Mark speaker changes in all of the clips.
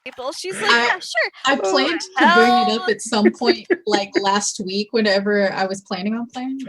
Speaker 1: people. She's like, yeah, sure.
Speaker 2: I planned to bring it up at some point, like last week, whenever I was planning on playing.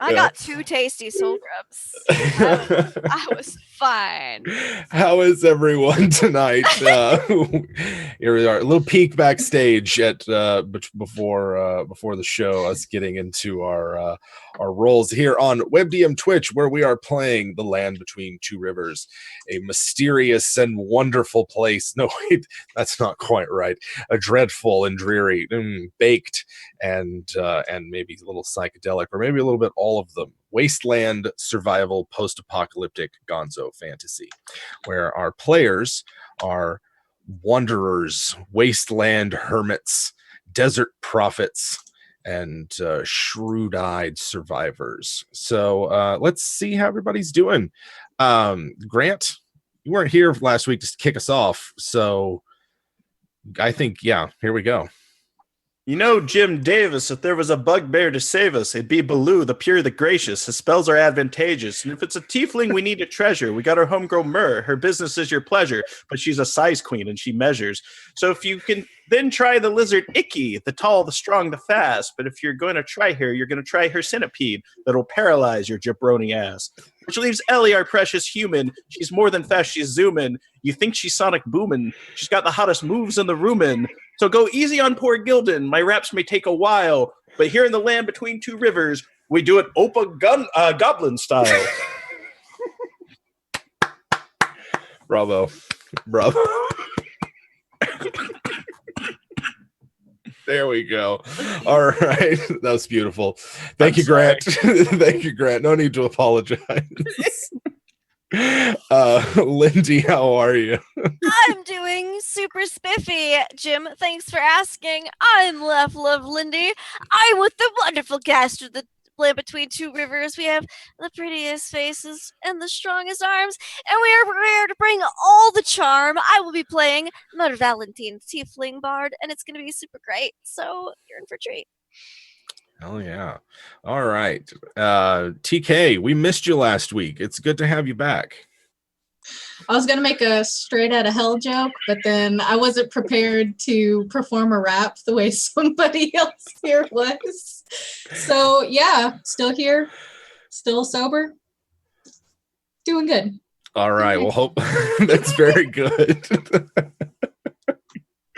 Speaker 1: I got 2 tasty soul grubs. I was fine.
Speaker 3: How is everyone tonight? Here we are, a little peek backstage at before the show. Us getting into our roles here on WebDM Twitch, where we are playing The Land Between Two Rivers, a mysterious and wonderful place. No, wait, that's not quite right. A dreadful and dreary, baked and maybe a little psychedelic, or maybe a little bit all of them. Wasteland survival post-apocalyptic gonzo fantasy, where our players are wanderers, wasteland hermits, desert prophets, and shrewd-eyed survivors. So let's see how everybody's doing. Grant, you weren't here last week to kick us off, so I think, yeah, here we go.
Speaker 4: You know, Jim Davis, if there was a bugbear to save us, it'd be Baloo, the pure, the gracious. His spells are advantageous. And if it's a tiefling we need to treasure, we got our homegrown Myrrh. Her business is your pleasure, but she's a size queen and she measures. So if you can then try the lizard Icky, the tall, the strong, the fast. But if you're going to try her, you're going to try her centipede that'll paralyze your jabroni ass. Which leaves Ellie, our precious human. She's more than fast, she's zooming. You think she's Sonic Boomin'. She's got the hottest moves in the roomin'. So go easy on poor Gildan. My raps may take a while, but here in the land between two rivers, we do it goblin style.
Speaker 3: Bravo. There we go. All right. That was beautiful. Thank you, Grant. Thank you, Grant. No need to apologize. Lindy, how are you?
Speaker 1: I'm doing super spiffy, Jim. Thanks for asking. I'm Love Lindy. I'm with the wonderful cast of the Land Between Two Rivers. We have the prettiest faces and the strongest arms, and we are prepared to bring all the charm. I will be playing Mother Valentine, Tiefling Bard, and it's going to be super great. So you're in for a treat.
Speaker 3: Oh yeah. All right. TK, we missed you last week. It's good to have you back.
Speaker 2: I was gonna make a straight out of hell joke, but then I wasn't prepared to perform a rap the way somebody else here was. So yeah, still here, still sober, doing good.
Speaker 3: All right. Well, hope that's very good.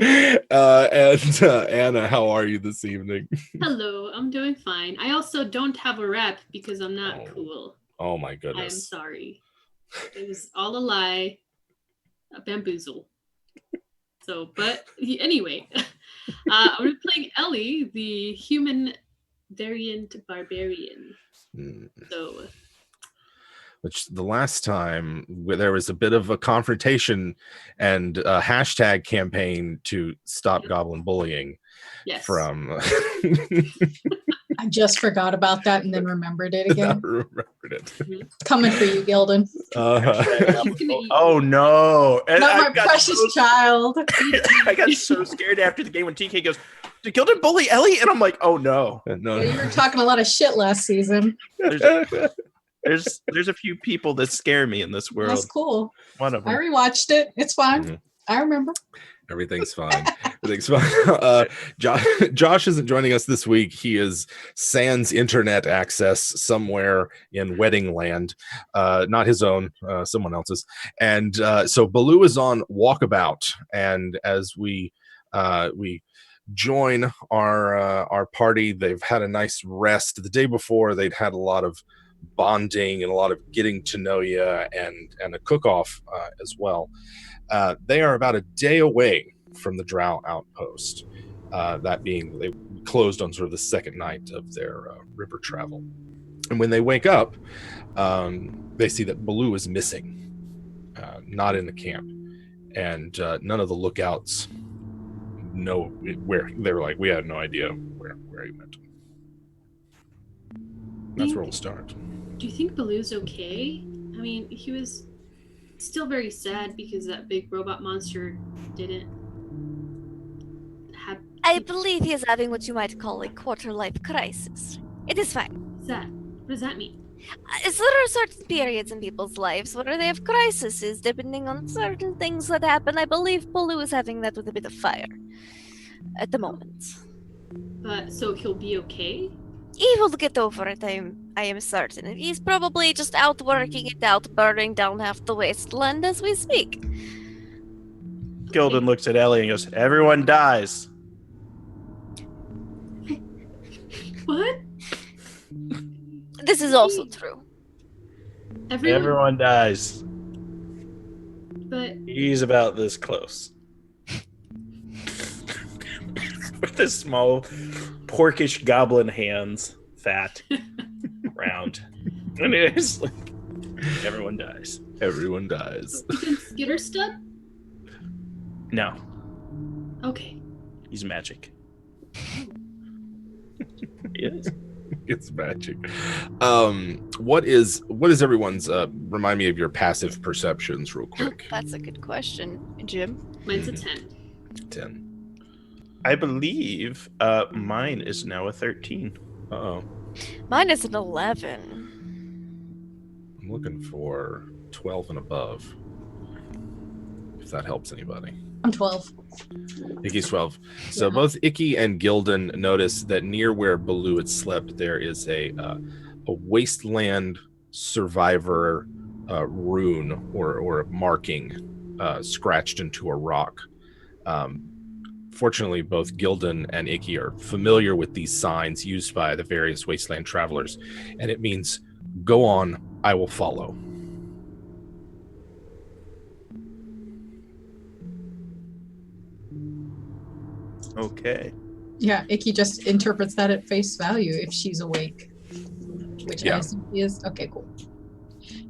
Speaker 3: And Anna, how are you this evening?
Speaker 5: Hello, I'm doing fine. I also don't have a rap because I'm not cool.
Speaker 3: Oh my goodness.
Speaker 5: I'm sorry. It was all a lie, a bamboozle. So, but anyway, I'm playing Ellie, the human variant barbarian. So,
Speaker 3: which the last time there was a bit of a confrontation and a hashtag campaign to stop goblin bullying.
Speaker 5: Yes.
Speaker 3: From
Speaker 2: I just forgot about that and then remembered it again.
Speaker 3: Remembered it.
Speaker 2: Coming for you, Gildan.
Speaker 4: Oh no! And
Speaker 2: not my precious child.
Speaker 4: I got so scared after the game when TK goes, "Did Gildan bully Ellie?" And I'm like, "Oh no!"
Speaker 3: No.
Speaker 2: Yeah, you were talking a lot of shit last season.
Speaker 4: There's a few people that scare me in this world.
Speaker 2: That's cool.
Speaker 4: One of them.
Speaker 2: I rewatched it. It's fine. Mm-hmm. I remember.
Speaker 3: Everything's fine. Everything's fine. Josh isn't joining us this week. He is sans internet access somewhere in wedding land, not his own, someone else's. And so Baloo is on walkabout, and as we join our party, they've had a nice rest. The day before, they'd had a lot of bonding and a lot of getting to know you, and a cook-off as well. They are about a day away from the Drow outpost, that being they closed on sort of the second night of their river travel. And when they wake up, they see that Baloo is missing, not in the camp, and none of the lookouts know where. They're like, we had no idea where he went. That's where we'll start.
Speaker 5: Do you think Baloo's okay? I mean, he was still very sad because that big robot monster didn't have...
Speaker 1: I believe he is having what you might call a quarter-life crisis. It is fine.
Speaker 5: What does that mean?
Speaker 1: There are certain periods in people's lives where they have crises depending on certain things that happen. I believe Baloo is having that with a bit of fire at the moment.
Speaker 5: But so he'll be okay?
Speaker 1: He will get over it, I am certain. He's probably just out working it out, burning down half the wasteland as we speak.
Speaker 4: Gildan looks at Ellie and goes, "Everyone dies."
Speaker 5: What?
Speaker 1: This is also true.
Speaker 4: Everyone dies.
Speaker 5: But
Speaker 4: He's about this close. With his small, porkish goblin hands, fat, round. And it's like, everyone dies.
Speaker 3: Everyone dies.
Speaker 5: even Skitterstub?
Speaker 4: No,
Speaker 5: Okay.
Speaker 4: he's magic. He is.
Speaker 3: It's magic. What is everyone's remind me of your passive perceptions real quick.
Speaker 1: That's a good question, Jim.
Speaker 5: Mine's a 10.
Speaker 3: 10.
Speaker 4: I believe mine is now a 13.
Speaker 3: Uh-oh.
Speaker 1: Mine is an 11.
Speaker 3: I'm looking for 12 and above. If that helps anybody.
Speaker 2: I'm 12.
Speaker 3: Icky's 12. So
Speaker 2: Yeah.
Speaker 3: both Icky and Gildan notice that near where Baloo had slept, there is a wasteland survivor rune or marking scratched into a rock. Fortunately, both Gildan and Icky are familiar with these signs used by the various wasteland travelers, and it means, "Go on, I will follow."
Speaker 4: Okay.
Speaker 2: Yeah, Icky just interprets that at face value if she's awake. Which
Speaker 3: Yeah.
Speaker 2: I assume she is. Okay, cool.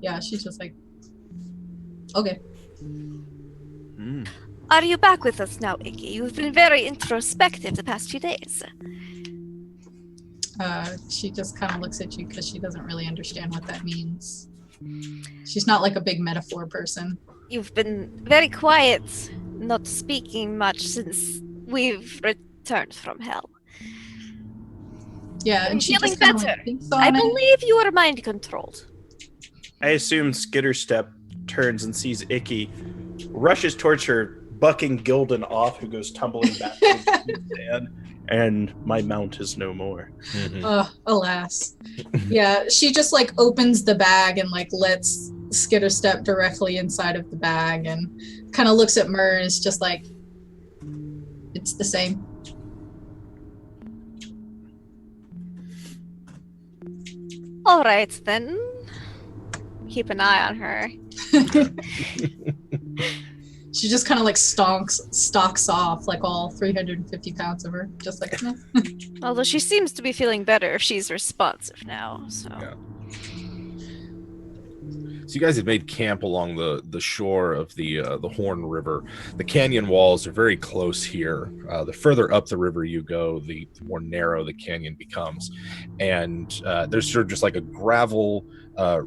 Speaker 2: Yeah, she's just like, okay.
Speaker 4: Mm.
Speaker 1: Are you back with us now, Icky? You've been very introspective the past few days.
Speaker 2: She just kind of looks at you because she doesn't really understand what that means. She's not like a big metaphor person.
Speaker 1: You've been very quiet, not speaking much since we've returned from hell.
Speaker 2: Yeah,
Speaker 1: I'm
Speaker 2: and she
Speaker 1: feeling
Speaker 2: just kind of
Speaker 1: better.
Speaker 2: like thinks
Speaker 1: I
Speaker 2: on it.
Speaker 1: believe you are mind controlled.
Speaker 4: I assume Skitterstep turns and sees Icky, rushes towards her, bucking Gildan off, who goes tumbling back into the sand, and my mount is no more.
Speaker 2: Alas. Yeah, she just like opens the bag and like lets Skitter step directly inside of the bag and kind of looks at Myrrh and is just like, it's the same.
Speaker 1: All right, then. Keep an eye on her.
Speaker 2: She just kind of like stalks off like all 350 pounds of her, just like, "Meh."
Speaker 1: Although she seems to be feeling better if she's responsive now, so.
Speaker 3: Yeah. So you guys have made camp along the shore of the Horn River. The canyon walls are very close here. The further up the river you go, the more narrow the canyon becomes. And there's sort of just like a gravel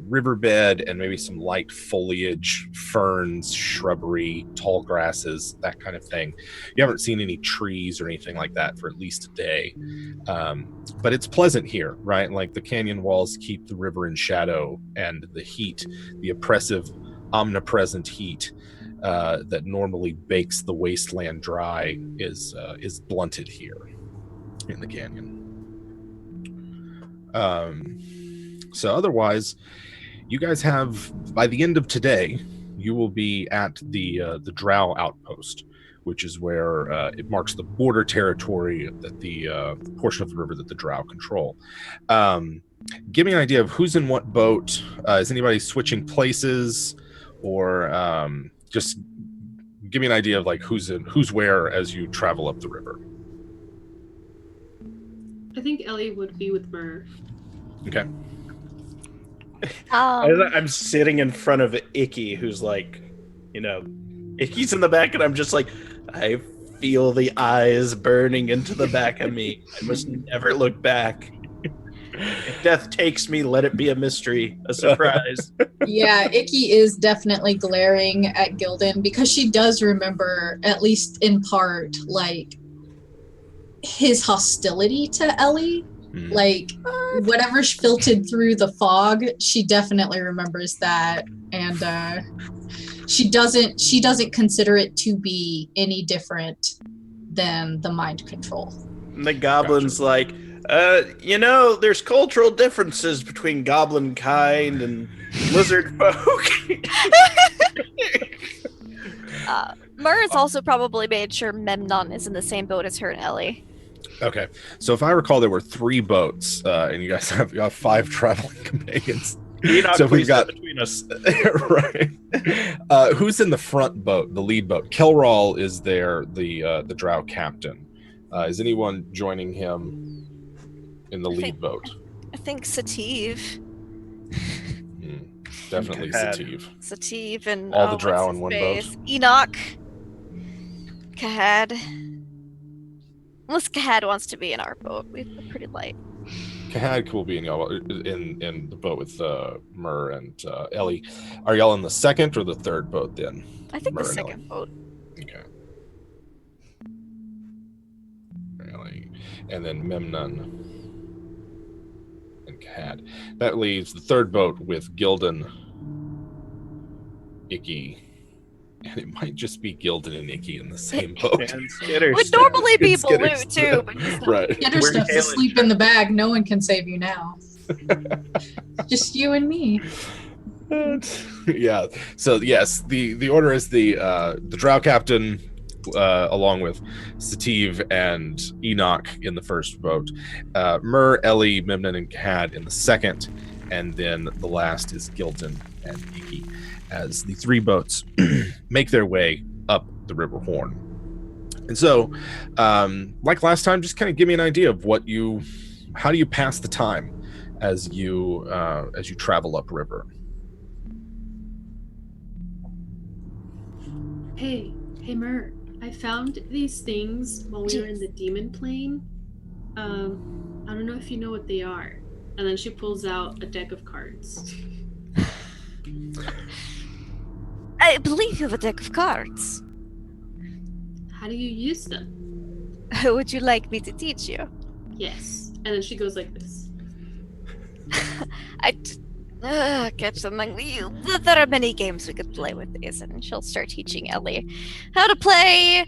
Speaker 3: riverbed and maybe some light foliage, ferns, shrubbery, tall grasses, that kind of thing. You haven't seen any trees or anything like that for at least a day. But it's pleasant here, right? Like the canyon walls keep the river in shadow, and the heat, the oppressive, omnipresent heat that normally bakes the wasteland dry is blunted here in the canyon. So otherwise, you guys have, by the end of today, you will be at the Drow outpost, which is where it marks the border territory that the portion of the river that the Drow control. Give me an idea of who's in what boat. Is anybody switching places, or just give me an idea of like who's where as you travel up the river.
Speaker 5: I think Ellie would be with Myrrh.
Speaker 3: Okay.
Speaker 4: I'm sitting in front of Icky, who's like, Icky's in the back, and I'm just like, I feel the eyes burning into the back of me. I must never look back. If death takes me, let it be a mystery, a surprise.
Speaker 2: Yeah, Icky is definitely glaring at Gildan because she does remember, at least in part, like his hostility to Ellie. Like whatever filtered through the fog, she definitely remembers that, and she doesn't consider it to be any different than the mind control.
Speaker 4: And the goblin's like, there's cultural differences between goblin kind and lizard folk.
Speaker 1: Mur has also probably made sure Memnon is in the same boat as her and Ellie.
Speaker 3: Okay, so if I recall, there were 3 boats, and you guys have 5 traveling companions.
Speaker 4: So we've got between us,
Speaker 3: right? Who's in the front boat, the lead boat? Kelral is there, the drow captain. Is anyone joining him in the lead boat?
Speaker 1: I think Sativ.
Speaker 3: Definitely Sativ.
Speaker 1: Sativ and
Speaker 3: all the drow in one boat.
Speaker 1: Enoch. Kahad. Unless Kahad wants to be in our boat, we're pretty light.
Speaker 3: Kahad will be in the boat with Mur and Ellie. Are y'all in the second or the third boat then?
Speaker 1: I think
Speaker 3: Mur
Speaker 1: the
Speaker 3: and
Speaker 1: second boat.
Speaker 3: Okay. Ellie. And then Memnon and Kahad. That leaves the third boat with Gildan, Icky, and it might just be Gildan and Icky in the same boat.
Speaker 1: Would normally be Baloo too, but
Speaker 3: right.
Speaker 2: Skitter's asleep in the bag. No one can save you now. Just you and me.
Speaker 3: Yeah. So yes, the order is the drow captain, along with Sativ and Enoch in the first boat, Mur, Ellie, Memnon, and Kahad in the second, and then the last is Gildan and Icky, as the 3 boats make their way up the River Horn. And so, like last time, just kind of give me an idea of how do you pass the time as you travel upriver?
Speaker 5: Hey, Mur, I found these things while we were in the demon plane. I don't know if you know what they are. And then she pulls out a deck of cards.
Speaker 1: I believe you have a deck of cards.
Speaker 5: How do you use them?
Speaker 1: Would you like me to teach you?
Speaker 5: Yes. And then she goes like this.
Speaker 1: Catch something. There are many games we could play with these, and she'll start teaching Ellie how to play.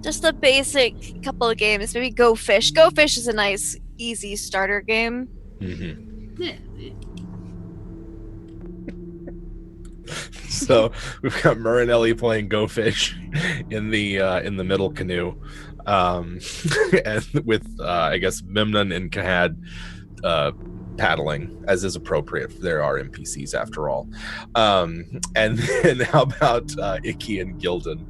Speaker 1: Just a basic couple of games. Maybe Go Fish. Go Fish is a nice, easy starter game.
Speaker 3: Mm-hmm.
Speaker 5: Yeah.
Speaker 3: So we've got Mur and Ellie playing Go Fish in the middle canoe, and with I guess Memnon and Kahad paddling, as is appropriate. There are NPCs after all. And then how about Icky and Gildan?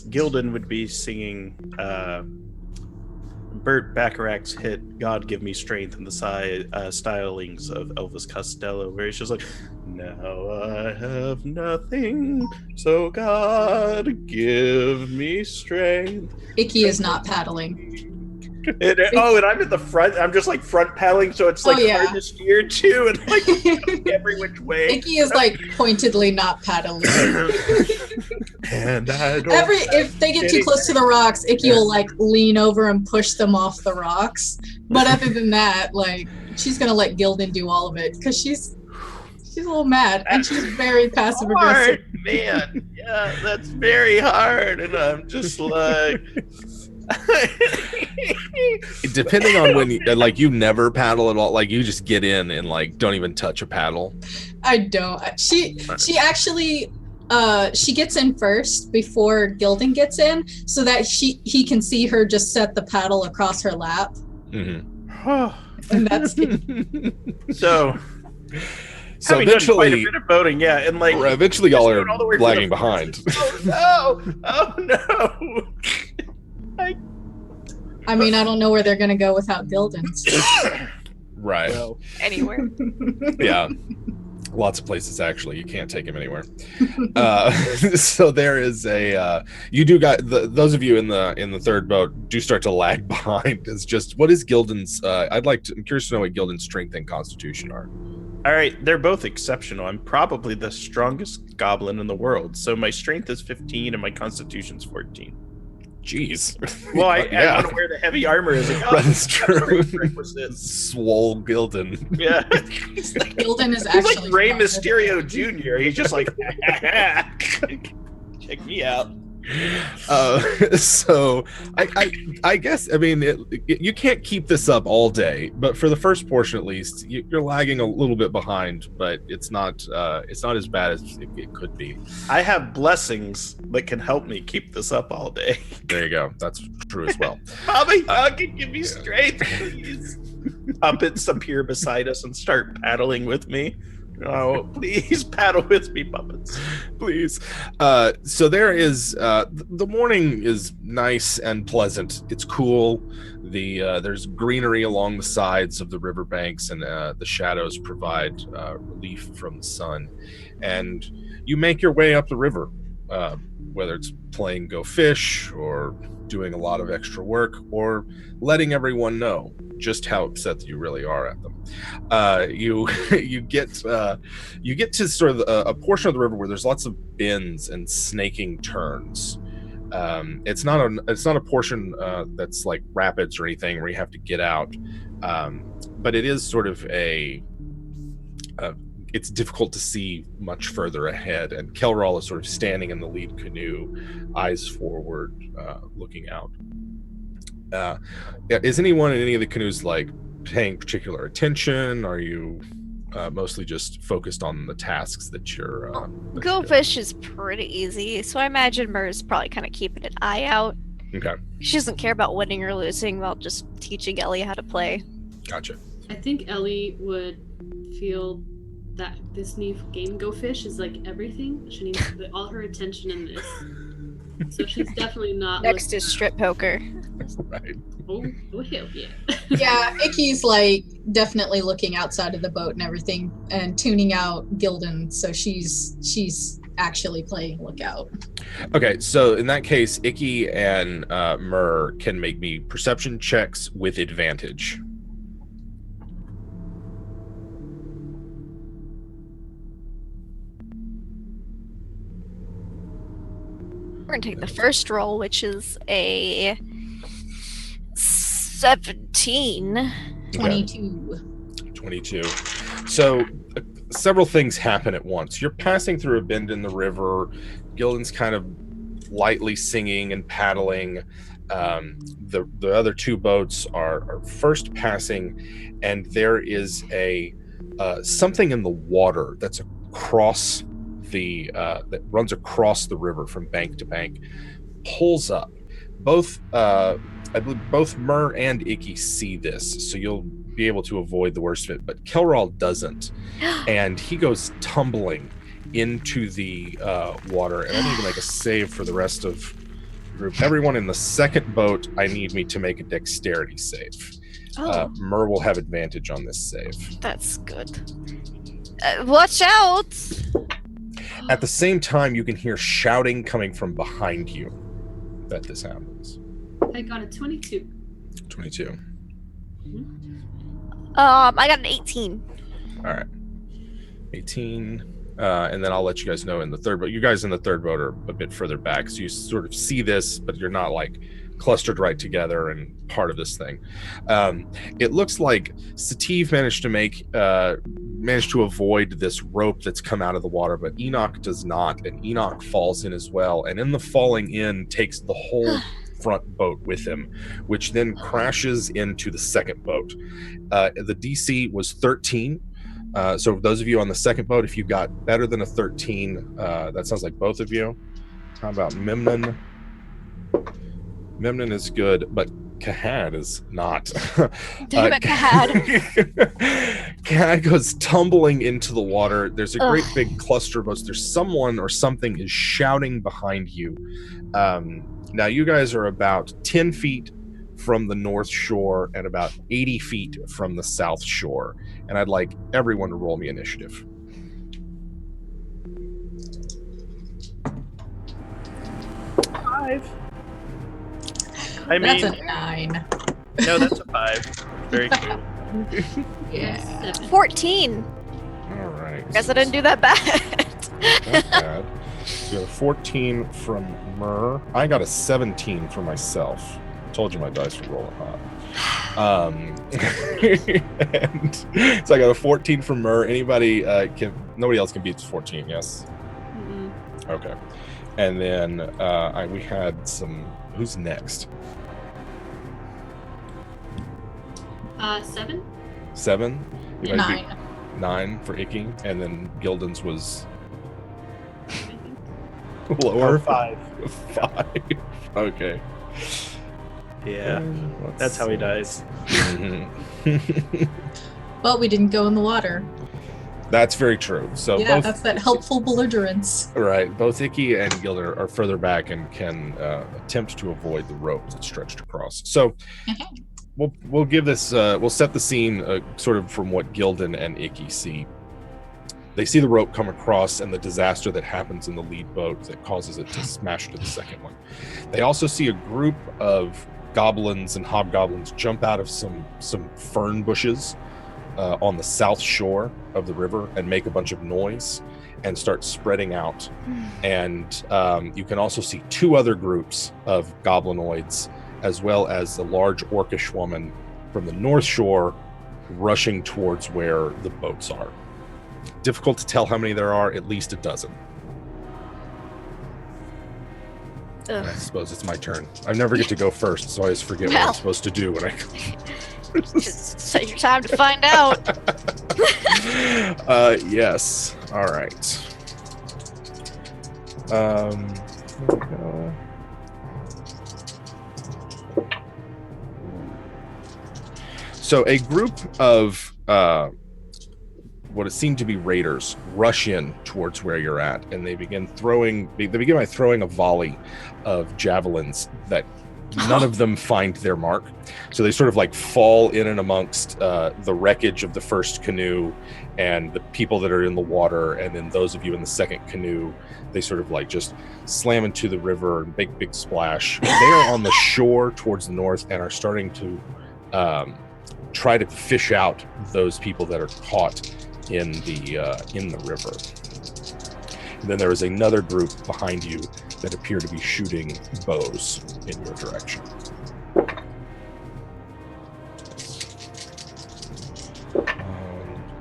Speaker 4: Gildan would be singing Burt Bacharach's hit "God Give Me Strength" in the stylings of Elvis Costello, where he's just like, "Now I have nothing, so God give me strength."
Speaker 2: Icky is not paddling.
Speaker 4: And I'm at the front. I'm just like front paddling, so it's like hard to steer too, and like every which way.
Speaker 2: Icky is like pointedly not paddling.
Speaker 4: And I don't
Speaker 2: if they get too close to the rocks, Icky will like lean over and push them off the rocks. But other than that, like she's gonna let Gildan do all of it because she's a little mad and she's very passive aggressive.
Speaker 4: Man, yeah, that's very hard, and I'm just like.
Speaker 3: Depending on when you never paddle at all, like you just get in and like don't even touch a paddle.
Speaker 2: I don't. She actually she gets in first before Gildan gets in, so that he can see her just set the paddle across her lap.
Speaker 3: Mm-hmm.
Speaker 2: And that's it.
Speaker 4: So
Speaker 3: eventually,
Speaker 4: quite a bit of boating, yeah, and like
Speaker 3: eventually y'all are lagging behind.
Speaker 4: Oh no!
Speaker 2: I mean, I don't know where they're gonna go without Gildan.
Speaker 3: Right.
Speaker 4: Well,
Speaker 1: Anywhere.
Speaker 3: Yeah. Lots of places, actually. You can't take him anywhere. So there is you do got those of you in the third boat do start to lag behind. It's just, what is Gildan's I'm curious to know what Gildan's strength and constitution are.
Speaker 4: all right, they're both exceptional. I'm probably the strongest goblin in the world, so my strength is 15 and my constitution's 14.
Speaker 3: Jeez.
Speaker 4: Well, I
Speaker 3: Yeah.
Speaker 4: want to wear the heavy armor as a
Speaker 3: That's true.
Speaker 4: prerequisite.
Speaker 3: Swole Gildan.
Speaker 4: Yeah.
Speaker 2: Gildan is
Speaker 4: He's
Speaker 2: actually
Speaker 4: like Rey
Speaker 2: stronger.
Speaker 4: Mysterio Jr. He's just like, check me out.
Speaker 3: So I guess, I mean, you can't keep this up all day, but for the first portion at least, you're lagging a little bit behind, but it's not as bad as it could be.
Speaker 4: I have blessings that can help me keep this up all day.
Speaker 3: There you go. That's true as well.
Speaker 4: Bobby, give me strength, please. Puppets appear beside us and start paddling with me. Oh, please paddle with me, puppets.
Speaker 3: Please. So there is the morning is nice and pleasant. It's cool. There's greenery along the sides of the riverbanks, and the shadows provide relief from the sun. And you make your way up the river, whether it's playing Go Fish or doing a lot of extra work or letting everyone know just how upset that you really are at them. You get to sort of a portion of the river where there's lots of bends and snaking turns. It's not a portion that's like rapids or anything where you have to get out, but it is sort of it's difficult to see much further ahead, and Kelral is sort of standing in the lead canoe, eyes forward, looking out. Is anyone in any of the canoes like paying particular attention? Are you mostly just focused on the tasks that you're
Speaker 1: Go Fish is pretty easy, so I imagine Mur's probably kind of keeping an eye out.
Speaker 3: Okay,
Speaker 1: She doesn't care about winning or losing while just teaching Ellie how to play.
Speaker 3: gotcha.
Speaker 5: I think Ellie would feel that this new game Go Fish is like everything. She needs to put all her attention in this. So she's definitely not
Speaker 1: Next is strip poker.
Speaker 3: Right.
Speaker 5: Oh hell yeah.
Speaker 2: Yeah, Icky's like definitely looking outside of the boat and everything and tuning out Gildan, so she's actually playing lookout.
Speaker 3: Okay, so in that case, Icky and Mur can make me perception checks with advantage.
Speaker 1: We're gonna take the first roll, which is a 17.
Speaker 3: 22. So several things happen at once. You're passing through a bend in the river. Gildan's kind of lightly singing and paddling. The other two boats are first passing, and there is a something in the water that's across that runs across the river from bank to bank, pulls up. Both I believe both Mur and Icky see this, so you'll be able to avoid the worst of it, but Kelral doesn't, and he goes tumbling into the water, and I need to make a save for the rest of the group. Everyone in the second boat, I need me to make a dexterity save. Mur will have advantage on this save.
Speaker 1: That's good. Watch out!
Speaker 3: At the same time, you can hear shouting coming from behind you that this happens.
Speaker 5: I got a 22.
Speaker 3: 22.
Speaker 1: I got an 18.
Speaker 3: All right. 18. And then I'll let you guys know in the third boat. You guys in the third boat are a bit further back, so you sort of see this, but you're not like clustered right together and part of this thing. It looks like Sativ managed to avoid this rope that's come out of the water, but Enoch does not, and Enoch falls in as well, and in the falling in takes the whole front boat with him, which then crashes into the second boat. The DC was 13. So those of you on the second boat, if you got better than a 13, that sounds like both of you. How about Memnon? Memnon is good, but Kahad is not.
Speaker 1: Damn it, Kahad.
Speaker 3: Kahad goes tumbling into the water. There's a great big cluster of boats. There's someone or something is shouting behind you. Now you guys are about 10 feet from the north shore and about 80 feet from the south shore. And I'd like everyone to roll me initiative.
Speaker 4: 5. I
Speaker 2: That's
Speaker 4: mean,
Speaker 2: a 9.
Speaker 4: no, that's a 5. Very good.
Speaker 2: Yeah.
Speaker 5: 7.
Speaker 1: 14.
Speaker 3: All right.
Speaker 1: Guess I didn't do that bad.
Speaker 3: Not bad. So you got a 14 from Myrrh. I got a 17 for myself. I told you my dice were rolling hot. And so I got a 14 from Myrrh. Anybody nobody else can beat 14, yes?
Speaker 5: Mm-mm.
Speaker 3: Okay. And then we had some. Who's next?
Speaker 5: 7.
Speaker 3: 7. You might
Speaker 2: 9.
Speaker 3: be 9 for Icky, and then Gildan's was
Speaker 5: I think.
Speaker 3: lower.
Speaker 4: 5.
Speaker 3: 5. Okay.
Speaker 4: Yeah,
Speaker 3: Let's
Speaker 4: that's how he
Speaker 3: see.
Speaker 4: dies.
Speaker 3: Mhm.
Speaker 2: But we didn't go in the water.
Speaker 3: That's very true. So
Speaker 2: Yeah,
Speaker 3: both
Speaker 2: that's that helpful belligerence.
Speaker 3: right, both Icky and Gildan are further back and can attempt to avoid the rope that's stretched across. So we'll give this we'll set the scene sort of from what Gildan and Icky see. They see the rope come across and the disaster that happens in the lead boat that causes it to smash to the second one. They also see a group of goblins and hobgoblins jump out of some fern bushes on the south shore of the river and make a bunch of noise and start spreading out. And you can also see 2 other groups of goblinoids, as well as a large orcish woman from the north shore rushing towards where the boats are. Difficult to tell how many there are, at least a dozen. And I suppose it's my turn. I never get to go first, so I always forget what I'm
Speaker 1: Well.
Speaker 3: supposed to do when I
Speaker 1: Just set your time to find out.
Speaker 3: yes. All right. There we go. So a group of what it seemed to be raiders rush in towards where you're at, and they begin by throwing a volley of javelins that none of them find their mark. So they sort of like fall in and amongst the wreckage of the first canoe and the people that are in the water, and then those of you in the second canoe, they sort of like just slam into the river and big splash. They are on the shore towards the north and are starting to try to fish out those people that are caught in the river. And then there is another group behind you that appear to be shooting bows in your direction.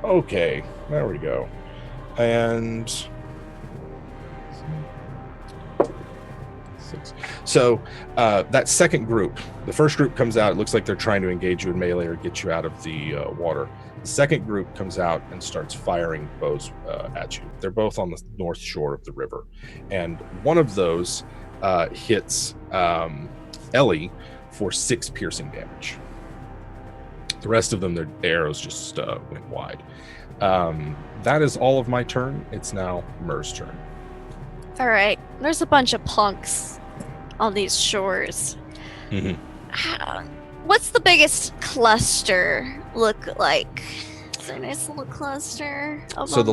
Speaker 3: Okay, there we go. And 6. So that second group, the first group comes out. It looks like they're trying to engage you in melee or get you out of the water. The second group comes out and starts firing bows at you. They're both on the north shore of the river. And one of those hits Ellie for 6 piercing damage. The rest of them, their arrows just went wide. That is all of my turn. It's now Myr's turn.
Speaker 1: All right. There's a bunch of punks on these shores.
Speaker 3: Mhm.
Speaker 1: What's the biggest cluster look like? Is there a nice little cluster?
Speaker 3: So the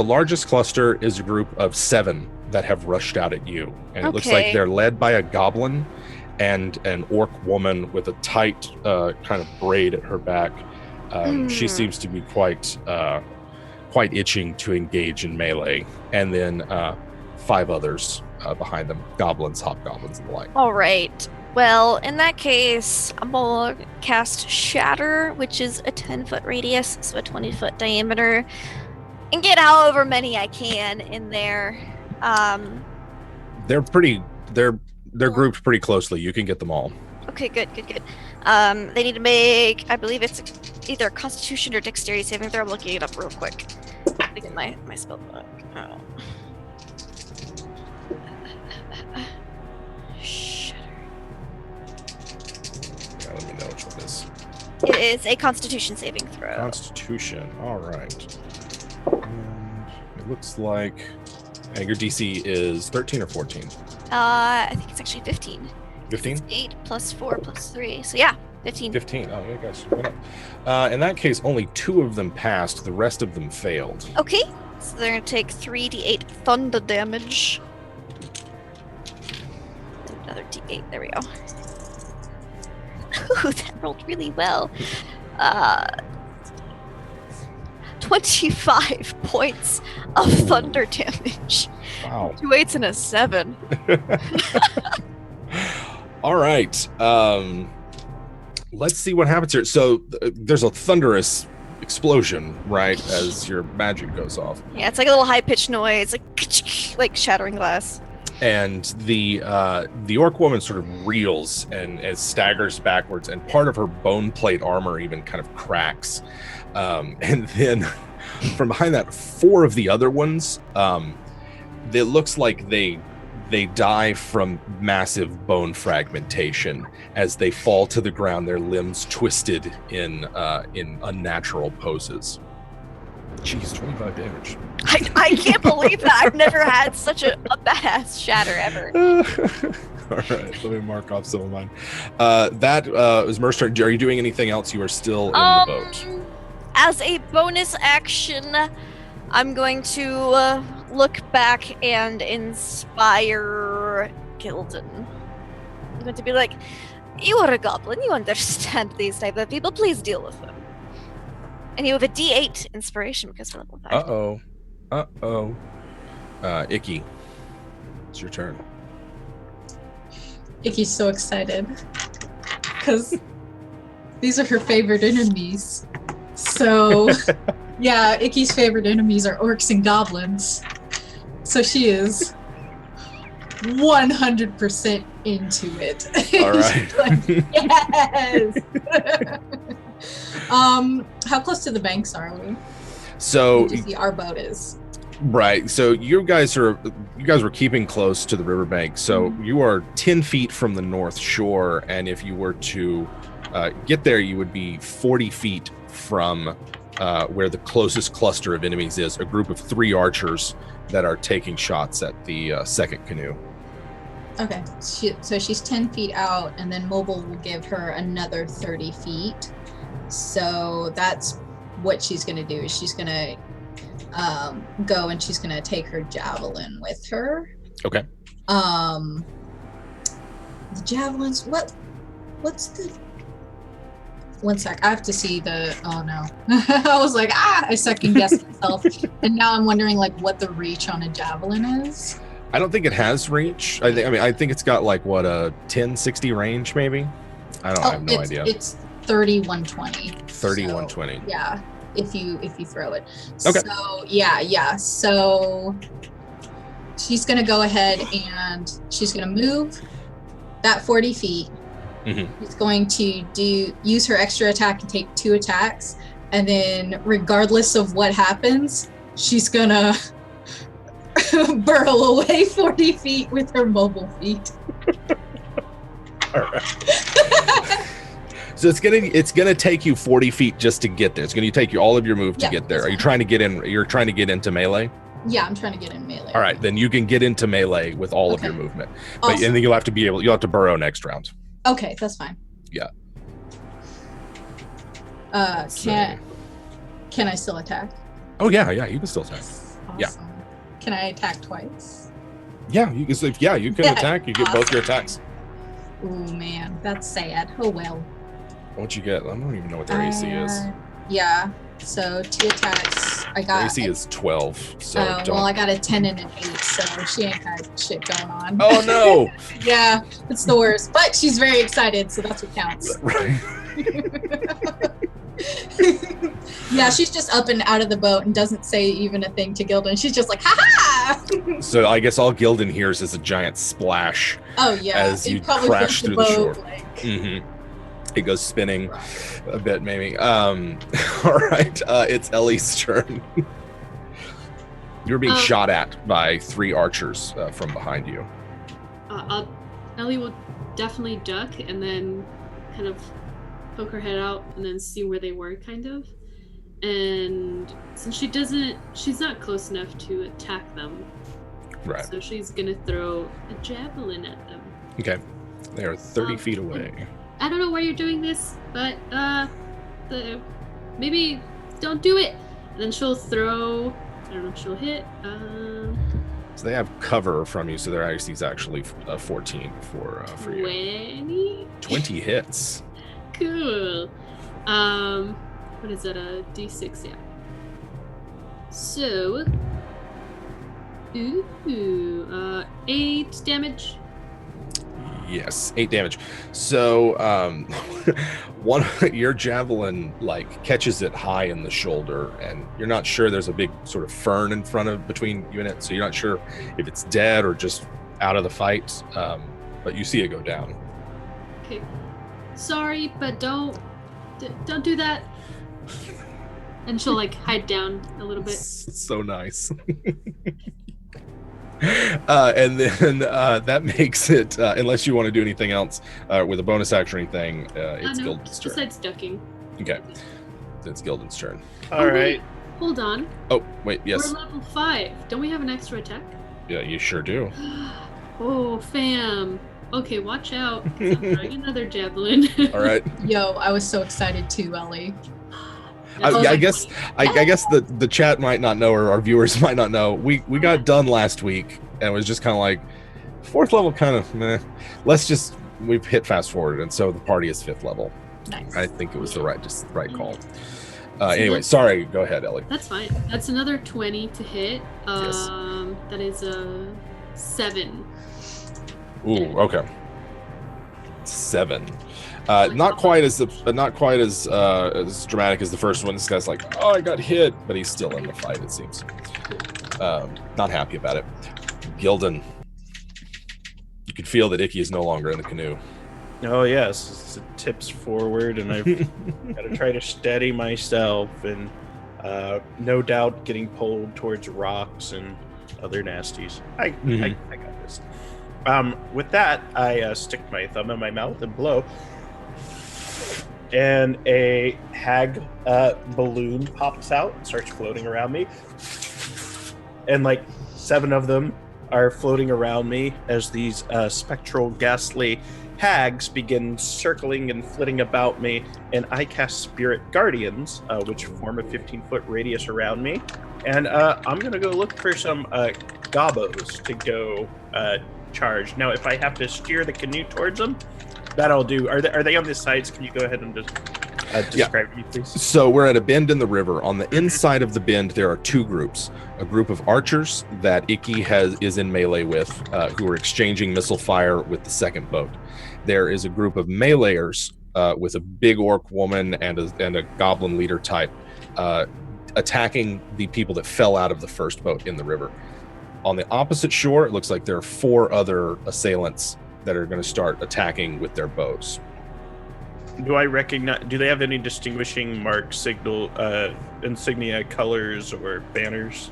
Speaker 3: largest cluster is a group of 7 that have rushed out at you, and it looks like
Speaker 1: Okay.
Speaker 3: they're led by a goblin and an orc woman with a tight kind of braid at her back. She seems to be quite itching to engage in melee, and then 5 others behind them, goblins, hobgoblins, and the like.
Speaker 1: All right. Well, in that case, I'm gonna cast Shatter, which is a 10-foot radius, so a 20-foot diameter, and get however many I can in there.
Speaker 3: They're grouped pretty closely. You can get them all.
Speaker 1: Okay, good. They need to make, I believe it's either a Constitution or Dexterity saving throw. I'm looking it up real quick. Let me get my spell book. Shatter.
Speaker 3: Yeah, let me know which one it is.
Speaker 1: It is a Constitution saving throw.
Speaker 3: Constitution. All right. And it looks like your DC is 13 or 14.
Speaker 1: I think it's actually 15.
Speaker 3: 15?
Speaker 1: 8 plus 4 plus 3. So yeah, 15.
Speaker 3: 15. Oh, yeah, guys. Went up. In that case, only 2 of them passed. The rest of them failed.
Speaker 1: Okay, so they're gonna take 3d8 thunder damage. Another d8. There we go. Ooh, that rolled really well. 25 points of thunder damage.
Speaker 3: Wow.
Speaker 1: 2 8s and a 7.
Speaker 3: All right. Let's see what happens here. So there's a thunderous explosion, right, as your magic goes off.
Speaker 1: Yeah, it's like a little high-pitched noise, like shattering glass.
Speaker 3: And the orc woman sort of reels and staggers backwards, and part of her bone plate armor even kind of cracks. And then from behind that, 4 of the other ones, it looks like they die from massive bone fragmentation as they fall to the ground, their limbs twisted in unnatural poses. Jeez, 25 damage.
Speaker 1: I can't believe that. I've never had such a badass shatter ever.
Speaker 3: All right, let me mark off some of mine. That is Mer's turn. Are you doing anything else? You are still in the boat.
Speaker 1: As a bonus action, I'm going to look back and inspire Gildan. I'm going to be like, you are a goblin. You understand these type of people. Please deal with them. And you have a D8 inspiration because of level 5.
Speaker 3: Icky. It's your turn.
Speaker 2: Icky's so excited because these are her favorite enemies. So, yeah, Icky's favorite enemies are orcs and goblins. So she is 100% into it.
Speaker 3: All right.
Speaker 2: Like, yes. How close to the banks are we?
Speaker 3: So
Speaker 2: our boat is.
Speaker 3: Right. So you guys were keeping close to the riverbank. So you are 10 feet from the north shore, and if you were to get there, you would be 40 feet from where the closest cluster of enemies is. A group of 3 archers that are taking shots at the second canoe.
Speaker 2: Okay. So she's 10 feet out, and then mobile will give her another 30 feet. So that's what she's going to do. Is she's going to go and she's gonna take her javelin with her.
Speaker 3: Okay.
Speaker 2: The javelins. What's the? One sec. I have to see the. Oh no. I was like, I second guessed myself, and now I'm wondering like what the reach on a javelin is.
Speaker 3: I don't think it has reach. I think it's got like what a 10-60 range maybe. I have no idea.
Speaker 2: It's 30-120.
Speaker 3: 30-120.
Speaker 2: Yeah. If you throw it.
Speaker 3: Okay.
Speaker 2: So yeah. So she's gonna go ahead and she's gonna move that 40 feet.
Speaker 3: Mm-hmm.
Speaker 2: She's going to use her extra attack and take 2 attacks, and then regardless of what happens, she's gonna burrow away 40 feet with her mobile feet.
Speaker 3: All right. So it's gonna take you 40 feet just to get there. It's gonna take you all of your move to get there. Are you trying to get in? You're trying to get into melee?
Speaker 2: Yeah, I'm trying to get in melee.
Speaker 3: All right, then you can get into melee with all of your movement. But
Speaker 2: Awesome.
Speaker 3: and then you'll have to burrow next round.
Speaker 2: Okay, that's fine.
Speaker 3: Yeah.
Speaker 2: Can I still attack?
Speaker 3: Oh yeah, you can still attack.
Speaker 2: Awesome.
Speaker 3: Yeah.
Speaker 2: Can I attack twice?
Speaker 3: Yeah, you can attack. You get both your attacks.
Speaker 2: Oh man, that's sad. Oh well.
Speaker 3: What'd you get? I don't even know what their AC is.
Speaker 2: Yeah. So 2 attacks. I got.
Speaker 3: Their AC is 12. So
Speaker 2: well, I got a 10 and an 8, so she ain't got shit going on.
Speaker 3: Oh no!
Speaker 2: Yeah, it's the worst. But she's very excited, so that's what counts.
Speaker 3: Right.
Speaker 2: Yeah, she's just up and out of the boat and doesn't say even a thing to Gildan. She's just like, ha ha!
Speaker 3: So I guess all Gildan hears is a giant splash.
Speaker 2: Oh yeah.
Speaker 3: As you
Speaker 2: probably
Speaker 3: crash
Speaker 2: hit
Speaker 3: through the shore.
Speaker 2: Like...
Speaker 3: Mm-hmm. It goes spinning a bit, maybe. All right, it's Ellie's turn. You're being shot at by 3 archers from behind you.
Speaker 5: Ellie will definitely duck and then kind of poke her head out and then see where they were, kind of. And since she's not close enough to attack them. Right. So she's gonna throw a javelin at them.
Speaker 3: Okay. They are 30 feet away.
Speaker 5: I don't know why you're doing this, but maybe don't do it. And then she'll throw. I don't know if she'll hit.
Speaker 3: So they have cover from you, so their AC is actually 14 for you. 20 hits.
Speaker 5: Cool. What is that? A D6? Yeah. So, 8 damage.
Speaker 3: Yes, 8 damage. So, your javelin like catches it high in the shoulder, and you're not sure. There's a big sort of fern in front of between you and it, so you're not sure if it's dead or just out of the fight. But you see it go down.
Speaker 5: Okay. Sorry, but don't do that. And she'll like hide down a little bit.
Speaker 3: So nice. And then that makes it, unless you want to do anything else with a bonus action or anything, it's
Speaker 5: No,
Speaker 3: Gildan's turn.
Speaker 5: besides ducking.
Speaker 3: Okay, it's Gildan's turn.
Speaker 4: All right.
Speaker 5: Wait, hold on.
Speaker 3: Oh, wait, yes.
Speaker 5: We're level 5. Don't we have an extra attack?
Speaker 3: Yeah, you sure do.
Speaker 5: Oh, fam. Okay, watch out. I'm throwing another javelin.
Speaker 3: All right.
Speaker 2: Yo, I was so excited too, Ellie.
Speaker 3: I guess the chat might not know, or our viewers might not know. We got done last week, and it was just kind of like 4th level, kind of meh. We've hit fast forward, and so the party is 5th level.
Speaker 2: Nice.
Speaker 3: I think it was the right call. Anyway, sorry. Go ahead, Ellie.
Speaker 5: That's fine. That's another 20 to hit.
Speaker 3: Yes.
Speaker 5: That is a 7.
Speaker 3: Ooh, okay. 7. Not quite as dramatic as the first one. This guy's like, oh, I got hit, but he's still in the fight, it seems. Not happy about it. Gildan, you can feel that Icky is no longer in the canoe.
Speaker 4: Oh yes, it tips forward, and I've got to try to steady myself, and no doubt getting pulled towards rocks and other nasties. I got this. With that, I stick my thumb in my mouth and blow, and a hag balloon pops out and starts floating around me, and like 7 of them are floating around me as these spectral, ghastly hags begin circling and flitting about me, and I cast Spirit Guardians, which form a 15-foot radius around me, and I'm gonna go look for some gobos to go charge. Now, if I have to steer the canoe towards them, that'll do. Are they on the sides? Can you go ahead and just describe me, please?
Speaker 3: So we're at a bend in the river. On the inside of the bend, there are 2 groups. A group of archers that Icky is in melee with, who are exchanging missile fire with the second boat. There is a group of meleeers with a big orc woman and a goblin leader type attacking the people that fell out of the first boat in the river. On the opposite shore, it looks like there are 4 other assailants that are going to start attacking with their bows.
Speaker 4: Do I recognize? Do they have any distinguishing mark, signal, insignia, colors, or banners?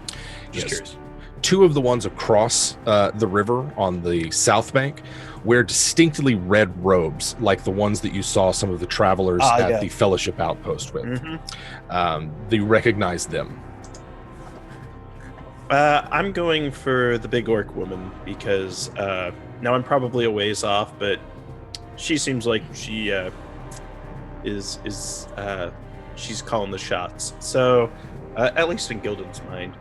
Speaker 4: Just curious.
Speaker 3: 2 of the ones across the river on the south bank wear distinctly red robes, like the ones that you saw some of the travelers at the Fellowship outpost with. Do you recognize them?
Speaker 4: I'm going for the big orc woman because now I'm probably a ways off, but she seems like she is she's calling the shots. So at least in Gildan's mind.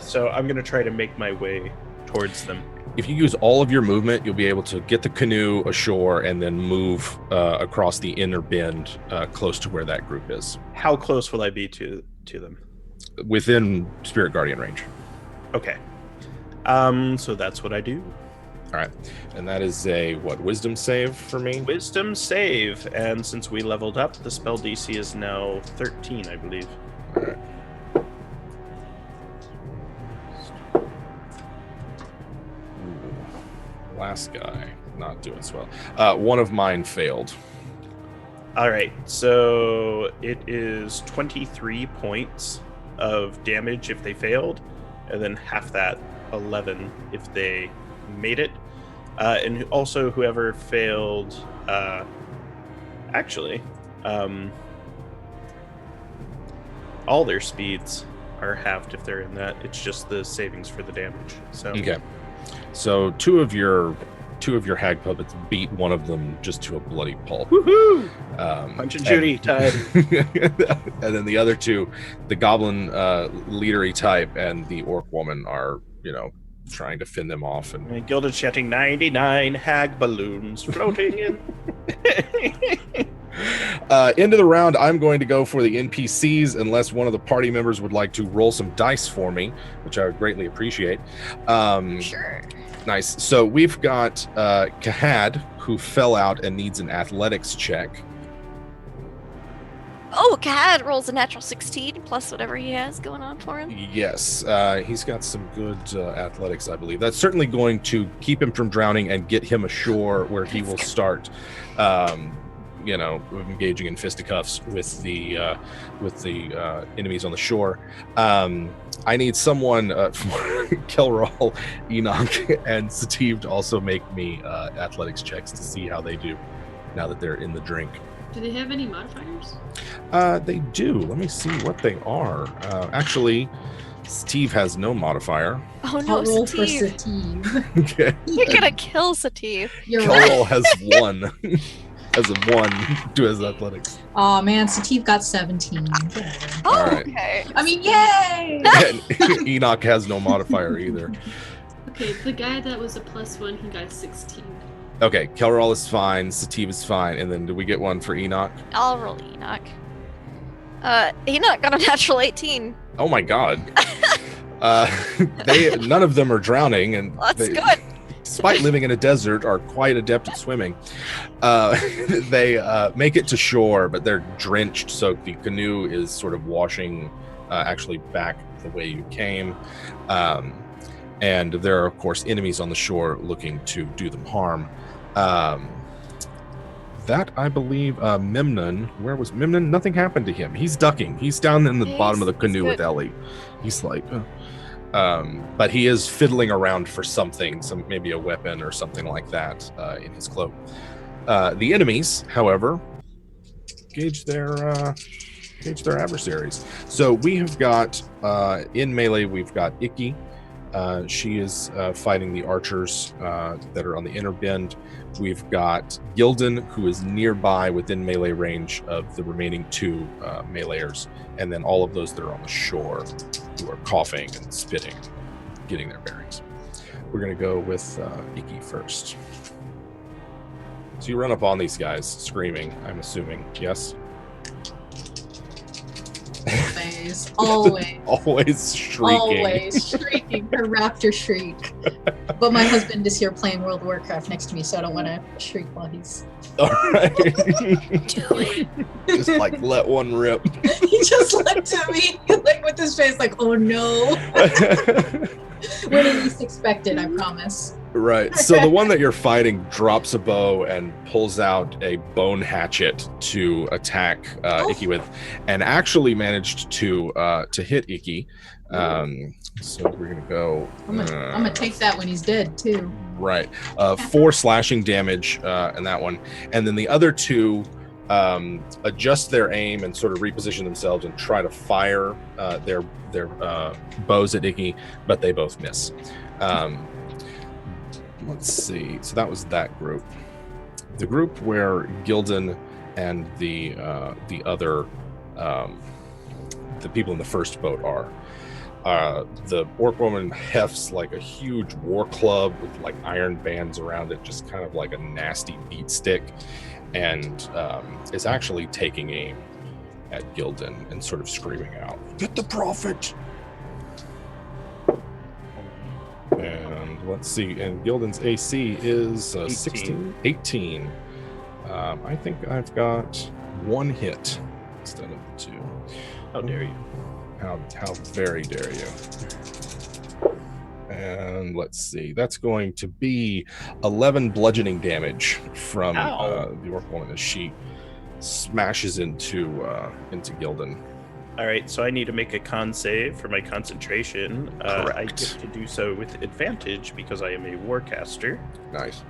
Speaker 4: So I'm going to try to make my way towards them.
Speaker 3: If you use all of your movement, you'll be able to get the canoe ashore and then move across the inner bend close to where that group is.
Speaker 4: How close will I be to them?
Speaker 3: Within Spirit Guardian range.
Speaker 4: Okay. So that's what I do.
Speaker 3: All right. And that is a, wisdom save for me?
Speaker 4: Wisdom save. And since we leveled up, the spell DC is now 13, I believe.
Speaker 3: All right. Last guy not doing so well. One of mine failed.
Speaker 4: All right, so it is 23 points of damage if they failed, and then half that, 11 if they made it. And also whoever failed, all their speeds are halved if they're in that. It's just the savings for the damage. So
Speaker 3: okay. So two of your hag puppets beat one of them just to a bloody pulp.
Speaker 4: Woohoo! Punch and Judy time.
Speaker 3: And then the other 2, the goblin leadery type and the orc woman are, trying to fend them off. And
Speaker 4: Gilda's shouting 99 hag balloons floating in.
Speaker 3: End of the round, I'm going to go for the NPCs unless one of the party members would like to roll some dice for me, which I would greatly appreciate.
Speaker 1: Sure.
Speaker 3: Nice. So we've got Kahad, who fell out and needs an athletics check.
Speaker 1: Oh, Cad rolls a natural 16 plus whatever he has going on for him.
Speaker 3: Yes, he's got some good athletics, I believe. That's certainly going to keep him from drowning and get him ashore, where he will start, engaging in fisticuffs with the enemies on the shore. I need someone for Kelrol, Enoch, and Sativ to also make me athletics checks to see how they do now that they're in the drink.
Speaker 5: Do they have any modifiers?
Speaker 3: They do. Let me see what they are. Actually, Steve has no modifier.
Speaker 1: Oh no,
Speaker 2: I'll roll for
Speaker 1: Sativ.
Speaker 2: Sativ.
Speaker 3: Okay.
Speaker 1: You're gonna kill Sativ.
Speaker 2: You're right.
Speaker 3: Kelrol has 1. Has a 1 to his athletics.
Speaker 2: Oh man, Sativ got 17.
Speaker 1: Oh,
Speaker 3: All right.
Speaker 1: okay.
Speaker 2: I mean, yay!
Speaker 3: And Enoch has no modifier either.
Speaker 5: Okay, the guy that was a +1, he got 16.
Speaker 3: Okay, Kelrol is fine, Sativ is fine, and then do we get one for Enoch?
Speaker 1: I'll roll Enoch. Enoch got a natural 18.
Speaker 3: Oh my god. None of them are drowning, and
Speaker 1: That's
Speaker 3: they,
Speaker 1: good.
Speaker 3: despite living in a desert, are quite adept at swimming. They make it to shore, but they're drenched, so the canoe is sort of washing actually back the way you came. And there are, of course, enemies on the shore looking to do them harm. That, I believe, Memnon, where was Memnon? Nothing happened to him. He's ducking. He's down in the bottom of the canoe with Ellie. He's like, but he is fiddling around for something, maybe a weapon or something like that in his cloak. The enemies, however, gauge their adversaries. So we have got, in melee, we've got Icky. She is fighting the archers that are on the inner bend. We've got Gildan, who is nearby within melee range of the remaining 2 meleeers, and then all of those that are on the shore who are coughing and spitting, getting their bearings. We're going to go with Icky first. So you run up on these guys screaming, I'm assuming. Yes?
Speaker 2: Always
Speaker 3: shrieking.
Speaker 2: Always shrieking her raptor shriek. But my husband is here playing World of Warcraft next to me, so I don't want to shriek while he's.
Speaker 3: All right.
Speaker 1: Do it.
Speaker 3: Just like let one rip.
Speaker 2: He just looked at me like with his face like, oh no. When he least expected, I promise.
Speaker 3: Right. So the one that you're fighting drops a bow and pulls out a bone hatchet to attack Icky with, and actually managed to hit Icky. So we're gonna go.
Speaker 2: I'm gonna take that when he's dead too.
Speaker 3: Right. 4 slashing damage in that one, and then the other 2 adjust their aim and sort of reposition themselves and try to fire their bows at Icky, but they both miss. Let's see. So that was that group. The group where Gildan and the other the people in the first boat are. The orc woman hefts like a huge war club with like iron bands around it, just kind of like a nasty beat stick, and is actually taking aim at Gildan and sort of screaming out, "Get the prophet!" And let's see, and Gildan's AC is 18. I think I've got 1 hit instead of 2.
Speaker 4: How dare you?
Speaker 3: How very dare you. And let's see, that's going to be 11 bludgeoning damage from the orc woman as she smashes into Gildan.
Speaker 4: All right, so I need to make a con save for my concentration. I get to do so with advantage because I am a warcaster.
Speaker 3: Nice.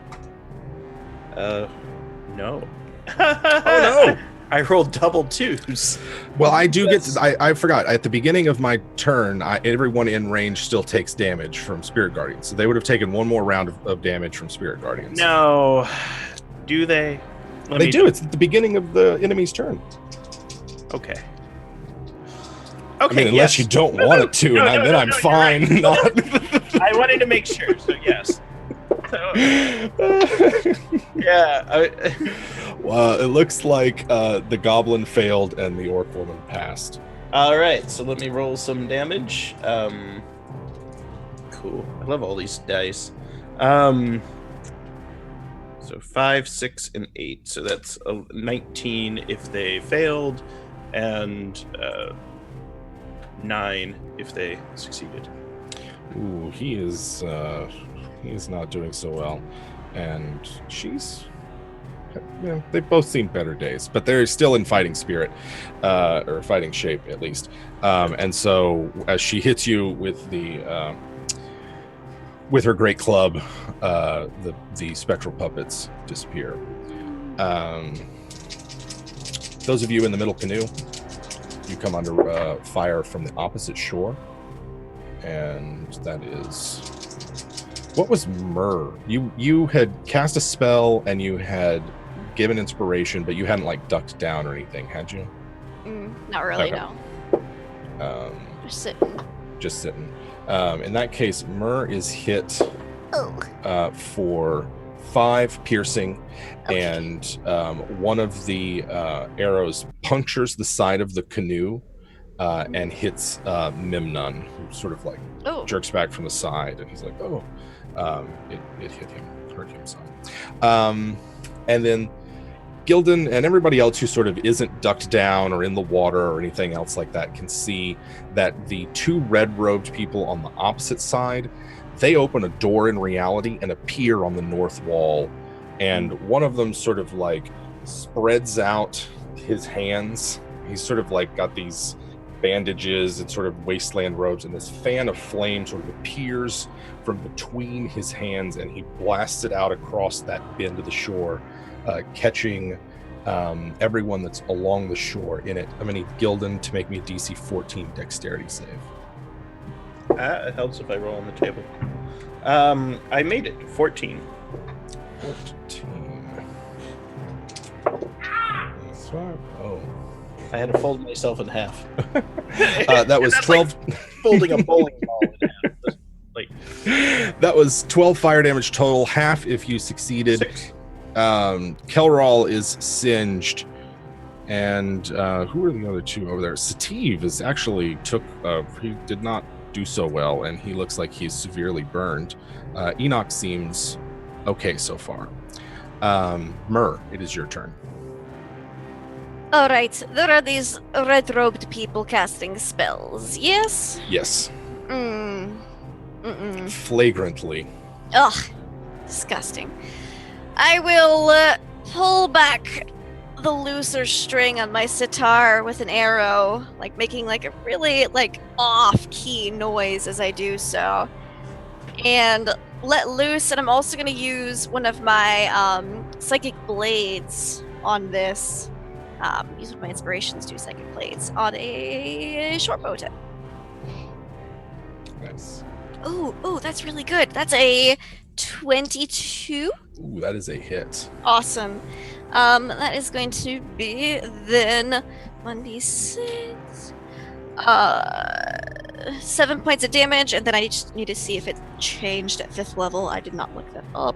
Speaker 4: No.
Speaker 3: Oh no!
Speaker 4: I rolled double 2s.
Speaker 3: Well, I do get to, I forgot. At the beginning of my turn, everyone in range still takes damage from Spirit Guardians. So they would have taken 1 more round of damage from Spirit Guardians.
Speaker 4: No. Do they?
Speaker 3: They do. It's at the beginning of the enemy's turn.
Speaker 4: Okay.
Speaker 3: I mean, unless you don't want it to, and then I'm fine.
Speaker 4: Right.
Speaker 3: Not.
Speaker 4: I wanted to make sure, so yes. So, yeah.
Speaker 3: It looks like the goblin failed and the orc woman passed.
Speaker 4: All right, so let me roll some damage. Cool. I love all these dice. So 5, 6, and 8. So that's 19 if they failed, and 9 if they succeeded.
Speaker 3: Ooh, he is not doing so well, and she's. Yeah, they both seen better days, but they're still in fighting spirit, or fighting shape at least. And so, as she hits you with the with her great club, the spectral puppets disappear. Those of you in the middle canoe, you come under fire from the opposite shore, and that is. What was Myrrh? You had cast a spell and you had given inspiration, but you hadn't like ducked down or anything, had you?
Speaker 1: Not really,
Speaker 3: Okay.
Speaker 1: no. Just sitting.
Speaker 3: Just sitting. In that case, Myrrh is hit for 5 piercing, and one of the arrows punctures the side of the canoe and hits Memnon, who sort of like jerks back from the side, and he's like, "Oh." It hit him, hurt him some. And then Gildan and everybody else who sort of isn't ducked down or in the water or anything else like that can see that the 2 red-robed people on the opposite side, they open a door in reality and appear on the north wall. And one of them sort of like spreads out his hands. He's sort of like got these bandages and sort of wasteland robes, and this fan of flame sort of appears from between his hands, and he blasts it out across that bend of the shore, catching everyone that's along the shore in it. I'm gonna need Gildan to make me a DC 14 dexterity save.
Speaker 4: It helps if I roll on the table. I made it. 14.
Speaker 3: 14. Oh.
Speaker 4: I had to fold myself in half.
Speaker 3: That was 12.
Speaker 4: Like folding a bowling ball in half. Like,
Speaker 3: that was 12 fire damage total, half if you succeeded.
Speaker 4: 6.
Speaker 3: Kelral is singed, and who are the other 2 over there? Sativ is actually he did not do so well, and he looks like he's severely burned. Enoch seems okay so far. Myrrh, it is your turn.
Speaker 1: All right, there are these red-robed people casting spells. Yes.
Speaker 3: Yes.
Speaker 1: Mm-mm.
Speaker 3: Flagrantly.
Speaker 1: Ugh, disgusting. I will pull back the looser string on my sitar with an arrow, like making like a really like off-key noise as I do so, and let loose. And I'm also going to use one of my psychic blades on this. Use one of my inspirations to do psychic blades on a short bow tip.
Speaker 3: Nice.
Speaker 1: Ooh, that's really good. That's a 22.
Speaker 3: Ooh, that is a hit.
Speaker 1: Awesome. That is going to be then 1d6. 7 points of damage, and then I just need to see if it changed at 5th level. I did not look that up.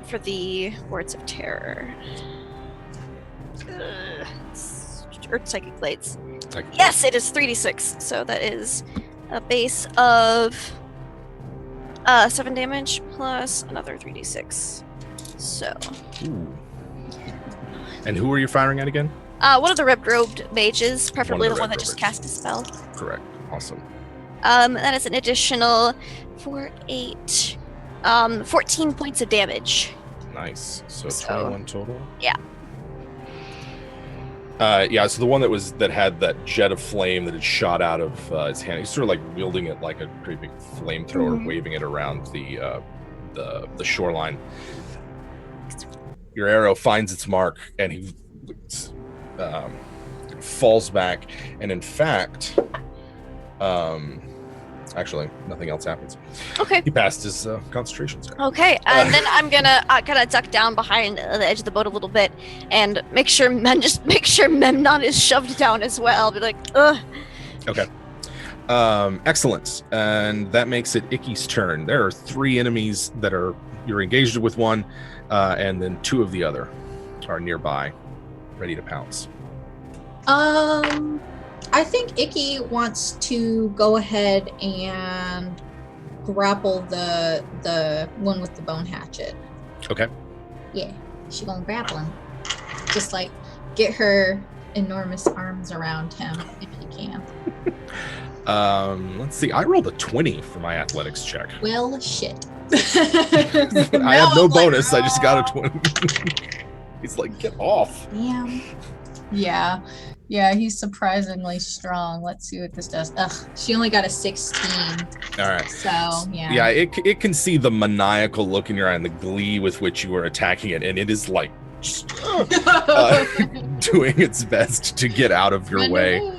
Speaker 1: For the Words of Terror. Or Psychic Blades. Yes, it is 3d6, so that is a base of 7 damage plus another 3d6. So.
Speaker 3: Ooh. And who are you firing at again?
Speaker 1: One of the red-robed mages, preferably
Speaker 3: One of
Speaker 1: the
Speaker 3: the
Speaker 1: one that just
Speaker 3: red-robed
Speaker 1: cast a spell.
Speaker 3: Correct. Awesome.
Speaker 1: That is an additional 4, 8, 14 points of damage.
Speaker 3: Nice. So 21 total.
Speaker 1: Yeah.
Speaker 3: So the one that had that jet of flame that had shot out of his hand, he's sort of like wielding it like a pretty big flamethrower, waving it around the shoreline. Your arrow finds its mark, and he falls back, and in fact, actually, nothing else happens.
Speaker 1: Okay.
Speaker 3: He passed his concentration check.
Speaker 1: Okay, and then I'm gonna kind of duck down behind the edge of the boat a little bit and make sure Memnon is shoved down as well. Be like, ugh.
Speaker 3: Okay. Excellent. And that makes it Icky's turn. There are 3 enemies that you're engaged with one, and then 2 of the other. are nearby, ready to pounce.
Speaker 2: I think Icky wants to go ahead and grapple the one with the bone hatchet.
Speaker 3: Okay.
Speaker 2: Yeah, she gonna grapple him. Just like get her enormous arms around him if you can.
Speaker 3: Let's see. I rolled a 20 for my athletics check.
Speaker 2: Well, shit.
Speaker 3: I have no bonus. I just got a 20. He's like, get off.
Speaker 2: Damn. Yeah, he's surprisingly strong. Let's see what this does. Ugh, she only got a 16.
Speaker 3: All right.
Speaker 2: So, yeah.
Speaker 3: Yeah, it can see the maniacal look in your eye and the glee with which you are attacking it, and it is like just, doing its best to get out of your
Speaker 2: Run
Speaker 3: way.
Speaker 2: away.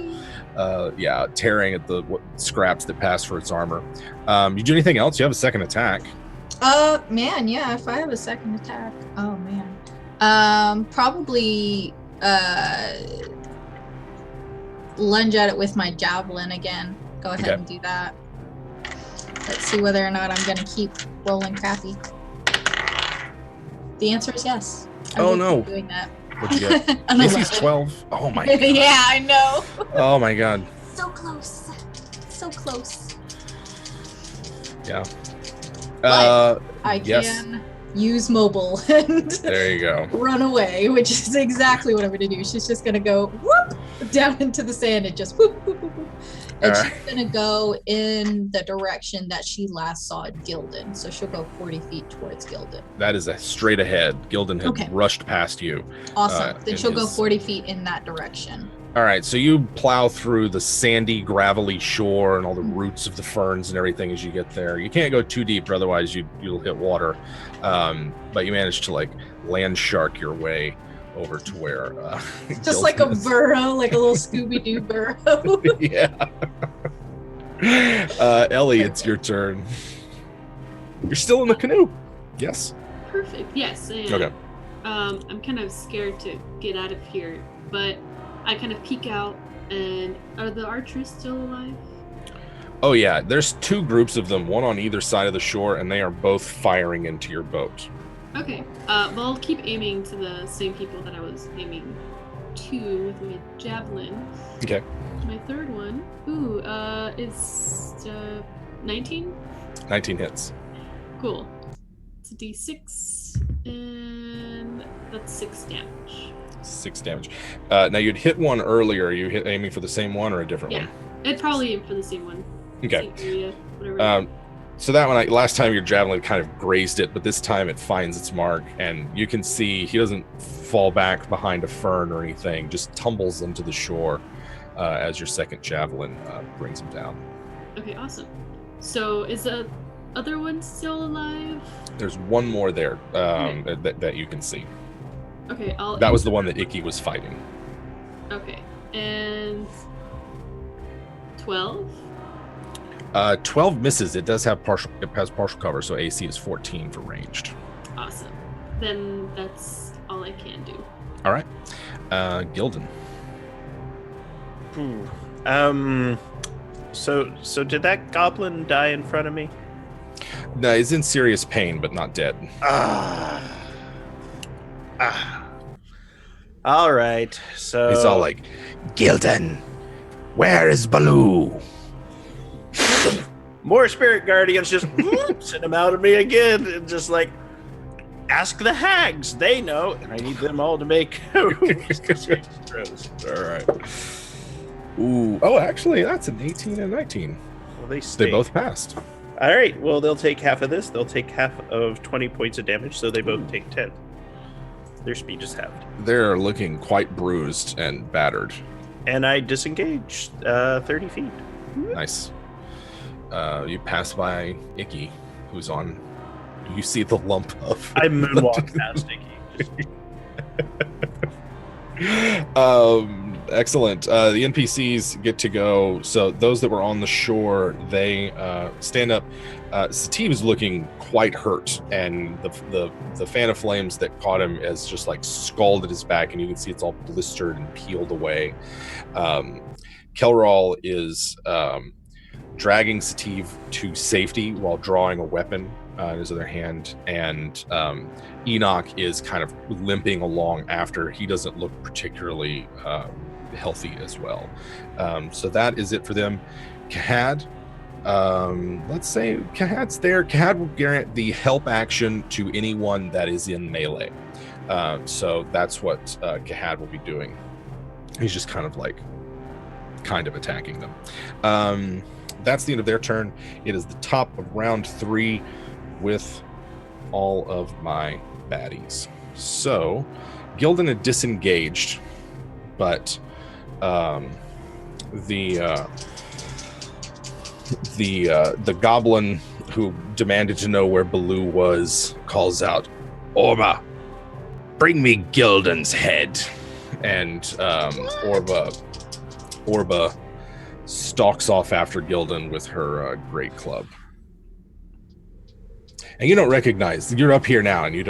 Speaker 3: Yeah, tearing at the scraps that pass for its armor. You do anything else? You have a second attack.
Speaker 2: Man, yeah, if I have a second attack. Oh, man. Probably, lunge at it with my javelin again. Go ahead and do that. Let's see whether or not I'm going to keep rolling crappy. The answer is yes. I will keep doing that.
Speaker 3: What'd you get?
Speaker 2: An
Speaker 3: AC's
Speaker 2: 11.
Speaker 3: 12. Oh my god.
Speaker 2: Yeah, I know.
Speaker 3: Oh my god.
Speaker 2: So close. So close.
Speaker 3: Yeah.
Speaker 2: I can use mobile and
Speaker 3: there you go.
Speaker 2: run away, which is exactly what I'm going to do. She's just going to go whoop down into the sand and just whoop, whoop, whoop, whoop. And she's going to go in the direction that she last saw Gildan. So she'll go 40 feet towards Gildan.
Speaker 3: That is a straight ahead. Gildan had rushed past you.
Speaker 2: Awesome. Then she'll go 40 feet in that direction.
Speaker 3: All right, so you plow through the sandy, gravelly shore and all the roots of the ferns and everything as you get there. You can't go too deep, or otherwise you'll hit water. But you manage to like land shark your way over to where
Speaker 2: just like a burrow, like a little Scooby-Doo burrow.
Speaker 3: Yeah. Ellie, it's your turn. You're still in the canoe. Yes.
Speaker 5: Perfect. Yes, I am.
Speaker 3: Okay.
Speaker 5: I'm kind of scared to get out of here, but I kind of peek out, and are the archers still alive?
Speaker 3: Oh yeah, there's two groups of them, one on either side of the shore, and they are both firing into your boat.
Speaker 5: Okay. Well, I'll keep aiming to the same people that I was aiming to with my javelin.
Speaker 3: Okay.
Speaker 5: My third one, is 19?
Speaker 3: 19 hits.
Speaker 5: Cool. It's a d6, and that's 6 damage.
Speaker 3: 6 damage. Now you'd hit one earlier. Are you aiming for the same one or a different one?
Speaker 5: Yeah, I'd probably aim for the same one.
Speaker 3: Okay.
Speaker 5: Same area, whatever.
Speaker 3: So that one, last time your javelin kind of grazed it, but this time it finds its mark, and you can see he doesn't fall back behind a fern or anything, just tumbles into the shore as your second javelin brings him down.
Speaker 5: Okay, awesome. So is the other one still alive?
Speaker 3: There's one more there that you can see.
Speaker 5: Okay,
Speaker 3: that was the one that Icky was fighting.
Speaker 5: Okay, and 12?
Speaker 3: 12 misses. It has partial cover, so AC is 14 for ranged.
Speaker 5: Awesome. Then that's all I can do.
Speaker 3: All right. Gildan.
Speaker 4: So did that goblin die in front of me?
Speaker 3: No, he's in serious pain, but not dead.
Speaker 4: All right. So
Speaker 3: he's all like, Gildan, where is Baloo?
Speaker 4: More spirit guardians just send him out of me again, and just like ask the hags. They know, and I need them all to make.
Speaker 3: All right. Ooh. Oh, actually, that's an 18 and 19.
Speaker 4: Well, they
Speaker 3: both passed.
Speaker 4: All right. Well, they'll take half of this. They'll take half of 20 points of damage, so they both take 10. Their speed is halved.
Speaker 3: They're looking quite bruised and battered.
Speaker 4: And I disengage 30 feet.
Speaker 3: Nice. You pass by Icky, who's on. You see the lump of.
Speaker 4: I moonwalk past
Speaker 3: Icky. Excellent. The NPCs get to go. So those that were on the shore, they stand up. Sativ is looking quite hurt, and the fan of flames that caught him has just like scalded his back, and you can see it's all blistered and peeled away. Kelral is dragging Sativ to safety while drawing a weapon in his other hand, and Enoch is kind of limping along after. He doesn't look particularly healthy as well. So that is it for them. Kahad, let's say Kahad's there. Kahad will grant the help action to anyone that is in melee. So that's what Kahad will be doing. He's just kind of attacking them. That's the end of their turn. It is the top of round 3 with all of my baddies. So Gildan had disengaged, but the goblin who demanded to know where Baloo was calls out, "Orba, bring me Gildan's head." And Orba stalks off after Gildan with her great club. And you don't recognize, you're up here now, and you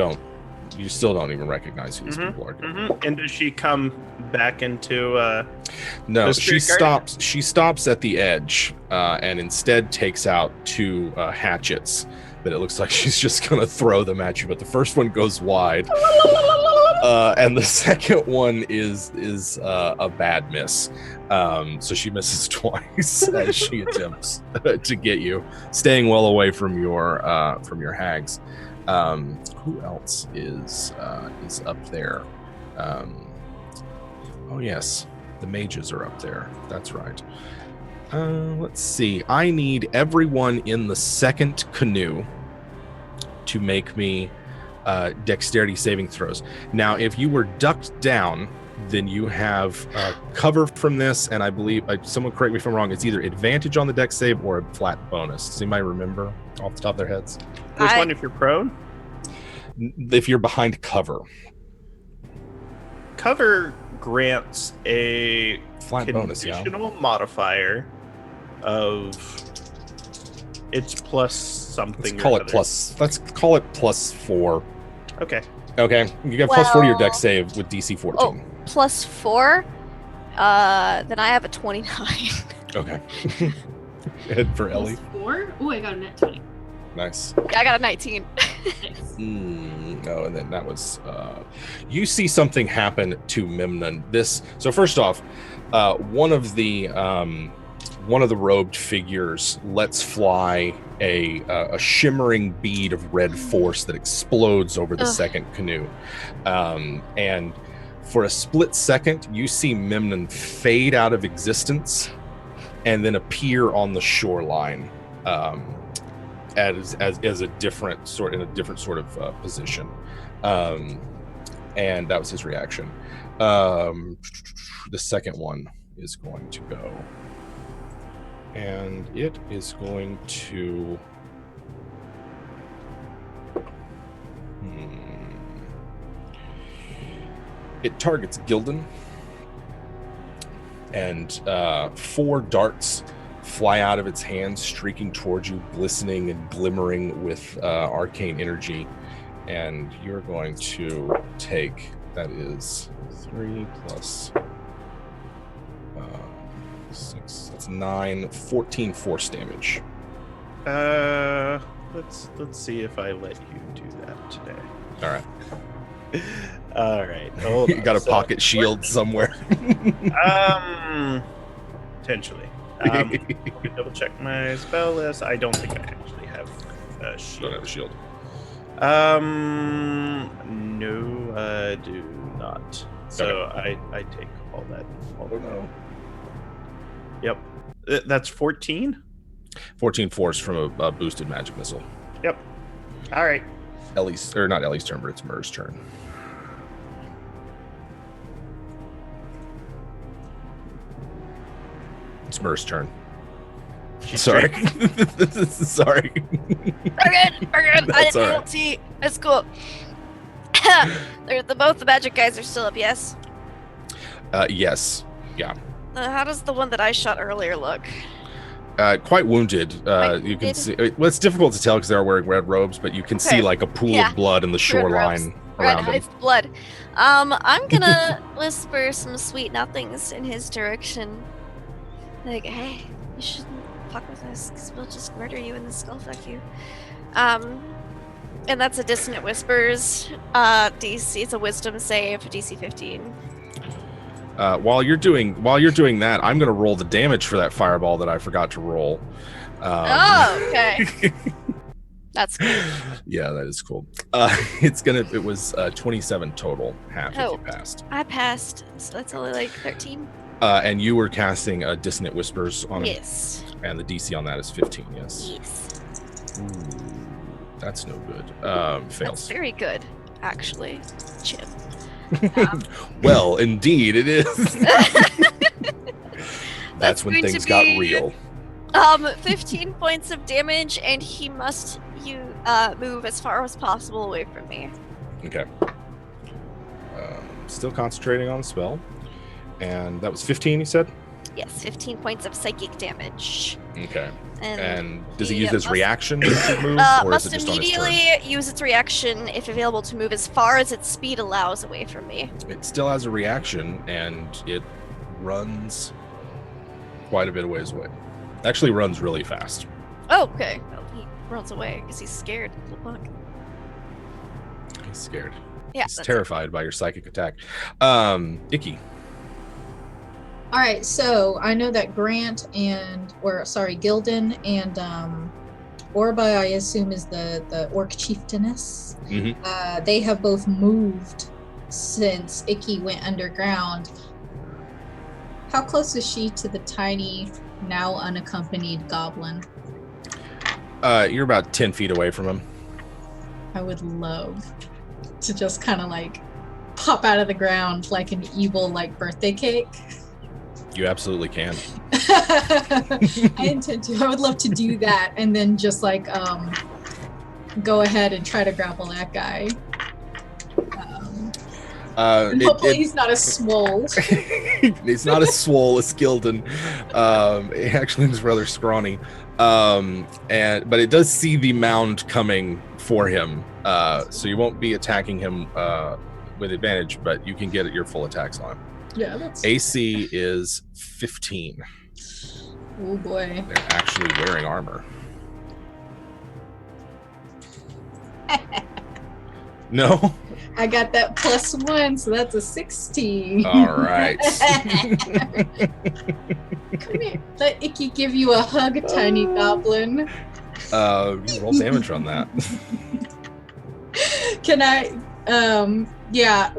Speaker 3: still don't even recognize who these people are.
Speaker 4: And does she come back into
Speaker 3: no, she stops at the edge and instead takes out 2 hatchets that it looks like she's just gonna throw them at you, but the first one goes wide. And the second one is a bad miss. So she misses twice as she attempts to get you, staying well away from your hags. Who else is up there? Oh yes, the mages are up there. That's right. Let's see. I need everyone in the second canoe to make me dexterity saving throws. Now, if you were ducked down, then you have cover from this, and I believe, someone correct me if I'm wrong, it's either advantage on the dex save or a flat bonus. Does anybody remember off the top of their heads?
Speaker 4: Which one if you're prone?
Speaker 3: If you're behind cover.
Speaker 4: Cover grants a
Speaker 3: flat bonus, yeah.
Speaker 4: Conditional modifier of it's plus something.
Speaker 3: Let's call it +4.
Speaker 4: Okay.
Speaker 3: Okay. You get +4 to your dex save with DC 14.
Speaker 1: Oh, +4? Then I have a 29.
Speaker 3: Okay. And for Ellie?
Speaker 5: +4? Oh, I got a net 20.
Speaker 3: Nice.
Speaker 1: I got a 19.
Speaker 5: Nice.
Speaker 3: No, and then that was you see something happen to Memnon. So first off, one of the robed figures lets fly a shimmering bead of red force that explodes over the second canoe, and for a split second you see Memnon fade out of existence and then appear on the shoreline as a different sort of position, and that was his reaction. The second one is going to go, and it is going to it targets Gildan, and 4 darts fly out of its hands, streaking towards you, glistening and glimmering with arcane energy, and you're going to take, that is 3 plus 6, that's 9, 14 force damage.
Speaker 4: Let's see if I let you do that today.
Speaker 3: All right.
Speaker 4: All right.
Speaker 3: You got a pocket shield somewhere.
Speaker 4: Potentially. Let me double check my spell list. I don't think I actually have a shield.
Speaker 3: Don't have a shield.
Speaker 4: No, I do not. So okay. I take all that. No. Yep. That's 14?
Speaker 3: 14 force from a boosted magic missile.
Speaker 4: Yep. All right.
Speaker 3: Ellie's, or not Ellie's turn, but it's Mur's turn. It's Mur's turn. Sorry. Sorry.
Speaker 1: We're good. I didn't see. It's cool. Both the magic guys are still up, yes?
Speaker 3: Yes. Yeah.
Speaker 1: How does the one that I shot earlier look?
Speaker 3: Quite wounded. You can see. Well, it's difficult to tell because they're wearing red robes, but you can see like a pool of blood in the shoreline around them.
Speaker 1: Blood. I'm gonna whisper some sweet nothings in his direction. Like, hey, you shouldn't fuck with us because we'll just murder you and then skull fuck you. And that's a Dissonant Whispers. DC, it's a Wisdom save, DC 15.
Speaker 3: While you're doing that, I'm gonna roll the damage for that fireball that I forgot to roll.
Speaker 1: Okay. That's good.
Speaker 3: Yeah, that is cool. It was 27 total, half if you passed.
Speaker 1: I passed, so that's only like 13.
Speaker 3: And you were casting a Dissonant Whispers on him.
Speaker 1: Yes.
Speaker 3: And the DC on that is 15. Yes.
Speaker 1: Yes.
Speaker 3: Ooh, that's no good. Fails.
Speaker 1: That's very good, actually, Jim.
Speaker 3: Well, indeed, it is. That's when
Speaker 1: going to
Speaker 3: things got
Speaker 1: be-
Speaker 3: real.
Speaker 1: 15 points of damage, and he must move as far as possible away from me.
Speaker 3: Okay. Still concentrating on the spell. And that was 15, you said?
Speaker 1: Yes, 15 points of psychic damage.
Speaker 3: Okay.
Speaker 1: And
Speaker 3: And does he use his reaction to move, or is
Speaker 1: must
Speaker 3: it just on his turn?
Speaker 1: immediately use its reaction, if available, to move as far as its speed allows away from me.
Speaker 3: It still has a reaction, and it runs quite a bit of ways away. Actually runs really fast.
Speaker 1: Oh, okay. Well, he runs away because he's scared. Little bug.
Speaker 3: He's scared.
Speaker 1: Yeah.
Speaker 3: He's
Speaker 1: that's
Speaker 3: terrified by your psychic attack. Icky.
Speaker 2: All right, so I know that Gildan and Orba, I assume, is the orc chieftainess.
Speaker 3: Mm-hmm.
Speaker 2: They have both moved since Icky went underground. How close is she to the tiny, now unaccompanied goblin?
Speaker 3: You're about 10 feet away from him.
Speaker 2: I would love to just kind of like pop out of the ground like an evil like birthday cake.
Speaker 3: You absolutely can.
Speaker 2: I intend to. I would love to do that and then just like go ahead and try to grapple that guy. And hopefully he's not as swole.
Speaker 3: He's not as swole as Gildan. He actually is rather scrawny. But it does see the mound coming for him. So you won't be attacking him with advantage, but you can get your full attacks on him.
Speaker 2: Yeah, that's
Speaker 3: AC is 15.
Speaker 2: Oh boy.
Speaker 3: They're actually wearing armor. No?
Speaker 2: I got that +1, so that's a 16.
Speaker 3: All right.
Speaker 2: Come here. Let Icky give you a hug, tiny goblin.
Speaker 3: You roll damage on that.
Speaker 2: Can I? Yeah.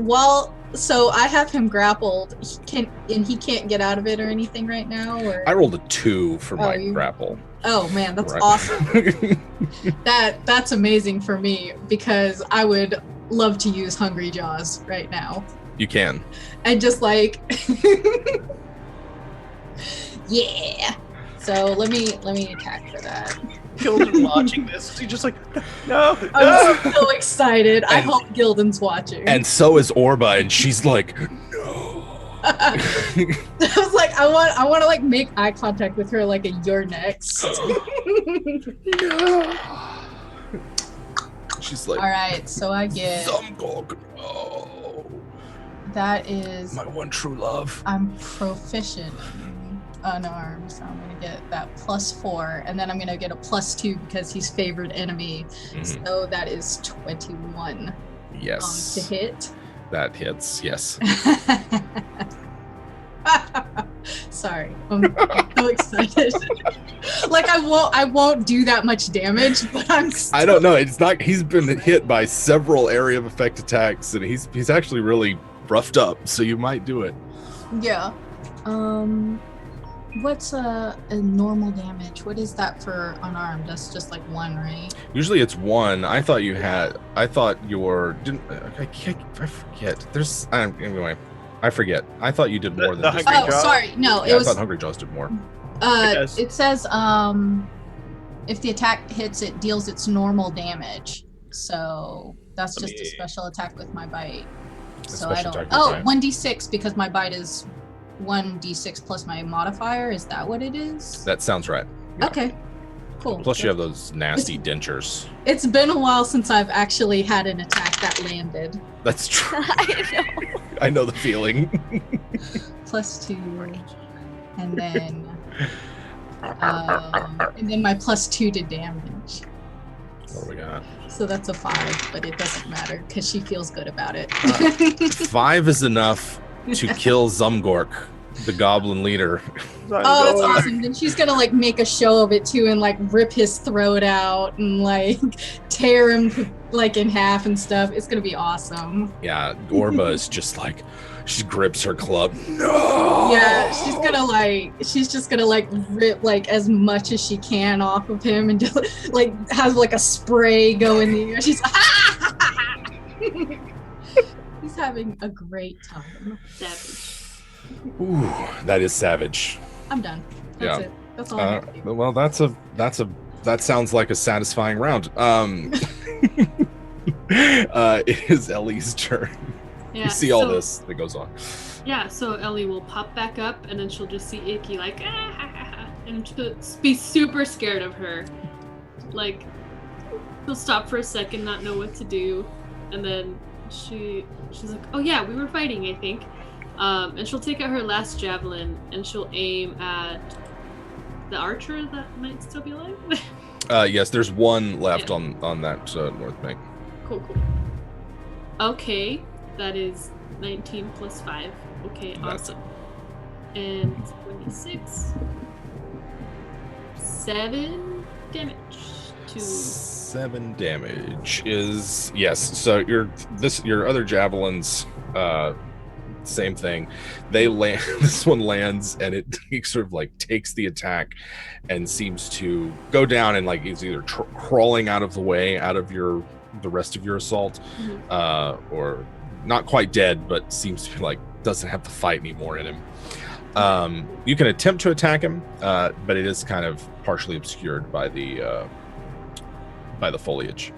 Speaker 2: So I have him grappled. He can't get out of it or anything right now. Or
Speaker 3: I rolled a 2 for my grapple.
Speaker 2: Oh man, that's
Speaker 3: Right.
Speaker 2: awesome. That's amazing for me because I would love to use Hungry Jaws right now.
Speaker 3: You can.
Speaker 2: And just like, yeah. So let me attack for that.
Speaker 4: Gildan watching this, he just like, no.
Speaker 2: I'm so excited. I hope Gildan's watching.
Speaker 3: And so is Orba, and she's like, no.
Speaker 2: I was like, I want to like make eye contact with her, like, you're next.
Speaker 3: She's like,
Speaker 2: all right, so I get that is
Speaker 3: my one true love.
Speaker 2: I'm proficient in unarmed, so I'm gonna get that +4, and then I'm gonna get a +2 because he's favored enemy.
Speaker 3: Mhm.
Speaker 2: So that is 21
Speaker 3: Yes.
Speaker 2: to hit.
Speaker 3: That hits, yes.
Speaker 2: Sorry, I'm so excited. Like I won't do that much damage, but
Speaker 3: I don't know. It's not. He's been hit by several area of effect attacks, and he's actually really roughed up. So you might do it.
Speaker 2: Yeah. What's a normal damage? What is that for unarmed? That's just like 1, right?
Speaker 3: Usually it's 1. I thought you had. I thought your didn't. I forget. There's anyway. I forget. I thought you did more than
Speaker 4: the
Speaker 3: just.
Speaker 4: Hungry
Speaker 2: Oh,
Speaker 4: Jaws?
Speaker 2: sorry. No,
Speaker 3: Yeah,
Speaker 2: it
Speaker 3: I
Speaker 2: was.
Speaker 3: thought Hungry Jaws did more.
Speaker 4: does.
Speaker 2: It says if the attack hits, it deals its normal damage. So that's
Speaker 3: Let
Speaker 2: just a
Speaker 3: me-
Speaker 2: special attack with my bite.
Speaker 3: A
Speaker 2: So I
Speaker 3: special
Speaker 2: don't.
Speaker 3: attack with
Speaker 2: Oh,
Speaker 3: bite.
Speaker 2: 1d6 because my bite is 1d6 plus my modifier. Is that what it is?
Speaker 3: That sounds right. Yeah.
Speaker 2: Okay. Cool.
Speaker 3: Plus you have those nasty dentures.
Speaker 2: It's been a while since I've actually had an attack that landed.
Speaker 3: That's true.
Speaker 1: I know.
Speaker 3: I know the feeling.
Speaker 2: +2, and then my +2 to damage.
Speaker 3: What do we got?
Speaker 2: So that's a 5, but it doesn't matter because she feels good about it.
Speaker 3: 5 is enough to kill Zumgork, the goblin leader.
Speaker 2: Oh, that's awesome. Then she's gonna like make a show of it too and like rip his throat out and like tear him like in half and stuff. It's gonna be awesome.
Speaker 3: Yeah, Orba is just like, she grips her club. No!
Speaker 2: Yeah, she's just gonna like rip like as much as she can off of him and just like have like a spray go in the air. She's he's having a great time.
Speaker 5: Savage.
Speaker 3: Ooh, that is savage.
Speaker 2: I'm done. That's it. That's all I have to do.
Speaker 3: Well, that sounds like a satisfying round. It is Ellie's turn.
Speaker 5: Yeah,
Speaker 3: You see all this that goes on.
Speaker 5: Yeah, so Ellie will pop back up, and then she'll just see Icky like, and she'll be super scared of her. Like, she'll stop for a second, not know what to do, and then she's like, oh yeah, we were fighting, I think. And she'll take out her last javelin, and she'll aim at the archer that might still be alive.
Speaker 3: Yes, there's one left on that north bank.
Speaker 5: Cool. Okay, that is 19 plus 5. Okay, awesome. And 26. 7 damage to
Speaker 3: 7 damage is yes. So your other javelins, same thing. They land. This one lands and it sort of like takes the attack and seems to go down and like he's either crawling out of the way, out of the rest of your assault, or not quite dead, but seems to be like doesn't have the fight anymore in him. You can attempt to attack him, but it is kind of partially obscured by the foliage.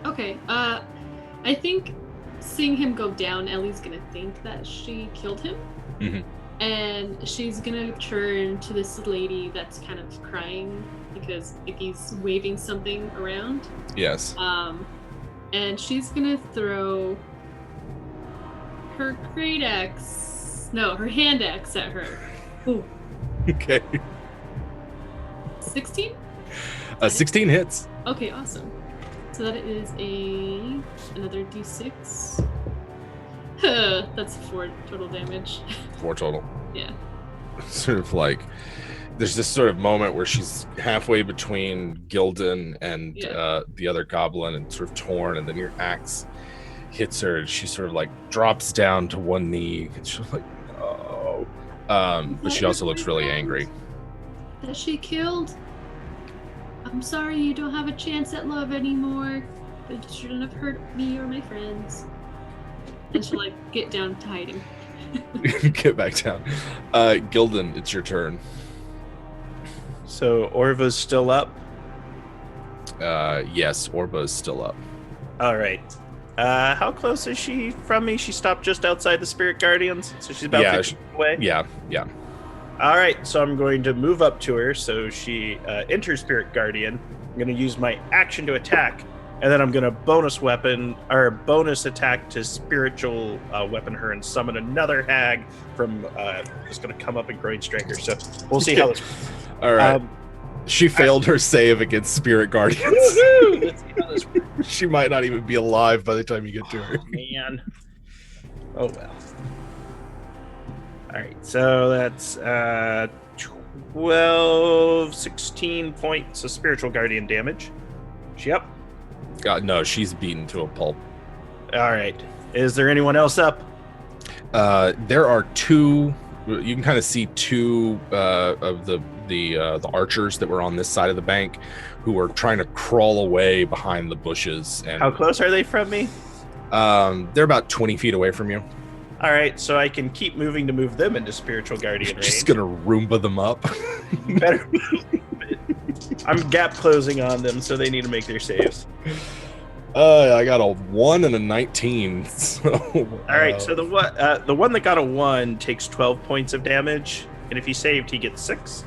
Speaker 5: Okay, I think seeing him go down, Ellie's gonna think that she killed him.
Speaker 3: Mm-hmm.
Speaker 5: And she's gonna turn to this lady that's kind of crying because Icky's waving something around.
Speaker 3: Yes.
Speaker 5: And she's gonna throw her great axe, no, her hand axe at her. Ooh.
Speaker 3: Okay.
Speaker 5: 16?
Speaker 3: 16 hits.
Speaker 5: Okay, awesome. So that is another d6. That's 4 total damage.
Speaker 3: 4 total.
Speaker 5: Yeah.
Speaker 3: Sort of like there's this sort of moment where she's halfway between Gildan and the other goblin and sort of torn, and then your axe hits her and she sort of like drops down to one knee and she's like, oh. But she also looks really angry.
Speaker 5: That she killed? I'm sorry you don't have a chance at love anymore. But you shouldn't have hurt me or my friends. And she'll like get down to hiding.
Speaker 3: Get back down. Gildan, it's your turn.
Speaker 4: So Orva's still up?
Speaker 3: Yes, Orba is still up.
Speaker 4: All right. How close is she from me? She stopped just outside the Spirit Guardians, so she's about 50 feet away?
Speaker 3: Yeah.
Speaker 4: All right, so I'm going to move up to her, so she enters Spirit Guardian. I'm going to use my action to attack, and then I'm going to bonus attack to spiritual weapon her and summon another hag from just going to come up and groin strike her. So we'll see how this works.
Speaker 3: All right. She failed her save against Spirit Guardians.
Speaker 4: Woohoo! Let's see how this works.
Speaker 3: She might not even be alive by the time you get to her.
Speaker 4: Man. Oh, well. All right, so that's 16 points of spiritual guardian damage. She up?
Speaker 3: God, no, she's beaten to a pulp.
Speaker 4: All right. Is there anyone else up?
Speaker 3: There are 2. You can kind of see 2 of the archers that were on this side of the bank who were trying to crawl away behind the bushes. And
Speaker 4: how close are they from me?
Speaker 3: They're about 20 feet away from you.
Speaker 4: All right, so I can keep moving to move them into spiritual guardian range.
Speaker 3: Just gonna Roomba them up.
Speaker 4: Better. I'm gap closing on them, so they need to make their saves.
Speaker 3: I got a 1 and a 19. So,
Speaker 4: all right, so the one that got a 1 takes 12 points of damage, and if he saved, he gets 6.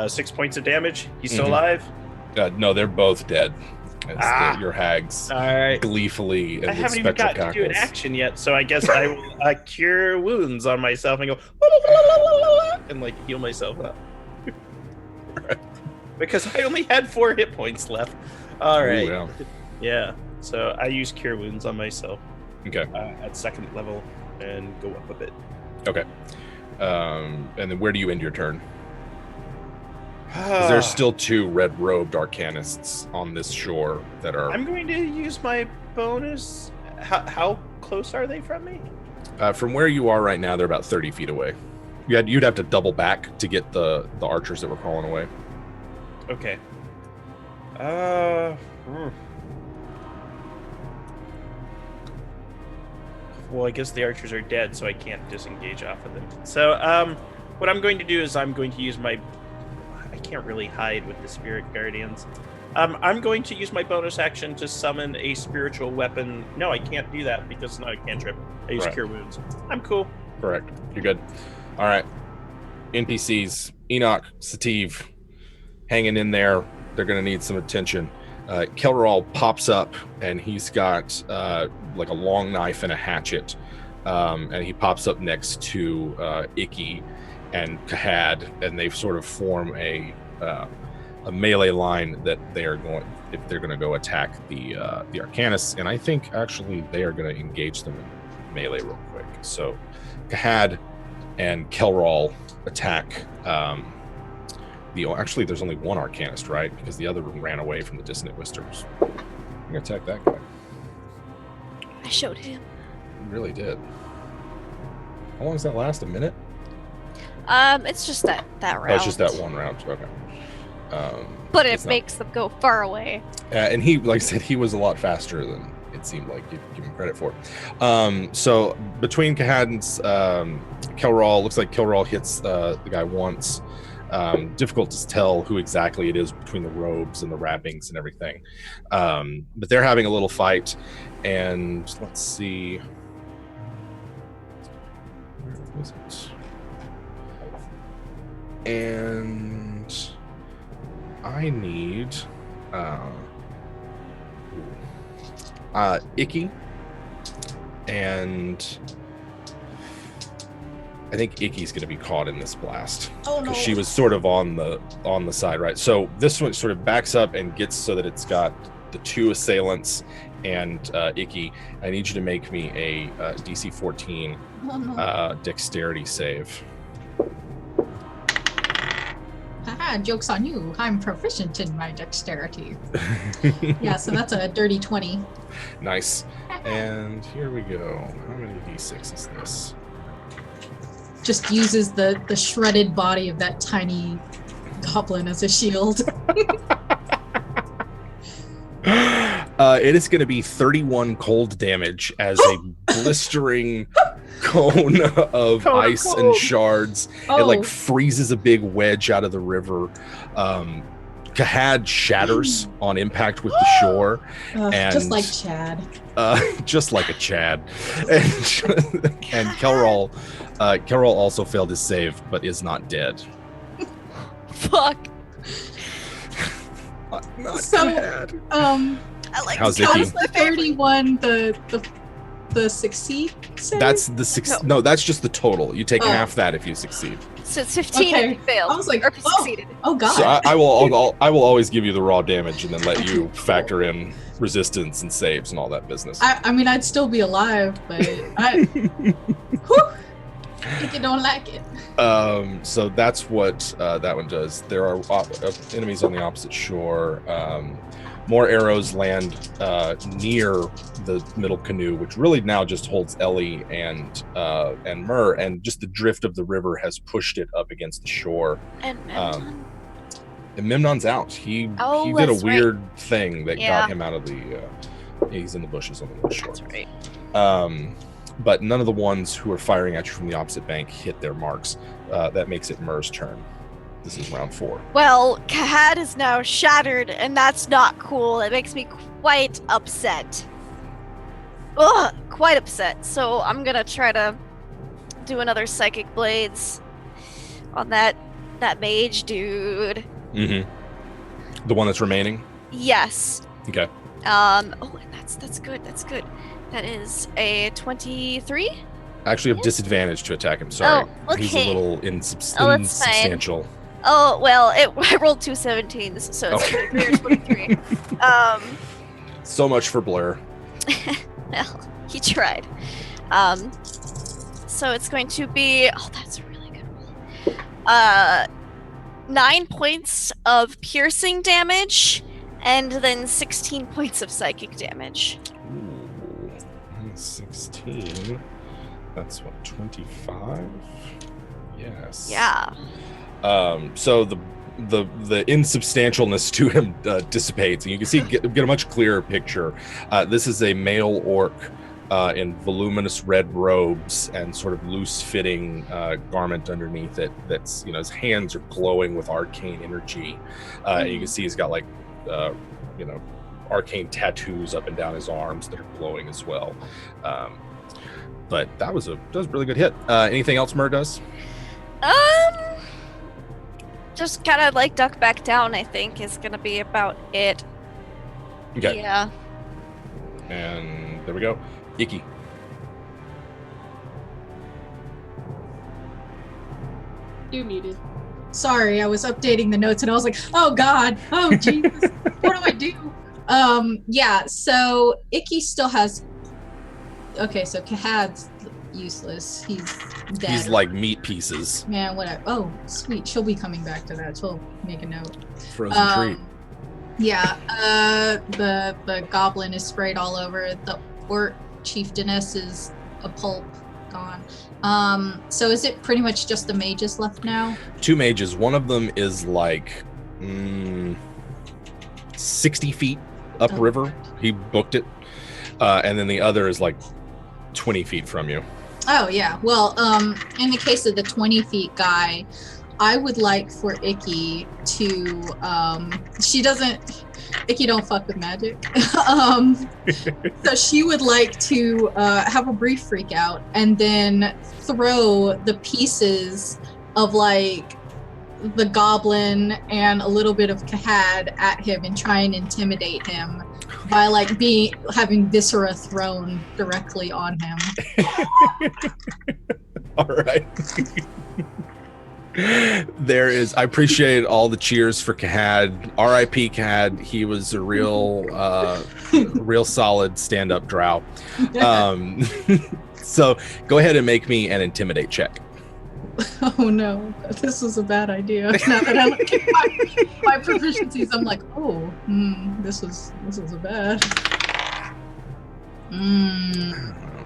Speaker 4: 6 points of damage. He's still alive?
Speaker 3: No, they're both dead. Your hags
Speaker 4: all right.
Speaker 3: gleefully and
Speaker 4: I haven't even got to do an action yet, so I guess I will cure wounds on myself and go and like heal myself up.
Speaker 3: Right.
Speaker 4: Because I only had 4 hit points left. All
Speaker 3: Ooh,
Speaker 4: right.
Speaker 3: yeah.
Speaker 4: Yeah. So I use Cure Wounds on myself
Speaker 3: Okay.
Speaker 4: at 2nd level and go up a bit.
Speaker 3: Okay. And then where do you end your turn? Because there's still 2 red-robed arcanists on this shore that are...
Speaker 4: I'm going to use my bonus. How close are they from me?
Speaker 3: From where you are right now, they're about 30 feet away. You'd have to double back to get the archers that were crawling away.
Speaker 4: Okay. Well, I guess the archers are dead, so I can't disengage off of them. So, what I'm going to do is I'm going to use my... I can't really hide with the spirit guardians. I'm going to use my bonus action to summon a spiritual weapon. No, I can't do that because it's not a cantrip. I use Cure Wounds. I'm cool.
Speaker 3: Correct. You're good. All right. NPCs. Enoch, Sativ, hanging in there. They're going to need some attention. Kelral pops up, and he's got like a long knife and a hatchet. And he pops up next to Icky and Kahad, and they sort of form a melee line that they are going, if they're going to go attack the Arcanists, and I think actually they are going to engage them in melee real quick. So Kahad and Kelral attack actually there's only one Arcanist, right? Because the other one ran away from the Dissonant Whispers. I'm going to attack that guy.
Speaker 1: I showed him.
Speaker 3: He really did. How long does that last? A minute?
Speaker 1: It's just that round.
Speaker 3: Oh, it's just that one round. Okay.
Speaker 1: But it makes them go far away.
Speaker 3: And he, like I said, he was a lot faster than it seemed like you'd give him credit for. So between Kahad and Kelral, looks like Kelral hits the guy once. Difficult to tell who exactly it is between the robes and the wrappings and everything. But they're having a little fight. And let's see. Where is it? And I need Icky, and I think Icky's going to be caught in this blast.
Speaker 2: Oh no!
Speaker 3: Because she was sort of on the side, right? So this one sort of backs up and gets so that it's got the 2 assailants and Icky. I need you to make me a DC 14 dexterity save.
Speaker 2: Haha, joke's on you. I'm proficient in my dexterity. Yeah, so that's a dirty 20.
Speaker 3: Nice. And here we go. How many D6 is this?
Speaker 2: Just uses the shredded body of that tiny goblin as a shield.
Speaker 3: It is going to be 31 cold damage as a blistering cone of ice and shards. It like freezes a big wedge out of the river. Kahad shatters on impact with the shore. And
Speaker 2: just like Chad.
Speaker 3: Just like a Chad. And Kelral also failed his save, but is not dead.
Speaker 1: Fuck.
Speaker 3: Not
Speaker 2: so,
Speaker 3: Kahad.
Speaker 1: I like
Speaker 3: How's
Speaker 1: to
Speaker 3: Icky?
Speaker 2: How's the 31 the succeed save?
Speaker 3: That's the six. No, that's just the total. You take half that if you succeed.
Speaker 1: So it's 15 if you failed.
Speaker 2: I was like,
Speaker 1: or if you succeeded.
Speaker 2: Oh god.
Speaker 3: So I will always give you the raw damage and then let you factor in resistance and saves and all that business.
Speaker 2: I mean, I'd still be alive, but I think you don't like it.
Speaker 3: So that's what that one does. There are enemies on the opposite shore. More arrows land near the middle canoe, which really now just holds Ellie and Myrrh, and just the drift of the river has pushed it up against the shore.
Speaker 1: And Memnon?
Speaker 3: And Memnon's out. He did a weird thing that got him out of the. He's in the bushes on the north shore.
Speaker 1: That's right.
Speaker 3: But none of the ones who are firing at you from the opposite bank hit their marks. That makes it Myrrh's turn. This is round 4.
Speaker 1: Well, Kahad is now shattered, and that's not cool. It makes me quite upset. Ugh, quite upset. So I'm gonna try to do another Psychic Blades on that mage dude.
Speaker 3: Mm-hmm. The one that's remaining?
Speaker 1: Yes.
Speaker 3: Okay.
Speaker 1: And that's good. That's good. That is a 23.
Speaker 3: Actually, have disadvantage to attack him. Sorry.
Speaker 1: Oh, okay.
Speaker 3: He's a little
Speaker 1: That's
Speaker 3: insubstantial.
Speaker 1: Oh, well, I rolled 2 17s, so it's
Speaker 3: Okay.
Speaker 1: 23 or 23.
Speaker 3: So much for Blur.
Speaker 1: Well, he tried. So it's going to be, oh, that's a really good roll. 9 points of piercing damage, and then 16 points of psychic damage.
Speaker 3: Ooh, 16. That's what, 25? Yes.
Speaker 1: Yeah.
Speaker 3: So the insubstantialness to him dissipates, and you can see get a much clearer picture. This is a male orc in voluminous red robes and sort of loose-fitting garment underneath it. That's, you know, his hands are glowing with arcane energy, and you can see he's got like, you know, arcane tattoos up and down his arms that are glowing as well. But that was a really good hit. Anything else Mur does?
Speaker 1: Just kind of like duck back down, I think, is gonna be about it.
Speaker 3: Okay.
Speaker 1: Yeah.
Speaker 3: And there we go. Icky.
Speaker 5: You're muted.
Speaker 2: Sorry, I was updating the notes and I was like, oh God, oh Jesus, what do I do? Yeah, so Icky still has, okay, so Kahad's useless. He's dead.
Speaker 3: He's like meat pieces.
Speaker 2: Man, whatever. Oh, sweet. She'll be coming back to that. She'll make a note.
Speaker 3: Frozen treat.
Speaker 2: Yeah, the goblin is sprayed all over. The orc chieftainess is a pulp, gone. So is it pretty much just the mages left now?
Speaker 3: 2 mages. One of them is like 60 feet upriver. He booked it. And then the other is like 20 feet from you.
Speaker 2: Oh, yeah. Well, in the case of the 20 feet guy, I would like for Icky to, Icky don't fuck with magic. So she would like to have a brief freak out and then throw the pieces of like the goblin and a little bit of Kahad at him and try and intimidate him by like having viscera thrown directly on him.
Speaker 3: All right. I appreciate all the cheers for Kahad. R.I.P. Kahad. He was a real solid stand-up drow. So go ahead and make me an intimidate check.
Speaker 2: Oh no, this was a bad idea. Now that I look at my proficiencies, I'm like, oh, this was a bad.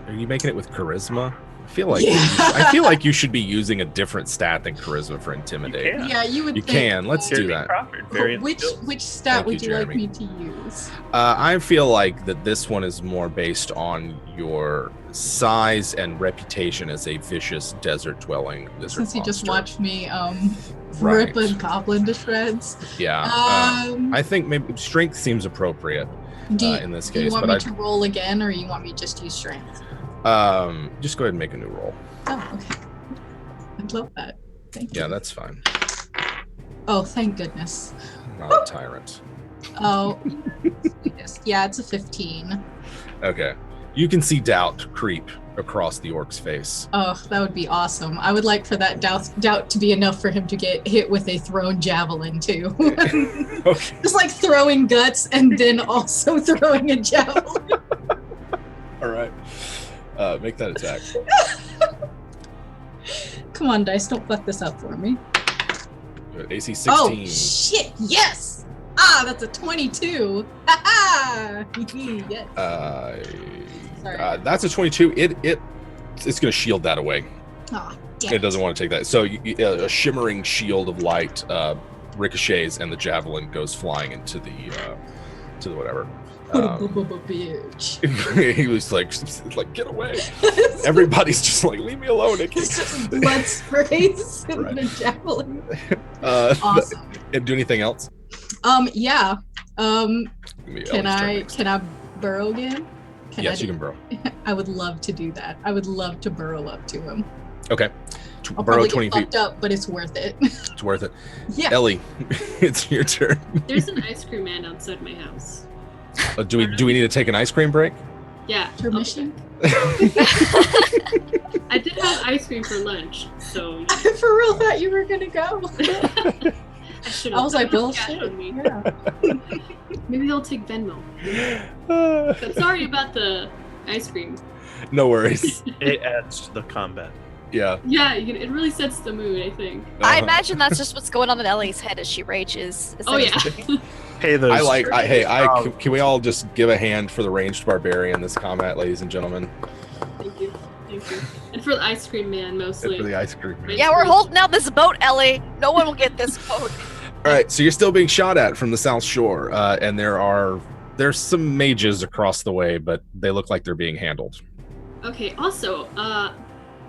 Speaker 3: Are you making it with charisma? I feel like
Speaker 2: Yeah.
Speaker 3: I feel like you should be using a different stat than charisma for intimidate.
Speaker 4: can.
Speaker 2: Yeah, you would.
Speaker 3: You
Speaker 2: think,
Speaker 3: can. Let's do
Speaker 4: Jeremy
Speaker 3: that.
Speaker 4: Crawford, variant
Speaker 2: Which
Speaker 4: skills.
Speaker 2: stat
Speaker 3: Thank
Speaker 2: would
Speaker 3: you,
Speaker 2: you like
Speaker 3: Jeremy.
Speaker 2: me to use?
Speaker 3: I feel like that this one is more based on your size and reputation as a vicious desert-dwelling lizard
Speaker 2: Since you just
Speaker 3: monster.
Speaker 2: watched me
Speaker 3: Right.
Speaker 2: rip a goblin to shreds.
Speaker 3: Yeah. I think maybe strength seems appropriate in this
Speaker 2: Do you
Speaker 3: case,
Speaker 2: want
Speaker 3: but
Speaker 2: me to roll again, or you want me to just use strength?
Speaker 3: just go ahead and make a new roll.
Speaker 2: Oh, okay. I love that. Thank you.
Speaker 3: Yeah, that's fine.
Speaker 2: Oh, thank goodness.
Speaker 3: Not a tyrant.
Speaker 2: Oh, yes. Yeah, it's a 15.
Speaker 3: Okay. You can see doubt creep across the orc's face.
Speaker 2: Oh, that would be awesome. I would like for that doubt to be enough for him to get hit with a thrown javelin, too.
Speaker 3: Okay.
Speaker 2: Just like throwing guts and then also throwing a javelin.
Speaker 3: All right. Make that attack.
Speaker 2: Come on, dice, don't fuck this up for me.
Speaker 3: AC 16.
Speaker 2: Oh, shit, yes! Ah, that's a 22. Ha-ha! Yes. Sorry.
Speaker 3: That's a 22. It's going to shield that away.
Speaker 2: Oh, damn
Speaker 3: It doesn't want to take that. So a shimmering shield of light ricochets, and the javelin goes flying into the whatever.
Speaker 2: Bitch.
Speaker 3: He was like, get away! Everybody's just like, leave me alone, Nikki.
Speaker 2: It's just blood sprays and
Speaker 3: Right.
Speaker 2: the javelin.
Speaker 3: Awesome.
Speaker 2: Awesome.
Speaker 3: Do anything else?
Speaker 2: Yeah.
Speaker 3: Give me
Speaker 2: Can
Speaker 3: Ellie's turn
Speaker 2: I
Speaker 3: next.
Speaker 2: burrow again?
Speaker 3: Yes, you can burrow.
Speaker 2: I would love to do that. I would love to burrow up to him.
Speaker 3: Okay.
Speaker 2: I'll
Speaker 3: Burrow
Speaker 2: probably
Speaker 3: 20
Speaker 2: get
Speaker 3: feet.
Speaker 2: fucked up, but it's worth it.
Speaker 3: It's worth it.
Speaker 2: Yeah.
Speaker 3: Ellie, it's your turn.
Speaker 5: There's an ice cream man outside my house.
Speaker 3: Do we need to take an ice cream break?
Speaker 5: Yeah.
Speaker 2: Permission?
Speaker 5: I did have ice cream for lunch, so
Speaker 2: I for real thought you were gonna go.
Speaker 5: I should
Speaker 2: I
Speaker 5: have.
Speaker 2: was like,
Speaker 5: Cash
Speaker 2: bullshit.
Speaker 5: on me.
Speaker 2: Yeah.
Speaker 5: Maybe I'll take Venmo. But sorry about the ice cream.
Speaker 3: No worries.
Speaker 4: It adds to the combat.
Speaker 3: Yeah.
Speaker 5: Yeah, it really sets the mood, I think.
Speaker 1: I
Speaker 3: Uh-huh.
Speaker 1: imagine that's just what's going on in Ellie's head as she rages.
Speaker 5: Oh yeah.
Speaker 4: Hey, those.
Speaker 3: Can we all just give a hand for the ranged barbarian this combat, ladies and gentlemen?
Speaker 5: Thank you. And for the ice cream man, mostly.
Speaker 3: For the ice cream. Man.
Speaker 1: Yeah, we're holding out this boat, Ellie. No one will get this boat.
Speaker 3: All right, so you're still being shot at from the South Shore, and there's some mages across the way, but they look like they're being handled.
Speaker 5: Okay, also,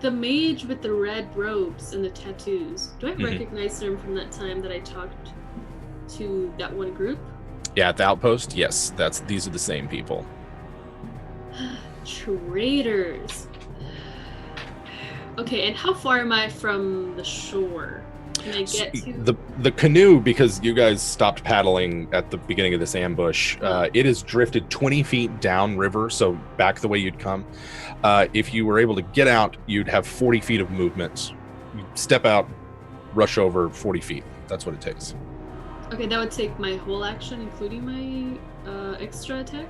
Speaker 5: the mage with the red robes and the tattoos. Do I recognize them from that time that I talked to that one group?
Speaker 3: Yeah, at the outpost, yes, these are the same people.
Speaker 5: Traitors. Okay, and how far am I from the shore? Can I get to
Speaker 3: The canoe, because you guys stopped paddling at the beginning of this ambush, it is drifted 20 feet down river, so back the way you'd come. If you were able to get out, you'd have 40 feet of movement. You'd step out, rush over 40 feet. That's what it takes.
Speaker 5: Okay, that would take my whole action, including my extra attack?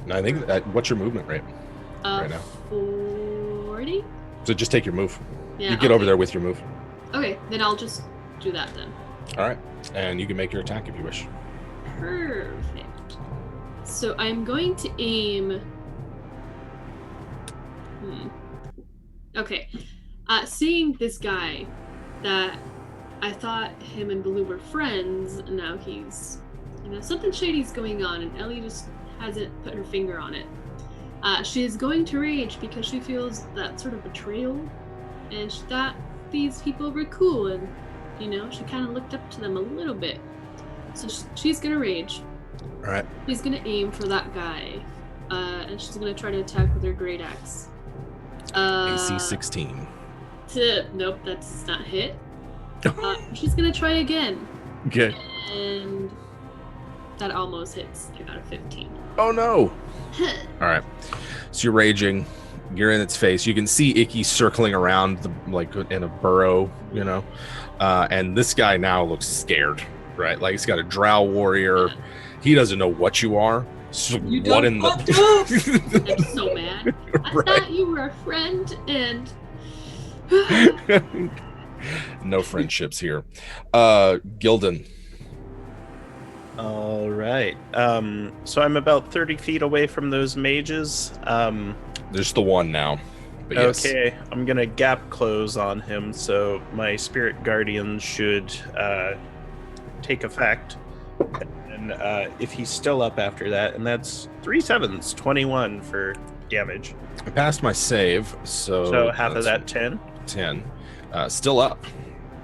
Speaker 3: And I think what's your movement rate right now?
Speaker 5: 40?
Speaker 3: So just take your move.
Speaker 5: Yeah,
Speaker 3: You get over there with your move.
Speaker 5: Okay, then I'll just do that then.
Speaker 3: All right, and you can make your attack if you wish.
Speaker 5: Perfect. So I'm going to aim. Okay. Seeing this guy that I thought him and Baloo were friends, and now he's, something shady's going on, and Ellie just hasn't put her finger on it. She is going to rage because she feels that sort of betrayal, and she thought these people were cool, and she kind of looked up to them a little bit. So she's gonna rage.
Speaker 3: All right.
Speaker 5: She's gonna aim for that guy, and she's gonna try to attack with her great axe.
Speaker 3: AC 16.
Speaker 5: Nope, that's not hit. She's gonna try again.
Speaker 3: Okay.
Speaker 5: And that almost hits. I got a 15.
Speaker 3: Oh no! All right. So you're raging. You're in its face. You can see Icky circling around, like in a burrow, and this guy now looks scared, right? Like he's got a drow warrior. He doesn't know what you are. So
Speaker 2: You
Speaker 3: what
Speaker 2: done
Speaker 3: in
Speaker 2: fucked
Speaker 3: the?
Speaker 5: I'm so mad. I
Speaker 3: Right.
Speaker 5: thought you were a friend, and
Speaker 3: No friendships here. Gildan.
Speaker 4: All right. So I'm about 30 feet away from those mages.
Speaker 3: There's the one now. But yes.
Speaker 4: Okay, I'm gonna gap close on him, so my spirit guardian should take effect. And if he's still up after that, and that's 3 7s, 21 for damage.
Speaker 3: I passed my save,
Speaker 4: So half of that 10.
Speaker 3: 10. Still up.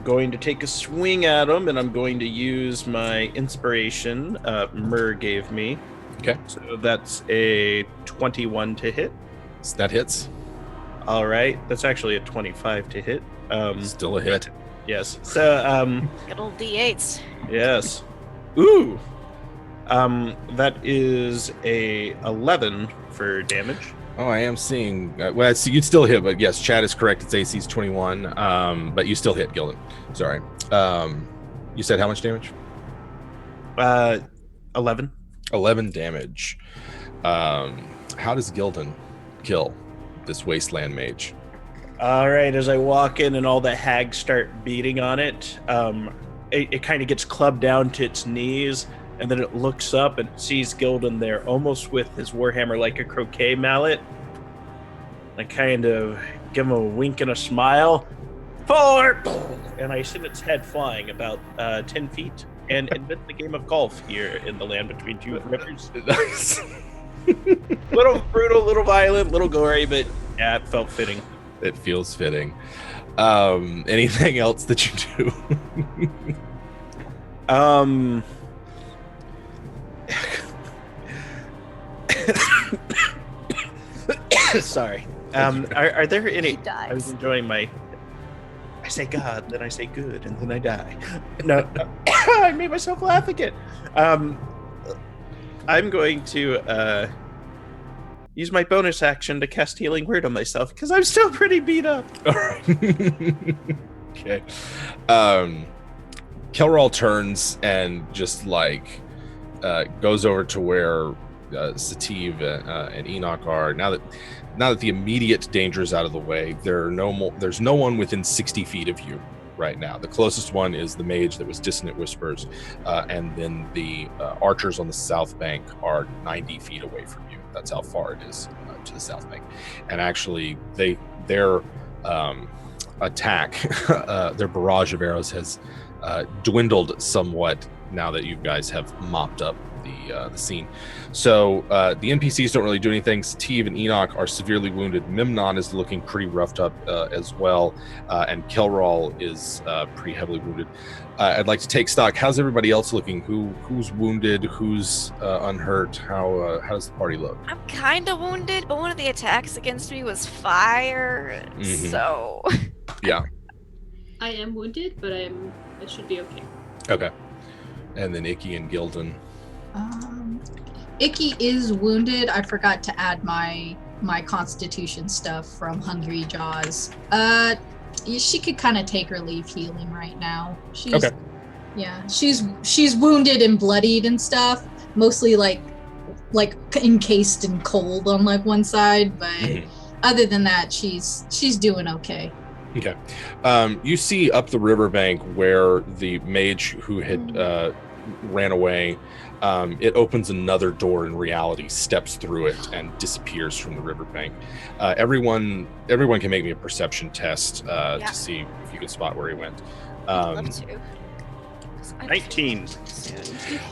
Speaker 4: Going to take a swing at him, and I'm going to use my inspiration Myrrh gave me.
Speaker 3: Okay.
Speaker 4: So that's a 21 to hit.
Speaker 3: So that hits.
Speaker 4: All right, that's actually a 25 to hit.
Speaker 3: Still a hit.
Speaker 4: Yes. So
Speaker 1: Good old D8s.
Speaker 4: yes. Ooh. That is a 11 for damage.
Speaker 3: Oh, I am seeing. Well, so you'd still hit, but yes, Chad is correct. It's AC's 21. But you still hit, Gildan. Sorry. You said how much damage?
Speaker 4: 11.
Speaker 3: 11 damage. How does Gildan kill this wasteland mage?
Speaker 4: All right, as I walk in and all the hags start beating on it, it kind of gets clubbed down to its knees, and then it looks up and sees Gildan there, almost with his warhammer like a croquet mallet. I kind of give him a wink and a smile. Forward! And I send its head flying about 10 feet and invent the game of golf here in the land between two rivers.
Speaker 3: Nice.
Speaker 4: Little brutal, little violent, little gory, but yeah, it felt fitting.
Speaker 3: It feels fitting. Anything else that you do?
Speaker 4: Sorry. Are there any?
Speaker 1: He dies.
Speaker 4: I was enjoying my. I say God, then I say good, and then I die. No, I made myself laugh again. I'm going to use my bonus action to cast Healing Word on myself because I'm still pretty beat up.
Speaker 3: All right. Okay. Kelral turns and just like goes over to where Sativ and Enoch are. Now that the immediate danger is out of the way, there's no one within 60 feet of you right now. The closest one is the mage that was Dissonant Whispers, and then the archers on the south bank are 90 feet away from you. That's how far it is to the south bank. And actually, their attack, their barrage of arrows has dwindled somewhat now that you guys have mopped up the scene. So the NPCs don't really do anything. Steve and Enoch are severely wounded. Memnon is looking pretty roughed up as well, and Kelral is pretty heavily wounded. I'd like to take stock. How's everybody else looking? Who's wounded? Who's unhurt? How does the party look?
Speaker 1: I'm kind of wounded, but one of the attacks against me was fire, so...
Speaker 3: Yeah.
Speaker 5: I am wounded, but I should be okay.
Speaker 3: Okay. And then Icky and Gildan.
Speaker 2: Icky is wounded. I forgot to add my constitution stuff from Hungry Jaws. She could kind of take her leave healing right now.
Speaker 3: Okay.
Speaker 2: Yeah, she's wounded and bloodied and stuff. Mostly like encased in cold on like one side, but other than that, she's doing okay.
Speaker 3: Okay. You see up the riverbank where the mage who had ran away, it opens another door in reality, steps through it, and disappears from the riverbank. Everyone can make me a perception test to see if you can spot where he went.
Speaker 1: I'd love to.
Speaker 4: 19.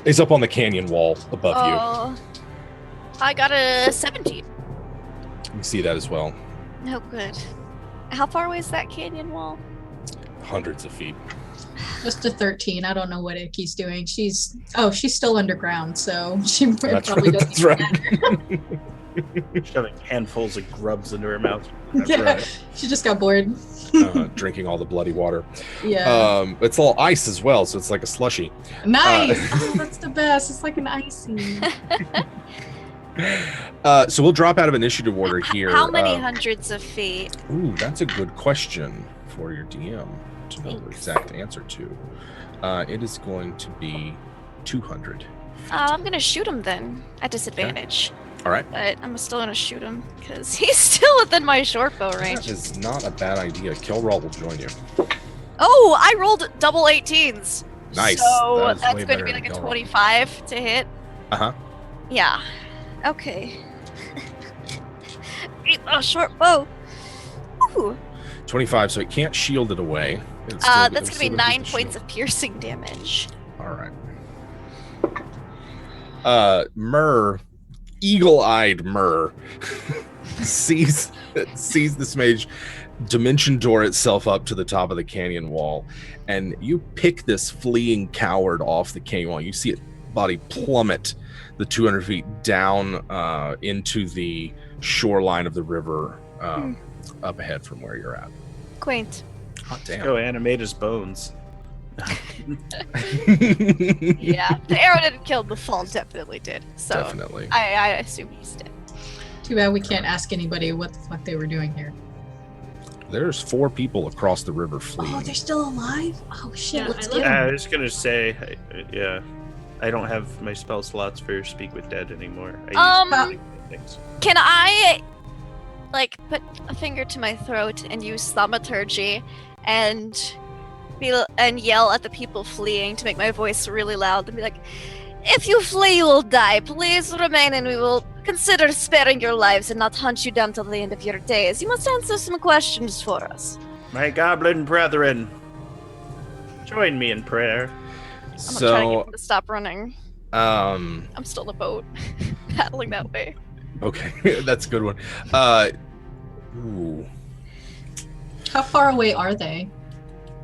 Speaker 3: He's up on the canyon wall above you.
Speaker 1: I got a 17.
Speaker 3: You can see that as well.
Speaker 1: Oh, good. How far away is that canyon wall?
Speaker 3: Hundreds of feet.
Speaker 2: Just a 13. I don't know what Icky's doing. She's still underground, so she probably doesn't
Speaker 3: That's right.
Speaker 2: matter.
Speaker 4: Shoving handfuls of grubs into her mouth.
Speaker 2: She just got bored.
Speaker 3: Drinking all the bloody water.
Speaker 2: Yeah.
Speaker 3: It's all ice as well, so it's like a slushy.
Speaker 2: Nice. That's the best. It's like an icy.
Speaker 3: So we'll drop out of initiative order here.
Speaker 1: How many hundreds of feet?
Speaker 3: Ooh, that's a good question for your DM to know the exact answer to. It is going to be 200.
Speaker 1: I'm going to shoot him then, at disadvantage.
Speaker 3: Okay. All right.
Speaker 1: But I'm still going to shoot him, because he's still within my short bow range.
Speaker 3: That is not a bad idea. Kilroll will join you.
Speaker 1: Oh, I rolled double 18s.
Speaker 3: Nice.
Speaker 1: So
Speaker 3: That is way
Speaker 1: that's going to
Speaker 3: better
Speaker 1: be
Speaker 3: than
Speaker 1: like a
Speaker 3: Kilroll.
Speaker 1: 25 to hit.
Speaker 3: Uh-huh.
Speaker 1: Yeah. Okay. A short bow. Ooh.
Speaker 3: 25, so it can't shield it away.
Speaker 1: That's going to be 9 points of piercing damage.
Speaker 3: All right. Eagle-eyed Myrrh sees this mage dimension door itself up to the top of the canyon wall, and you pick this fleeing coward off the canyon wall. You see its body plummet the 200 feet down into the shoreline of the river up ahead from where you're at.
Speaker 1: Quaint.
Speaker 3: Hot damn.
Speaker 4: Go animate his bones.
Speaker 1: Yeah, the arrow didn't kill, the fall definitely did. So
Speaker 3: Definitely.
Speaker 1: I assume he's dead.
Speaker 2: Too bad we can't ask anybody what the fuck they were doing here.
Speaker 3: There's 4 people across the river fleeing.
Speaker 2: Oh, they're still alive? Oh shit,
Speaker 5: Yeah,
Speaker 2: let's
Speaker 5: I
Speaker 2: get
Speaker 5: love-
Speaker 2: them.
Speaker 4: I was gonna say, I don't have my spell slots for Speak with Dead anymore. I use things.
Speaker 1: Can I, like, put a finger to my throat and use thaumaturgy and yell at the people fleeing to make my voice really loud and be like, if you flee, you will die. Please remain and we will consider sparing your lives and not hunt you down till the end of your days. You must answer some questions for us.
Speaker 4: My goblin brethren, join me in prayer.
Speaker 1: I'm gonna try to get him to stop running.
Speaker 3: Um,
Speaker 1: I'm still in the boat, paddling that way.
Speaker 3: okay, that's a good one. Ooh,
Speaker 2: How far away are they?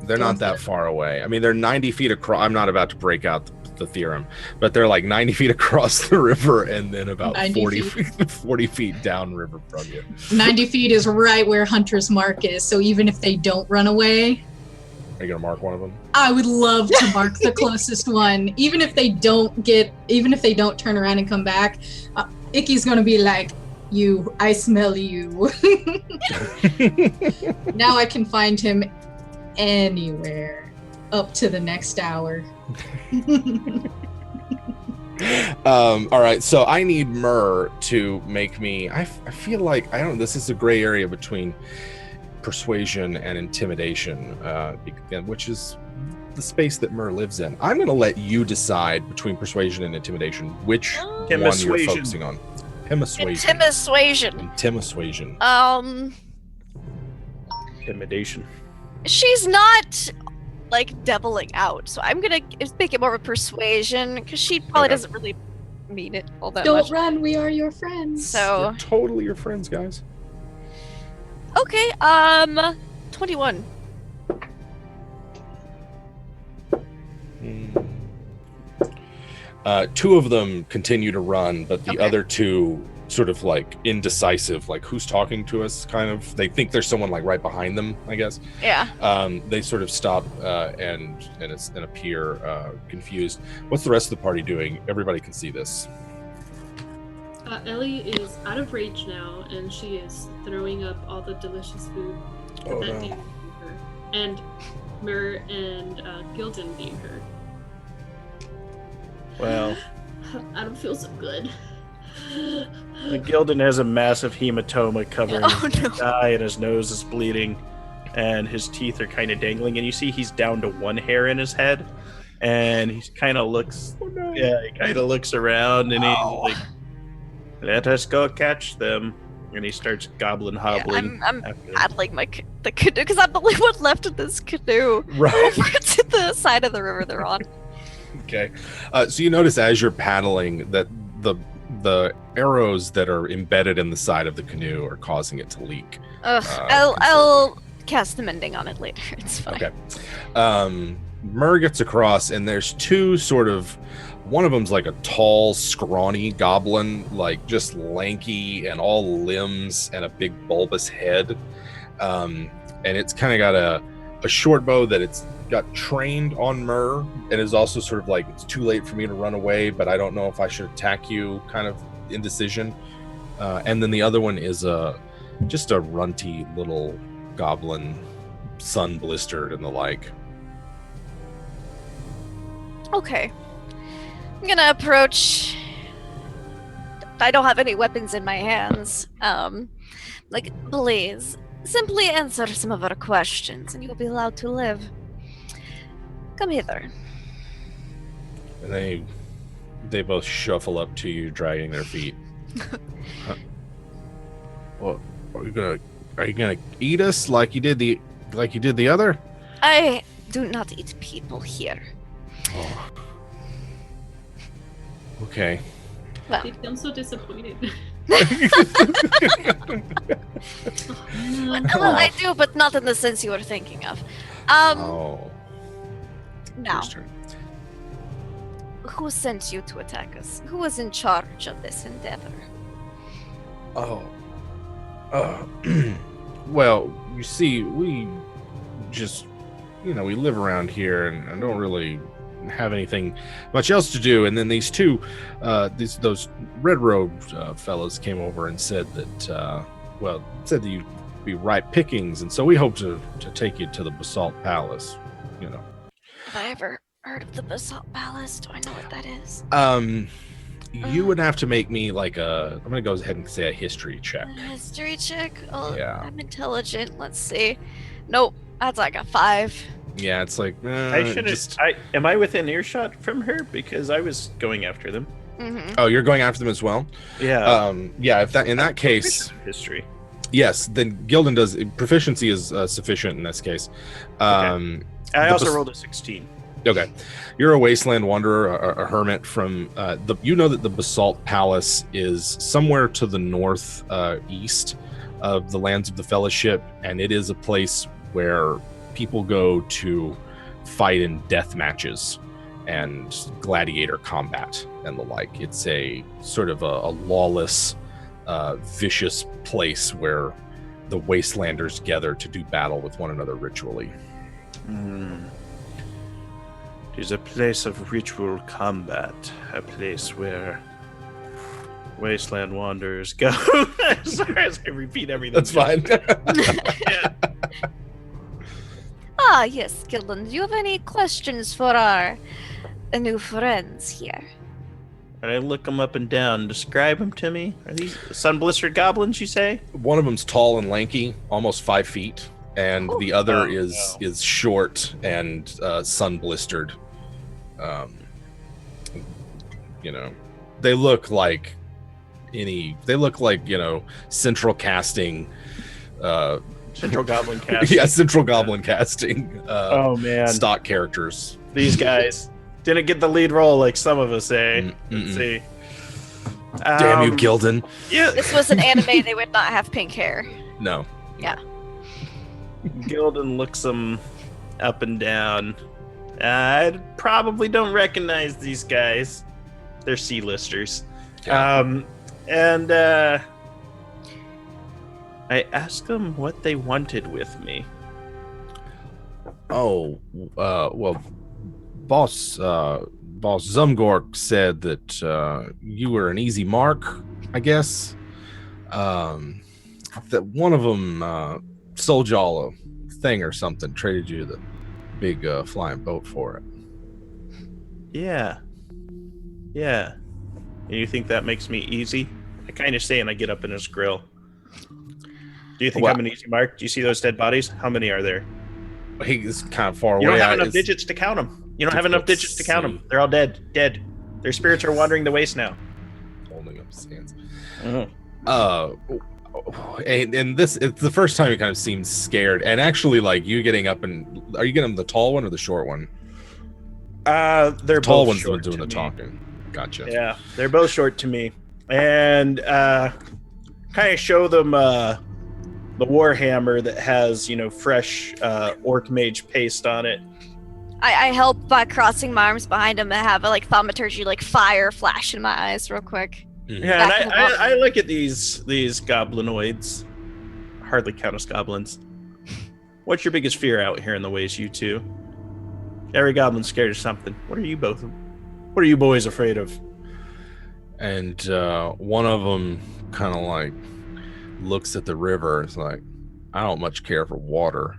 Speaker 3: they're not that far away. I mean, they're 90 feet across. I'm not about to break out the theorem, but they're like 90 feet across the river and then about 40 feet downriver from you.
Speaker 2: 90 feet is right where Hunter's Mark is, so even if they don't run away,
Speaker 3: Are you gonna mark one of them?
Speaker 2: I would love to mark the closest one. Even if they don't turn around and come back, Icky's gonna be like, You, I smell you. Now I can find him anywhere up to the next hour.
Speaker 3: All right, so I need Myrrh to make me. I feel like I don't. This is a gray area between persuasion and intimidation, which is the space that Myrrh lives in. I'm going to let you decide between persuasion and intimidation which one you're focusing on.
Speaker 1: Intimisuasion.
Speaker 4: Intimidation.
Speaker 1: She's not like deviling out, so I'm gonna make it more of a persuasion because she probably doesn't really mean it all that much.
Speaker 2: Don't run, we are your friends.
Speaker 1: So
Speaker 3: We're totally your friends, guys.
Speaker 1: okay, 21.
Speaker 3: Two of them continue to run, but the
Speaker 1: Okay.
Speaker 3: other two sort of like indecisive, like who's talking to us kind of. They think there's someone like right behind them, I guess.
Speaker 1: Yeah.
Speaker 3: They sort of stop and appear confused. What's the rest of the party doing? Everybody can see this.
Speaker 5: Ellie is out of rage now, and she is throwing up all the delicious food
Speaker 3: Oh,
Speaker 5: that
Speaker 3: no.
Speaker 5: David gave her, and Myrrh and Gildan gave her.
Speaker 4: Well,
Speaker 5: I don't feel so good.
Speaker 4: Gildan has a massive hematoma covering
Speaker 1: Oh,
Speaker 4: his
Speaker 1: no.
Speaker 4: eye, and his nose is bleeding, and his teeth are kind of dangling, and you see he's down to one hair in his head, and he kind of looks, he kind of looks around, and he's like, "Let us go catch them," and he starts gobbling, hobbling.
Speaker 1: I'm
Speaker 4: after them.
Speaker 1: paddling the canoe because I'm the only one left in this canoe
Speaker 3: Right.
Speaker 1: over to the side of the river they're on.
Speaker 3: Okay. So you notice as you're paddling that the arrows that are embedded in the side of the canoe are causing it to leak.
Speaker 1: I'll cast the mending on it later. It's fine.
Speaker 3: Okay. Myrrh gets across, and there's two sort of. One of them's like a tall, scrawny goblin, like just lanky and all limbs and a big bulbous head. And it's kind of got a short bow that it's got trained on Myrrh, and is also sort of like, it's too late for me to run away, but I don't know if I should attack you, kind of indecision. And then the other one is just a runty little goblin, sun blistered and the like.
Speaker 1: Okay. I'm gonna approach. I don't have any weapons in my hands. Like, please, simply answer some of our questions, and you'll be allowed to live. Come hither.
Speaker 3: And they both shuffle up to you, dragging their feet. Well, are you gonna eat us like you did the other?
Speaker 1: I do not eat people here.
Speaker 3: Oh. Okay.
Speaker 1: Well,
Speaker 5: I'm so disappointed.
Speaker 1: well, I do, but not in the sense you were thinking of.
Speaker 3: Oh.
Speaker 1: Now,
Speaker 3: Whose turn?
Speaker 1: who sent you to attack us? Who was in charge of this endeavor?
Speaker 3: Oh. Well, you see, we just, we live around here, and I don't really have anything much else to do. And then these two, those red-robed fellows came over and said that, said that you'd be ripe pickings, and so we hope to take you to the Basalt Palace.
Speaker 1: Have I ever heard of the Basalt Palace? Do I know what that is?
Speaker 3: You would have to make me like I'm gonna go ahead and say a history check.
Speaker 1: A history check? Oh,
Speaker 3: Yeah.
Speaker 1: I'm intelligent. Let's see. Nope, that's like a 5.
Speaker 3: Yeah, it's like
Speaker 4: I should am I within earshot from her, because I was going after them?
Speaker 1: Mm-hmm.
Speaker 3: Oh, you're going after them as well.
Speaker 4: Yeah.
Speaker 3: Yeah. If that in that case,
Speaker 4: history.
Speaker 3: yes, then Gildan does proficiency is sufficient in this case.
Speaker 4: I also rolled a 16.
Speaker 3: Okay, you're a wasteland wanderer, a hermit from you know that the Basalt Palace is somewhere to the north east of the lands of the Fellowship, and it is a place where people go to fight in death matches and gladiator combat and the like. It's a sort of a lawless, vicious place where the wastelanders gather to do battle with one another ritually.
Speaker 4: It is a place of ritual combat, a place where Wasteland Wanderers go. Sorry, as I repeat everything.
Speaker 3: That's fine.
Speaker 4: Yeah.
Speaker 1: Ah, yes, Gildan. Do you have any questions for our new friends here?
Speaker 4: And I look them up and down. Describe them to me. Are these sun-blistered goblins, you say?
Speaker 3: One of them's tall and lanky, almost 5 feet, and the other
Speaker 4: Oh,
Speaker 3: is short and sun blistered. You know, they look like central casting.
Speaker 4: Central Goblin cast.
Speaker 3: Yeah, central goblin casting.
Speaker 4: Oh man,
Speaker 3: stock characters.
Speaker 4: these guys didn't get the lead role like some of us, eh?
Speaker 3: Mm-mm.
Speaker 4: Let's see.
Speaker 3: Damn you, Gildan.
Speaker 4: Yeah,
Speaker 1: This was an anime, they would not have pink hair.
Speaker 3: No.
Speaker 4: Gildan looks them up and down. I probably don't recognize these guys. They're C-listers.
Speaker 3: Yeah.
Speaker 4: And I asked them what they wanted with me.
Speaker 3: Oh, well, Boss Zumgork said that you were an easy mark, I guess. That one of them sold y'all a thing or something, traded you the big flying boat for it.
Speaker 4: Yeah. Yeah. And you think that makes me easy? I kind of say and I get up in his grill. Do you think
Speaker 3: Well-
Speaker 4: I'm an easy mark? Do you see those dead bodies? How many are there?
Speaker 3: He's kind of far
Speaker 4: You
Speaker 3: away.
Speaker 4: don't have enough
Speaker 3: It's
Speaker 4: digits to count them. You don't have enough
Speaker 3: difficult
Speaker 4: digits
Speaker 3: to
Speaker 4: to count
Speaker 3: see.
Speaker 4: them. They're all dead. Dead. Their spirits are wandering the waste now.
Speaker 3: holding up his hands.
Speaker 4: Mm-hmm.
Speaker 3: And this, it's the first time he kind of seems scared. And actually, like, you getting up and are you getting the tall one or the short one?
Speaker 4: They're
Speaker 3: Tall
Speaker 4: both
Speaker 3: one's the one
Speaker 4: short
Speaker 3: doing
Speaker 4: to
Speaker 3: the
Speaker 4: me.
Speaker 3: talking. Gotcha.
Speaker 4: Yeah, they're both short to me. And kind of show them the Warhammer that has, fresh orc mage paste on it.
Speaker 1: I help by crossing my arms behind him and have a thaumaturgy fire flash in my eyes real quick.
Speaker 4: Yeah,
Speaker 1: Back
Speaker 4: and
Speaker 1: them up.
Speaker 4: I look at these goblinoids. Hardly count as goblins. What's your biggest fear out here in the ways, you two? Every goblin's scared of something. What are you boys afraid of?
Speaker 3: And one of them kind of looks at the river. It's like, I don't much care for water.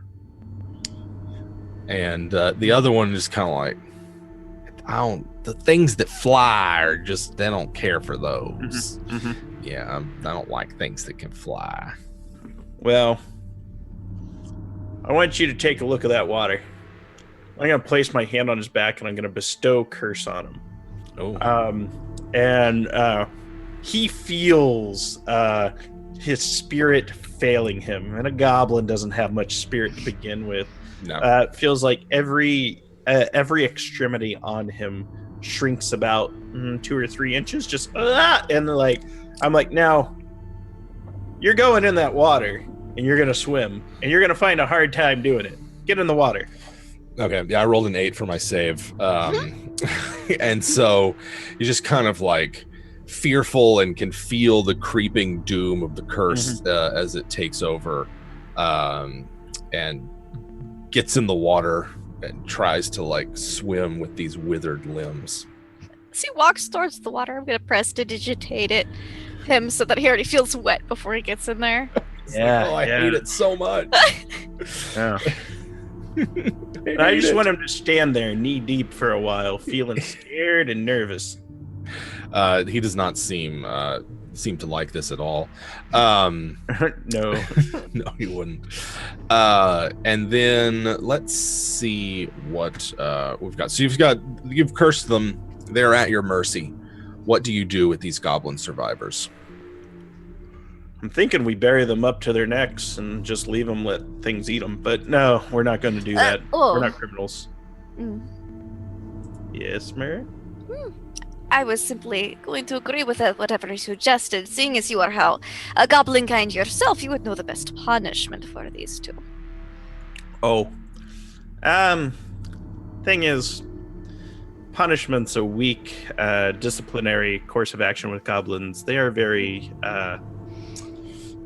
Speaker 3: And the other one is kind of the things that fly are just, they don't care for those. Yeah, I don't like things that can fly.
Speaker 4: Well, I want you to take a look at that water. I'm going to place my hand on his back and I'm going to bestow curse on him.
Speaker 3: Oh.
Speaker 4: And he feels his spirit failing him. And a goblin doesn't have much spirit to begin with.
Speaker 3: No.
Speaker 4: It feels like every extremity on him shrinks about 2 or 3 inches. Just and I'm like, now you're going in that water and you're gonna swim and you're gonna find a hard time doing it. Get in the water.
Speaker 3: Okay, yeah, I rolled an 8 for my save. And so he's just kind of fearful and can feel the creeping doom of the curse as it takes over, and gets in the water and tries to swim with these withered limbs.
Speaker 1: As he walks towards the water, I'm gonna prestidigitate him so that he already feels wet before he gets in there.
Speaker 3: It's I hate it so much.
Speaker 4: Yeah. I just want him to stand there knee deep for a while, feeling scared and nervous.
Speaker 3: He does not seem to like this at all.
Speaker 4: No.
Speaker 3: No, he wouldn't. And then let's see what we've got. So you've cursed them. They're at your mercy. What do you do with these goblin survivors?
Speaker 4: I'm thinking we bury them up to their necks and just leave them, let things eat them. But no, we're not going to do that. We're not criminals.
Speaker 1: Mm.
Speaker 4: Yes, Mary?
Speaker 1: I was simply going to agree with whatever you suggested. Seeing as you are a goblin kind yourself, you would know the best punishment for these two.
Speaker 4: Oh. Thing is, punishment's a weak disciplinary course of action with goblins. They are very,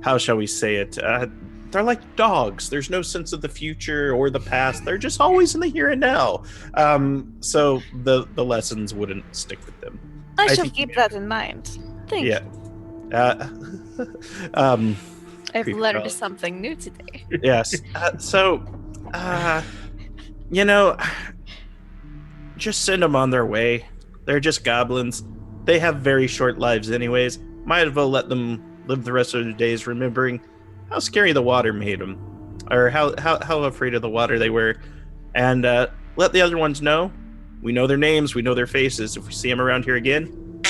Speaker 4: how shall we say it? They're like dogs. There's no sense of the future or the past. They're just always in the here and now. So the lessons wouldn't stick with them.
Speaker 1: I shall
Speaker 4: think
Speaker 1: keep
Speaker 4: you
Speaker 1: that in mind. Thank you. I've
Speaker 4: Creepy
Speaker 1: learned
Speaker 4: crawler.
Speaker 1: something new today.
Speaker 4: Yes. You know, just send them on their way. They're just goblins. They have very short lives, anyways. Might as well let them live the rest of their days remembering how scary the water made them, or how afraid of the water they were, and let the other ones know. We know their names. We know their faces. If we see them around here again,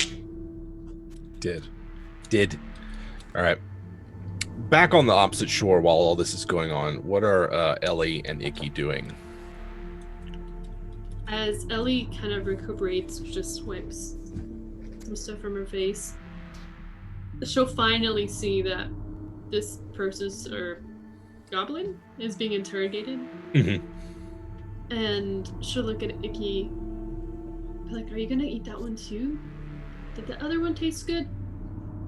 Speaker 3: Did. All right. Back on the opposite shore while all this is going on, what are Ellie and Icky doing?
Speaker 5: As Ellie kind of recuperates, just wipes some stuff from her face, she'll finally see that this person's or goblin is being interrogated.
Speaker 3: Mm-hmm.
Speaker 5: And she'll look at Icky, be like, "Are you gonna eat that one too? Did the other one taste good?"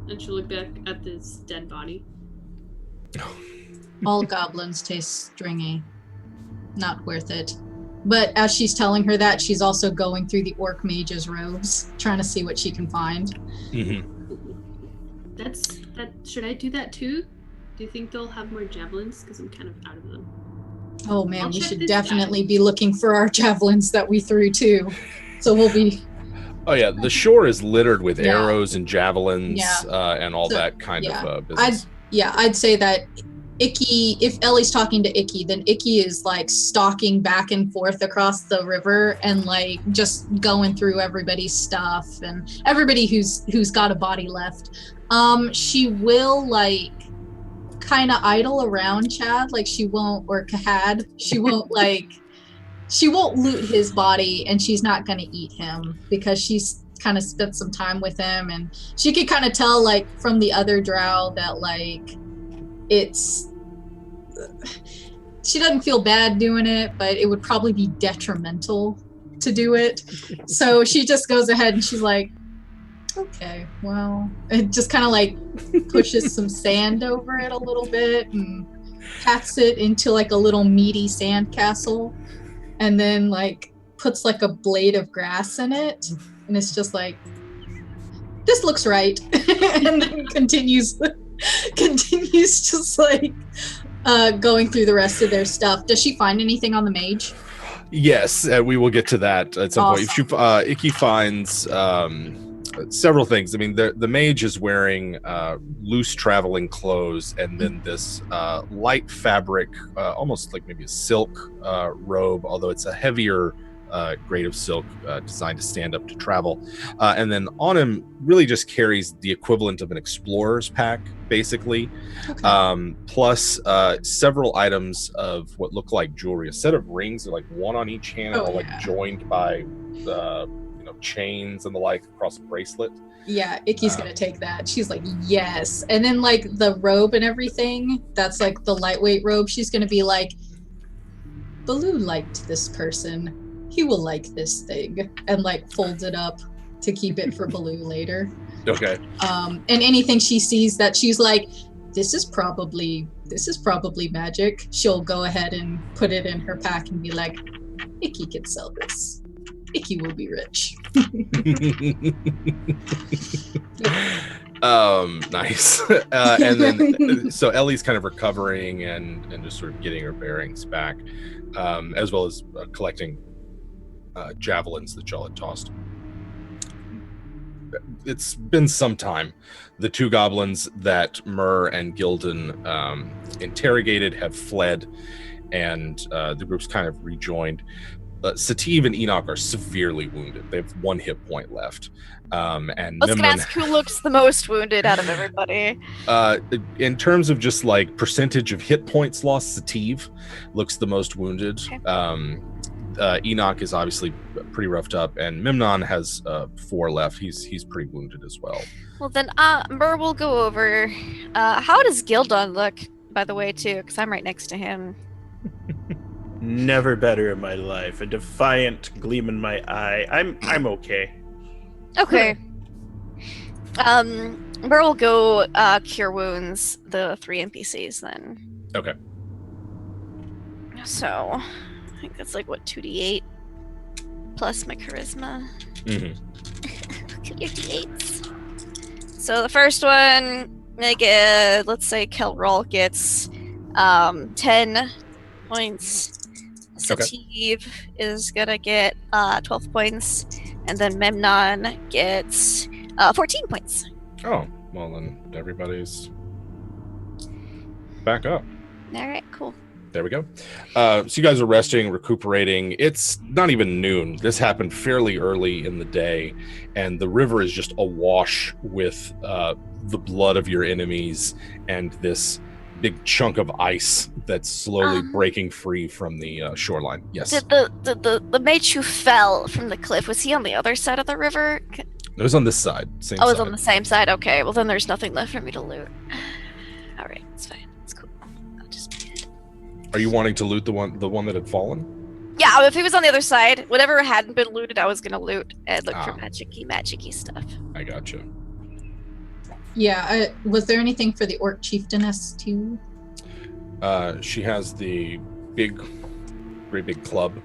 Speaker 5: And she'll look back at this dead body.
Speaker 2: All goblins taste stringy. Not worth it. But as she's telling her that, she's also going through the orc mage's robes, trying to see what she can find.
Speaker 3: Mm-hmm.
Speaker 5: Should I do that too? Do you think they'll have more javelins? Because I'm kind of out of them.
Speaker 2: Oh man,
Speaker 5: I'll
Speaker 2: we
Speaker 5: check
Speaker 2: should
Speaker 5: this
Speaker 2: definitely be looking for our javelins that we threw too. So we'll be...
Speaker 3: Oh yeah, the shore is littered with
Speaker 2: Yeah.
Speaker 3: arrows and javelins
Speaker 2: Yeah.
Speaker 3: and all
Speaker 2: So,
Speaker 3: that kind
Speaker 2: yeah.
Speaker 3: of business.
Speaker 2: I'd say that Icky, if Ellie's talking to Icky, then Icky is like stalking back and forth across the river and like just going through everybody's stuff and everybody who's got a body left. She will like kind of idle around Chad, like she won't, or Kahad, she won't like, she won't loot his body and she's not going to eat him because she's kind of spent some time with him and she could kind of tell like from the other drow that like it's, she doesn't feel bad doing it, but it would probably be detrimental to do it. So she just goes ahead and she's like, okay, well, it just kind of like pushes some sand over it a little bit and pats it into like a little meaty sand castle and then like puts like a blade of grass in it and it's just like, this looks right. And then continues just like going through the rest of their stuff. Does she find anything on the mage?
Speaker 3: Yes, we will get to that at some point. If she, Icky finds several things. I mean, the mage is wearing loose traveling clothes and then this light fabric, almost like maybe a silk robe, although it's a heavier grade of silk designed to stand up to travel. And then on him really just carries the equivalent of an explorer's pack, basically.
Speaker 2: Okay.
Speaker 3: Plus several items of what look like jewelry, a set of rings, like one on each hand, all like joined by chains and the like across a bracelet.
Speaker 2: Yeah, Icky's gonna take that. She's like, yes. And then like the robe and everything, that's like the lightweight robe, she's gonna be like, Baloo liked this person. He will like this thing. And like folds it up to keep it for Baloo later.
Speaker 3: Okay.
Speaker 2: And anything she sees that she's like, this is probably magic, she'll go ahead and put it in her pack and be like, Icky can sell this. Icky will be rich.
Speaker 3: Nice. And then so Ellie's kind of recovering and just sort of getting her bearings back, as well as collecting javelins that y'all had tossed. It's been some time. The two goblins that Myrrh and Gildan interrogated have fled, and the group's kind of rejoined. Sativ and Enoch are severely wounded. They have 1 hit point left. And
Speaker 1: I was gonna ask who looks the most wounded out of everybody.
Speaker 3: In terms of just like percentage of hit points lost, Sativ looks the most wounded. Okay. Enoch is obviously pretty roughed up, and Memnon has 4 left. He's pretty wounded as well.
Speaker 1: Well then, Myrrh will go over. How does Gildon look, by the way, too? Because I'm right next to him.
Speaker 4: Never better in my life. A defiant gleam in my eye. I'm okay.
Speaker 1: Okay. Myrrh will go cure wounds the 3 NPCs then.
Speaker 3: Okay.
Speaker 1: So, I think that's like what, 2d8 plus my charisma.
Speaker 3: Mm-hmm.
Speaker 1: Look at your d8s. So the first one, let's say Kelroll gets 10 points. Sativ is gonna get 12 points, and then Memnon gets 14 points.
Speaker 3: Oh, well then everybody's back up.
Speaker 1: All right, cool.
Speaker 3: There we go. So you guys are resting, recuperating. It's not even noon. This happened fairly early in the day, and the river is just awash with the blood of your enemies and this big chunk of ice that's slowly breaking free from the shoreline. Yes.
Speaker 1: Did the mage who fell from the cliff, was he on the other side of the river?
Speaker 3: It was on this side. Same
Speaker 1: I was
Speaker 3: side.
Speaker 1: on the same side. Okay, well then there's nothing left for me to loot. All right, it's fine. It's cool. I'll just.
Speaker 3: Are you wanting to loot the one that had fallen?
Speaker 1: Yeah, if he was on the other side, whatever hadn't been looted, I was gonna loot and look for magic-y stuff.
Speaker 3: I gotcha.
Speaker 2: Yeah, was there anything for the orc chieftainess too?
Speaker 3: She has the great big club,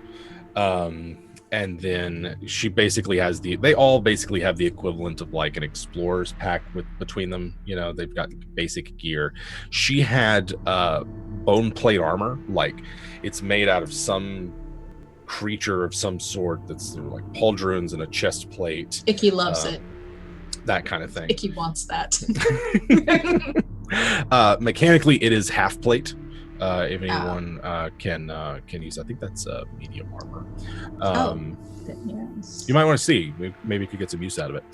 Speaker 3: and then she basically has they all basically have the equivalent of like an explorer's pack between them. You know, they've got basic gear. She had bone plate armor, like it's made out of some creature of some sort that's like pauldrons and a chest plate.
Speaker 2: Icky loves it.
Speaker 3: That kind of thing.
Speaker 2: Icky wants that.
Speaker 3: Mechanically, it is half plate. If anyone can use, I think that's medium armor.
Speaker 2: Yes.
Speaker 3: You might want to see. Maybe you could get some use out of it.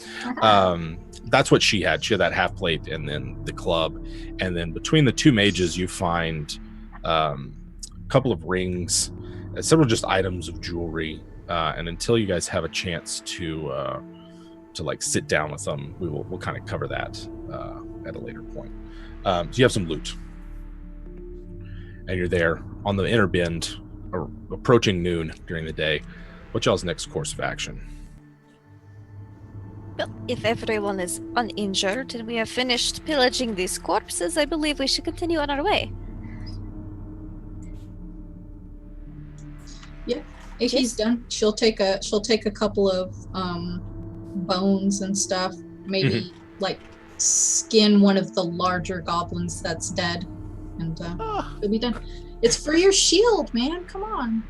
Speaker 3: That's what she had. She had that half plate and then the club. And then between the two mages, you find a couple of rings, several just items of jewelry. And until you guys have a chance to like sit down with them, we'll kind of cover that at a later point. So you have some loot. And you're there on the inner bend, or approaching noon during the day. What's y'all's next course of action?
Speaker 1: Well, if everyone is uninjured and we have finished pillaging these corpses, I believe we should continue on our way.
Speaker 2: Yeah, if he's done, she'll take a couple of bones and stuff. Maybe like skin one of the larger goblins that's dead, and it'll be done. It's for your shield, man. Come on.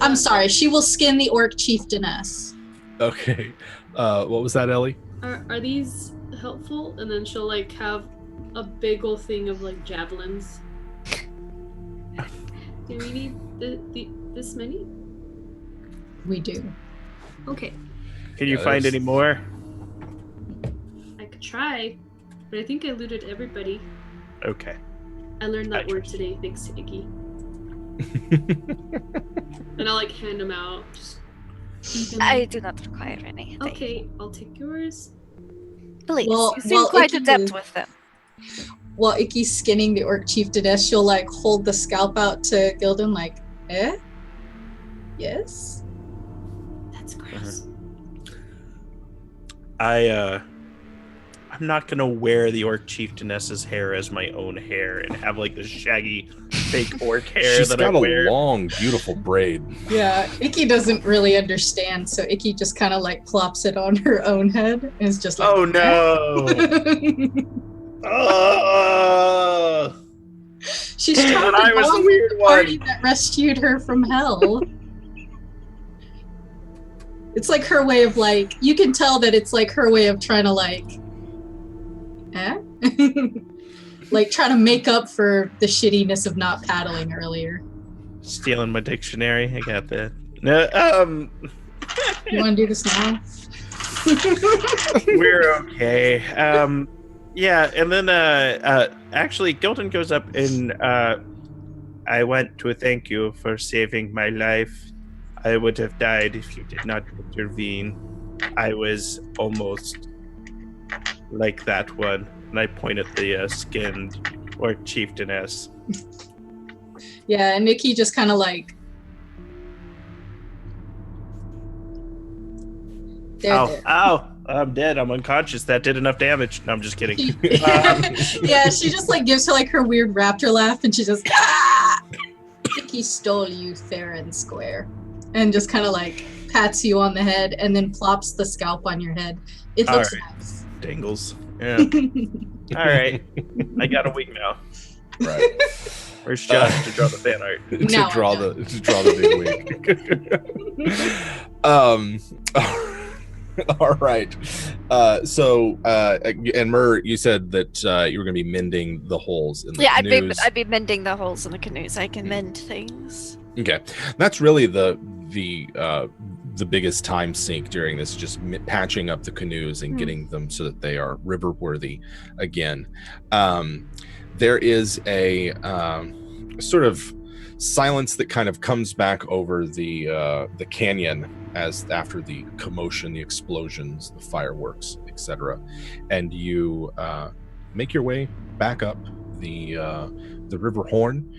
Speaker 2: I'm sorry. She will skin the orc chieftainess.
Speaker 3: Okay. What was that, Ellie?
Speaker 5: Are these helpful? And then she'll like have a big old thing of like javelins. Do we need this many?
Speaker 2: We do.
Speaker 5: Okay.
Speaker 4: Can you find any more?
Speaker 5: I could try, but I think I looted everybody.
Speaker 4: Okay.
Speaker 5: I learned that word today thanks to Iggy. And I'll like hand them out.
Speaker 1: I do not require any.
Speaker 5: Okay, I'll take yours.
Speaker 1: Please, you seem quite adept with them.
Speaker 2: While Icky's skinning the orc chieftainess, she'll like hold the scalp out to Gildan like, yes?
Speaker 5: That's gross.
Speaker 4: I'm not gonna wear the orc chieftainess's hair as my own hair and have like the shaggy fake orc hair.
Speaker 3: She's
Speaker 4: that
Speaker 3: got
Speaker 4: I
Speaker 3: a
Speaker 4: wear.
Speaker 3: long, beautiful braid.
Speaker 2: Yeah, Icky doesn't really understand, so Icky just kind of like plops it on her own head and is just like,
Speaker 4: Oh no!
Speaker 2: She's trying
Speaker 4: I
Speaker 2: to
Speaker 4: was the
Speaker 2: belong
Speaker 4: weird
Speaker 2: to the party
Speaker 4: one.
Speaker 2: that rescued her from hell. It's like her way of like, you can tell that it's like her way of trying to like, like try to make up for the shittiness of not paddling earlier.
Speaker 4: Stealing my dictionary. I got that. No,
Speaker 2: You want to do this now?
Speaker 4: we're okay. Yeah, and then actually, Gilton goes up and I want to thank you for saving my life. I would have died if you did not intervene. I was almost like that one. And I point at the skinned orc chieftainess.
Speaker 2: Yeah, and Nikki just kind of like,
Speaker 4: Ow, I'm dead. I'm unconscious. That did enough damage. No, I'm just kidding.
Speaker 2: Yeah, she just like gives her like her weird raptor laugh, and she just Nikki stole you fair and square, and just kind of like pats you on the head, and then plops the scalp on your head. It looks
Speaker 4: All right.
Speaker 2: nice.
Speaker 4: Dangles. Yeah. All right. I got a week now.
Speaker 3: Right.
Speaker 4: Where's Josh to draw the fan art?
Speaker 2: No, I'm
Speaker 3: draw
Speaker 2: done.
Speaker 3: the big wig. All right. And Mur, you said that you were going to be mending the holes in the canoes.
Speaker 1: I'd be mending the holes in the canoes. I can mend things.
Speaker 3: Okay, that's really the biggest time sink during this, just patching up the canoes and getting them so that they are river worthy again. There is a sort of silence that kind of comes back over the canyon after the commotion, the explosions, the fireworks, etc., and you make your way back up the river Horn.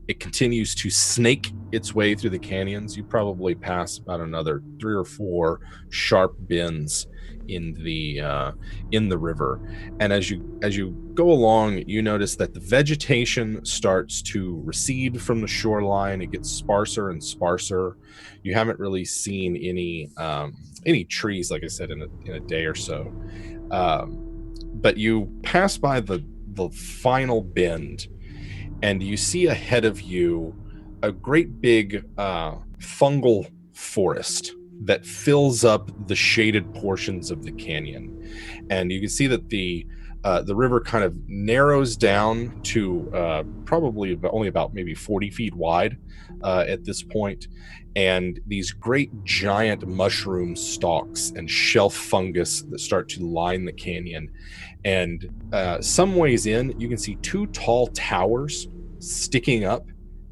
Speaker 3: It continues to snake its way through the canyons. You probably pass about another 3 or 4 sharp bends in the river, and as you go along, you notice that the vegetation starts to recede from the shoreline. It gets sparser and sparser. You haven't really seen any trees, like I said, in a day or so. But you pass by the final bend, and you see ahead of you a great big fungal forest that fills up the shaded portions of the canyon. And you can see that the river kind of narrows down to probably only about maybe 40 feet wide at this point. And these great giant mushroom stalks and shelf fungus that start to line the canyon. And some ways in, you can see 2 tall towers sticking up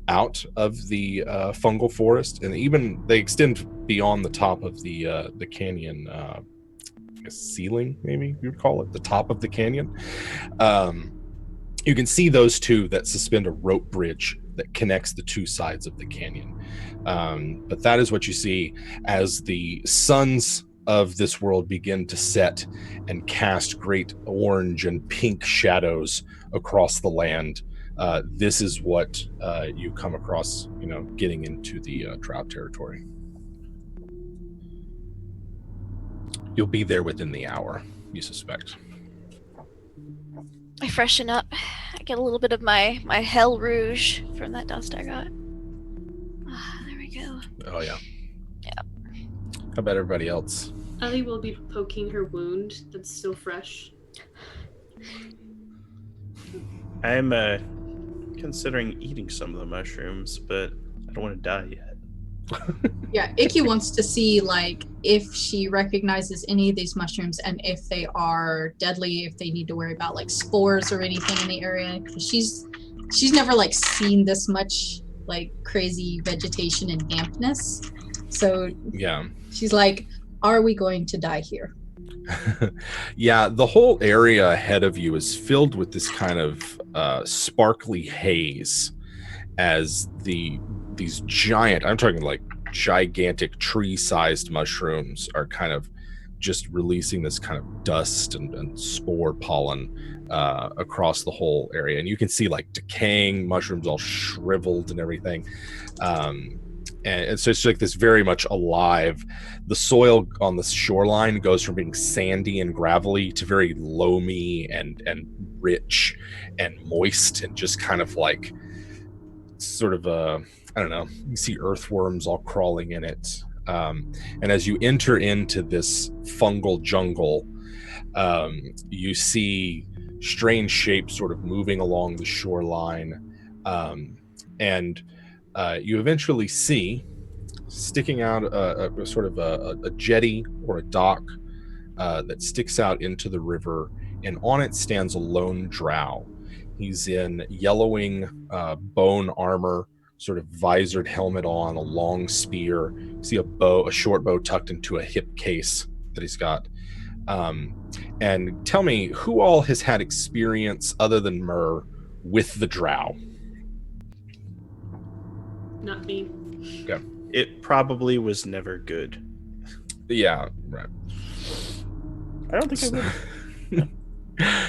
Speaker 3: out of the fungal forest, and even they extend beyond the top of the canyon ceiling, maybe you would call it the top of the canyon. You can see those 2 that suspend a rope bridge that connects the 2 sides of the canyon. But that is what you see as the suns of this world begin to set and cast great orange and pink shadows across the land. This is what you come across, getting into the drought territory. You'll be there within the hour, you suspect.
Speaker 1: I freshen up. I get a little bit of my hell rouge from that dust I got. There we go.
Speaker 3: Oh, yeah.
Speaker 1: Yeah.
Speaker 3: How about everybody else?
Speaker 5: Ellie will be poking her wound that's still fresh.
Speaker 4: I'm considering eating some of the mushrooms, but I don't want to die yet.
Speaker 2: Yeah, Icky wants to see if she recognizes any of these mushrooms and if they are deadly, if they need to worry about spores or anything in the area. Because she's never seen this much crazy vegetation and dampness. So
Speaker 3: yeah,
Speaker 2: she's like, are we going to die here?
Speaker 3: Yeah, the whole area ahead of you is filled with this kind of sparkly haze as these giant, I'm talking gigantic tree-sized mushrooms are kind of just releasing this kind of dust and spore pollen across the whole area. And you can see decaying mushrooms all shriveled and everything. And so it's this very much alive. The soil on the shoreline goes from being sandy and gravelly to very loamy and rich and moist and just kind of sort of I don't know, you see earthworms all crawling in it. And as you enter into this fungal jungle, you see strange shapes sort of moving along the shoreline. And you eventually see, sticking out a sort of a jetty or a dock that sticks out into the river, and on it stands a lone drow. He's in yellowing bone armor, sort of visored helmet on, a long spear. You see a short bow tucked into a hip case that he's got. And tell me, who all has had experience other than Myrrh with the drow?
Speaker 5: Not me.
Speaker 3: Okay.
Speaker 4: It probably was never good.
Speaker 3: Yeah, right.
Speaker 4: I don't think I would.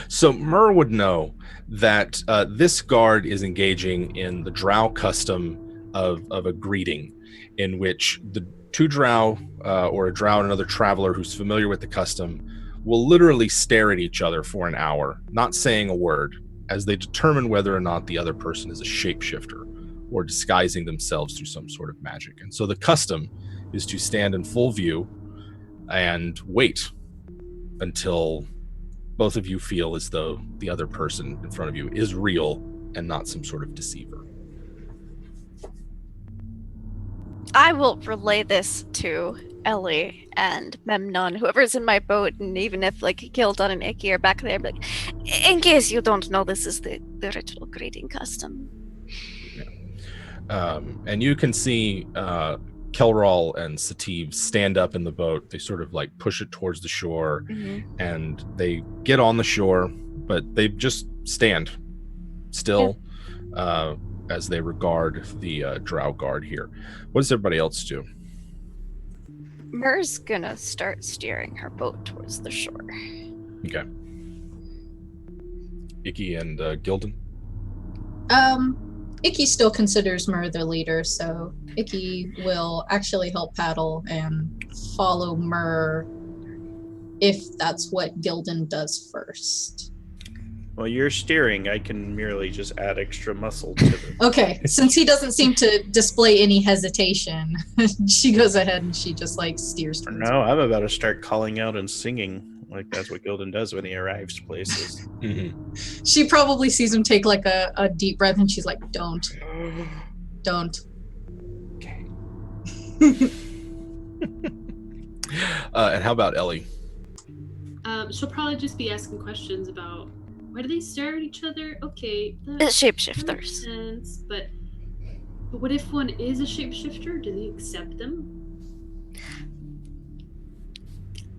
Speaker 3: So Myrrh would know that this guard is engaging in the drow custom of a greeting. in which the two drow, or a drow and another traveler who's familiar with the custom, will literally stare at each other for an hour, not saying a word, as they determine whether or not the other person is a shapeshifter or disguising themselves through some sort of magic. And so the custom is to stand in full view and wait until both of you feel as though the other person in front of you is real and not some sort of deceiver.
Speaker 1: I will relay this to Ellie and Memnon, whoever's in my boat, and even if like Gildon and Icky are back there, I'll be like, in case you don't know, this is the ritual greeting custom.
Speaker 3: And you can see Kelral and Sativ stand up in the boat. They sort of like push it towards the shore, and they get on the shore, but they just stand still as they regard the drow guard here. What does everybody else do?
Speaker 1: Mer's gonna start steering her boat towards the shore.
Speaker 3: Okay. Icky and Gildan?
Speaker 2: Icky still considers Mer the leader, so Icky will actually help paddle and follow Mer if that's what Gildan does first.
Speaker 4: Well, you're steering. I can merely just add extra muscle to it.
Speaker 2: Okay, since he doesn't seem to display any hesitation, she goes ahead and she just like steers towards
Speaker 4: No, I'm about to start calling out and singing. Like that's what Gildan does when he arrives to places.
Speaker 2: She probably sees him take like a deep breath and she's like, don't.
Speaker 3: Okay. And how about Ellie?
Speaker 5: She'll probably just be asking questions about why do they stare at each other? Okay,
Speaker 1: It's
Speaker 5: that
Speaker 1: shapeshifters.
Speaker 5: makes sense, but what if one is a shapeshifter? Do they accept them?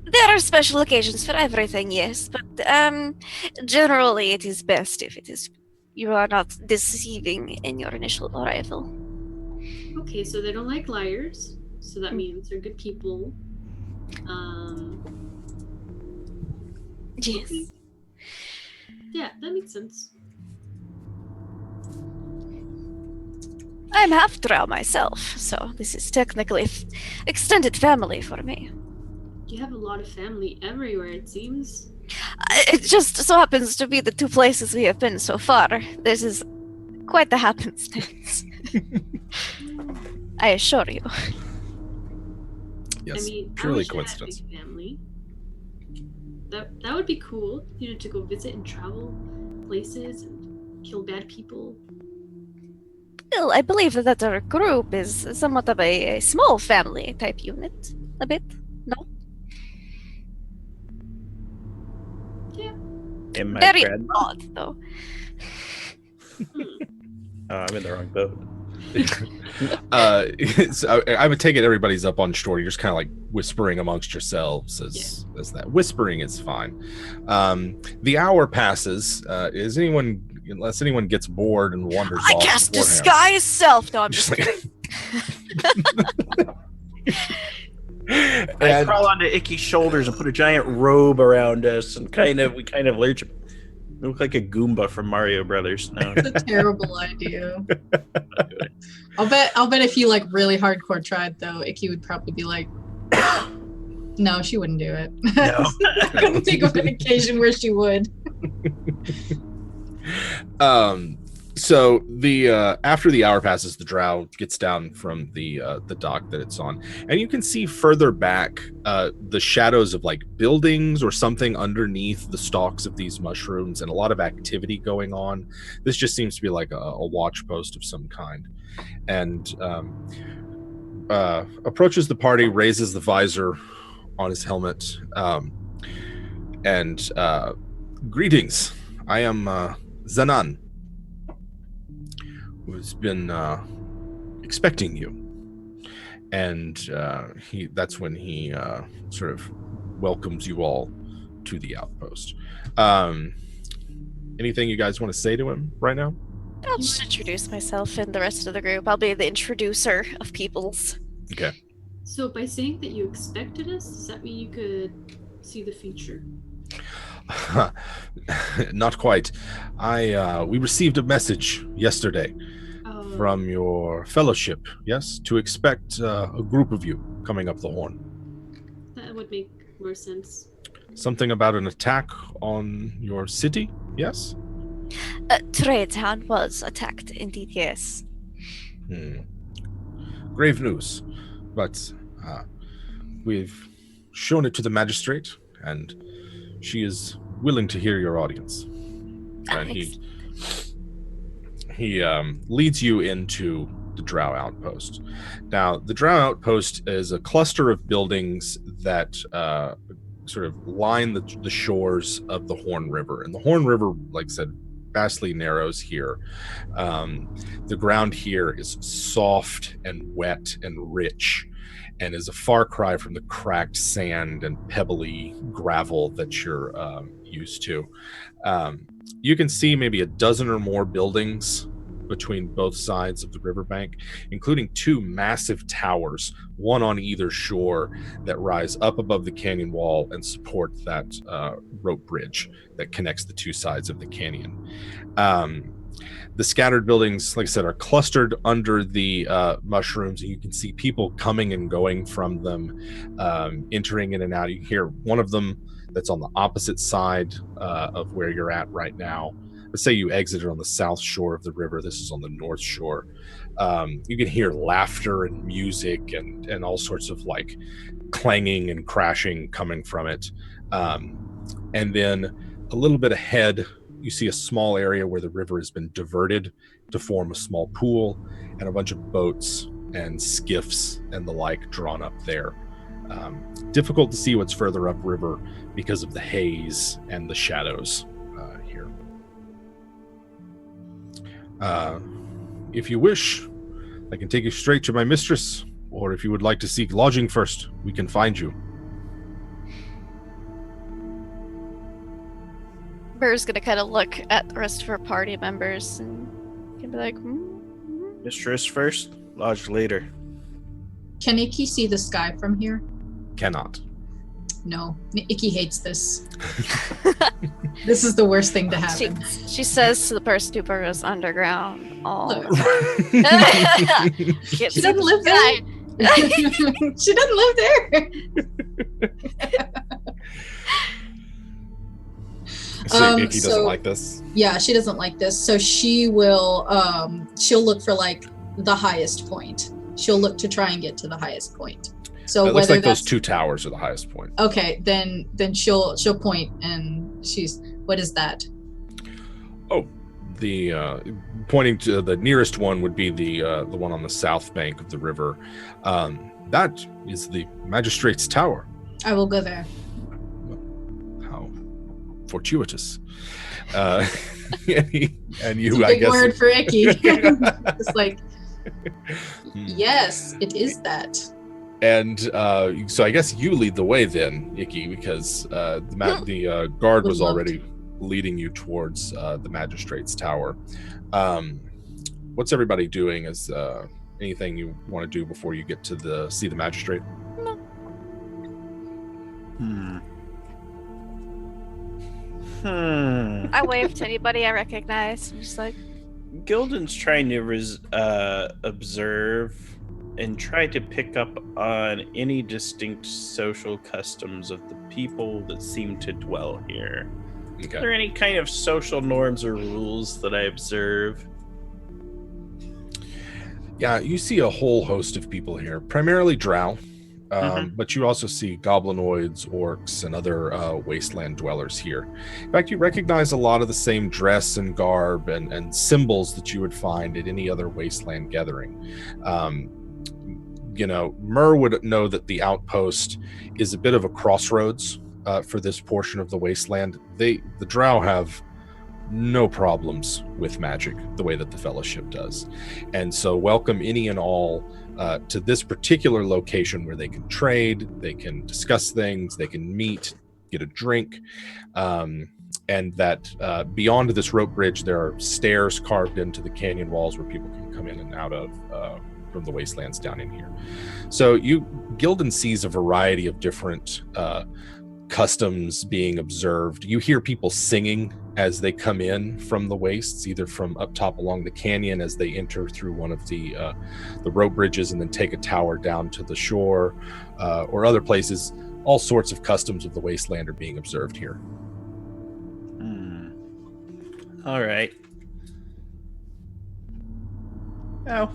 Speaker 1: There are special occasions for everything, yes, but generally it is best if you are not deceiving in your initial arrival.
Speaker 5: Okay, so they don't like liars, so that means they're good people.
Speaker 1: Yes.
Speaker 5: Okay. Yeah, that makes sense.
Speaker 1: I'm half drow myself, so this is technically extended family for me.
Speaker 5: You have a lot of family everywhere, it seems.
Speaker 1: It just so happens to be the two places we have been so far. This is quite the happenstance. I assure you.
Speaker 3: Yes,
Speaker 5: I mean,
Speaker 3: purely
Speaker 5: I wish
Speaker 3: coincidence.
Speaker 5: I had a big family. That would be cool, to go visit and travel places and kill bad people.
Speaker 1: Well, I believe that our group is somewhat of a small family type unit. A bit, no?
Speaker 5: Yeah.
Speaker 4: In my
Speaker 1: Very
Speaker 4: grad-
Speaker 1: odd, though.
Speaker 4: Oh, I'm in the wrong boat.
Speaker 3: So I would take it everybody's up on shore. You're just kind of like whispering amongst yourselves as that. Whispering is fine. The hour passes. Unless anyone gets bored and wanders
Speaker 1: I
Speaker 3: off
Speaker 1: cast
Speaker 3: beforehand.
Speaker 1: disguise self. No, I'm just
Speaker 3: Just
Speaker 1: kidding.
Speaker 4: I
Speaker 3: And-
Speaker 4: crawl onto Icky's shoulders and put a giant robe around us, and we kind of lurch. We look like a Goomba from Mario Brothers. No,
Speaker 2: It's a terrible idea. I'll bet if you like really hardcore tried though, Icky would probably be like, no, she wouldn't do it.
Speaker 4: No.
Speaker 2: I couldn't think of an occasion where she would.
Speaker 3: So the after the hour passes, the drow gets down from the dock that it's on, and you can see further back the shadows of like buildings or something underneath the stalks of these mushrooms, and a lot of activity going on. This just seems to be like a watch post of some kind, and approaches the party, raises the visor on his helmet, and greetings. I am Zanan, who's been expecting you. And that's when he sort of welcomes you all to the outpost. Anything you guys want to say to him right now?
Speaker 1: I'll just introduce myself and the rest of the group. I'll be the introducer of peoples.
Speaker 3: Okay.
Speaker 5: So by saying that you expected us, does that mean you could see the future?
Speaker 3: Not quite. We received a message yesterday from your fellowship, yes? To expect a group of you coming up the horn.
Speaker 5: That would make more sense.
Speaker 3: Something about an attack on your city, yes?
Speaker 1: Trade Town was attacked, indeed, yes.
Speaker 3: Grave news, but we've shown it to the magistrate, and she is willing to hear your audience. And he leads you into the Drow Outpost. Now, the Drow Outpost is a cluster of buildings that sort of line the shores of the Horn River. And the Horn River, like I said, vastly narrows here. The ground here is soft and wet and rich, and is a far cry from the cracked sand and pebbly gravel that you're used to. You can see maybe a dozen or more buildings between both sides of the riverbank, including 2 massive towers, one on either shore, that rise up above the canyon wall and support that rope bridge that connects the 2 sides of the canyon. The scattered buildings, like I said, are clustered under the mushrooms, and you can see people coming and going from them, entering in and out. You can hear one of them that's on the opposite side of where you're at right now. Let's say you exited on the south shore of the river. This is on the north shore. You can hear laughter and music and all sorts of like clanging and crashing coming from it. And then a little bit ahead, you see a small area where the river has been diverted to form a small pool, and a bunch of boats and skiffs and the like drawn up there. Difficult to see what's further upriver because of the haze and the shadows here. If you wish, I can take you straight to my mistress, or if you would like to seek lodging first, we can find you.
Speaker 1: Burr's gonna kind of look at the rest of her party members and can be like,
Speaker 4: Mistress first, lodge later.
Speaker 2: Can Icky see the sky from here?
Speaker 3: Cannot.
Speaker 2: No. Icky hates this. This is the worst thing to happen.
Speaker 1: She says to the person who burrows underground all
Speaker 2: Look.
Speaker 1: the time. Can't
Speaker 2: She
Speaker 1: see
Speaker 2: doesn't
Speaker 1: the
Speaker 2: live
Speaker 1: sky.
Speaker 2: there. She doesn't live there.
Speaker 3: So Icky doesn't
Speaker 2: so-
Speaker 3: like this.
Speaker 2: Yeah, she doesn't like this. So she will she'll look for like the highest point. She'll look to try and get to the highest point. So
Speaker 3: It looks
Speaker 2: whether
Speaker 3: like those
Speaker 2: that's
Speaker 3: 2 towers are the highest point.
Speaker 2: okay, then she'll point and she's what is that?
Speaker 3: Oh, the pointing to the nearest one would be the one on the south bank of the river. That is the magistrate's tower.
Speaker 2: I will go there.
Speaker 3: How fortuitous. And you,
Speaker 2: It's a
Speaker 3: I
Speaker 2: big
Speaker 3: guess.
Speaker 2: word for Icky. It's like
Speaker 3: Hmm.
Speaker 2: yes, it is that.
Speaker 3: And so I guess you lead the way then, Icky, because the guard
Speaker 2: Would
Speaker 3: was
Speaker 2: love
Speaker 3: already leading you towards the magistrate's tower. What's everybody doing? Is anything you want to do before you get to see the magistrate?
Speaker 1: I wave to anybody I recognize. I'm just like,
Speaker 4: Gildan's trying to observe and try to pick up on any distinct social customs of the people that seem to dwell here. Are there
Speaker 3: Okay.
Speaker 4: any kind of social norms or rules that I observe?
Speaker 3: Yeah, you see a whole host of people here, primarily drow, but you also see goblinoids, orcs, and other wasteland dwellers here. In fact, you recognize a lot of the same dress and garb and symbols that you would find at any other wasteland gathering. Mur would know that the outpost is a bit of a crossroads for this portion of the wasteland. The drow have no problems with magic the way that the fellowship does, and so welcome any and all to this particular location where they can trade, they can discuss things, they can meet, get a drink, and that beyond this rope bridge there are stairs carved into the canyon walls where people can come in and out of from the wastelands down in here. So Gildan sees a variety of different customs being observed. You hear people singing as they come in from the wastes, either from up top along the canyon as they enter through one of the rope bridges and then take a tower down to the shore, or other places. All sorts of customs of the wasteland are being observed here.
Speaker 4: All right. Oh,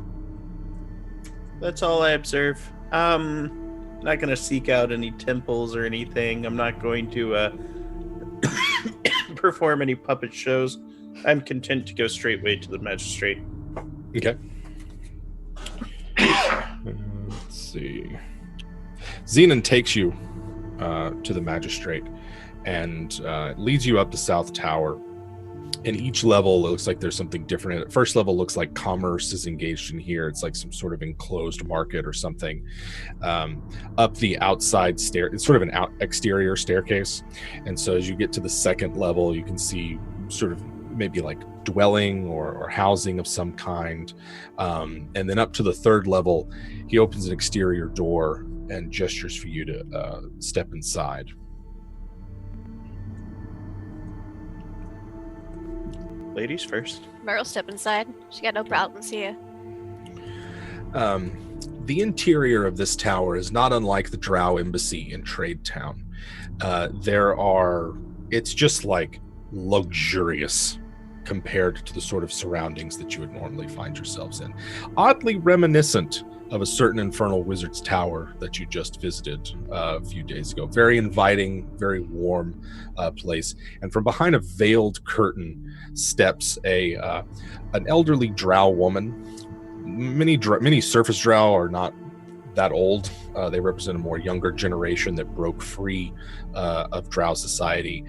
Speaker 4: that's all I observe. Not going to seek out any temples or anything. I'm not going to perform any puppet shows. I'm content to go straightway to the magistrate.
Speaker 3: Okay. Let's see. Zenon takes you to the magistrate and leads you up the South Tower. In each level, it looks like there's something different. At first level, looks like commerce is engaged in here. It's like some sort of enclosed market or something. Up the outside stair, it's sort of an exterior staircase. And so as you get to the second level, you can see sort of maybe like dwelling or housing of some kind. And then up to the third level, he opens an exterior door and gestures for you to step inside.
Speaker 4: Ladies first.
Speaker 1: Merle, step inside. She got no problems here.
Speaker 3: The interior of this tower is not unlike the Drow Embassy in Trade Town. It's just like luxurious compared to the sort of surroundings that you would normally find yourselves in. Oddly reminiscent of a certain Infernal Wizard's Tower that you just visited a few days ago. Very inviting, very warm place. And from behind a veiled curtain steps an elderly Drow woman. Many surface Drow are not that old. They represent a more younger generation that broke free of Drow society.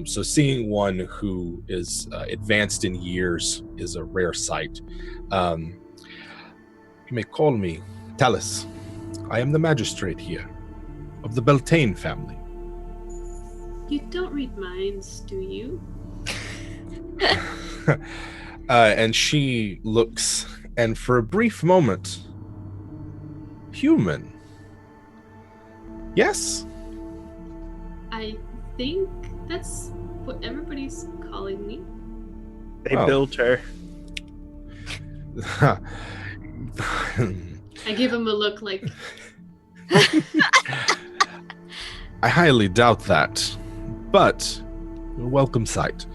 Speaker 3: So seeing one who is advanced in years is a rare sight. You may call me Talus. I am the magistrate here, of the Beltane family.
Speaker 5: You don't read minds, do you?
Speaker 3: And she looks, and for a brief moment, human. Yes?
Speaker 5: I think that's what everybody's calling me.
Speaker 4: They built her.
Speaker 5: I give him a look like...
Speaker 3: I highly doubt that, but welcome sight.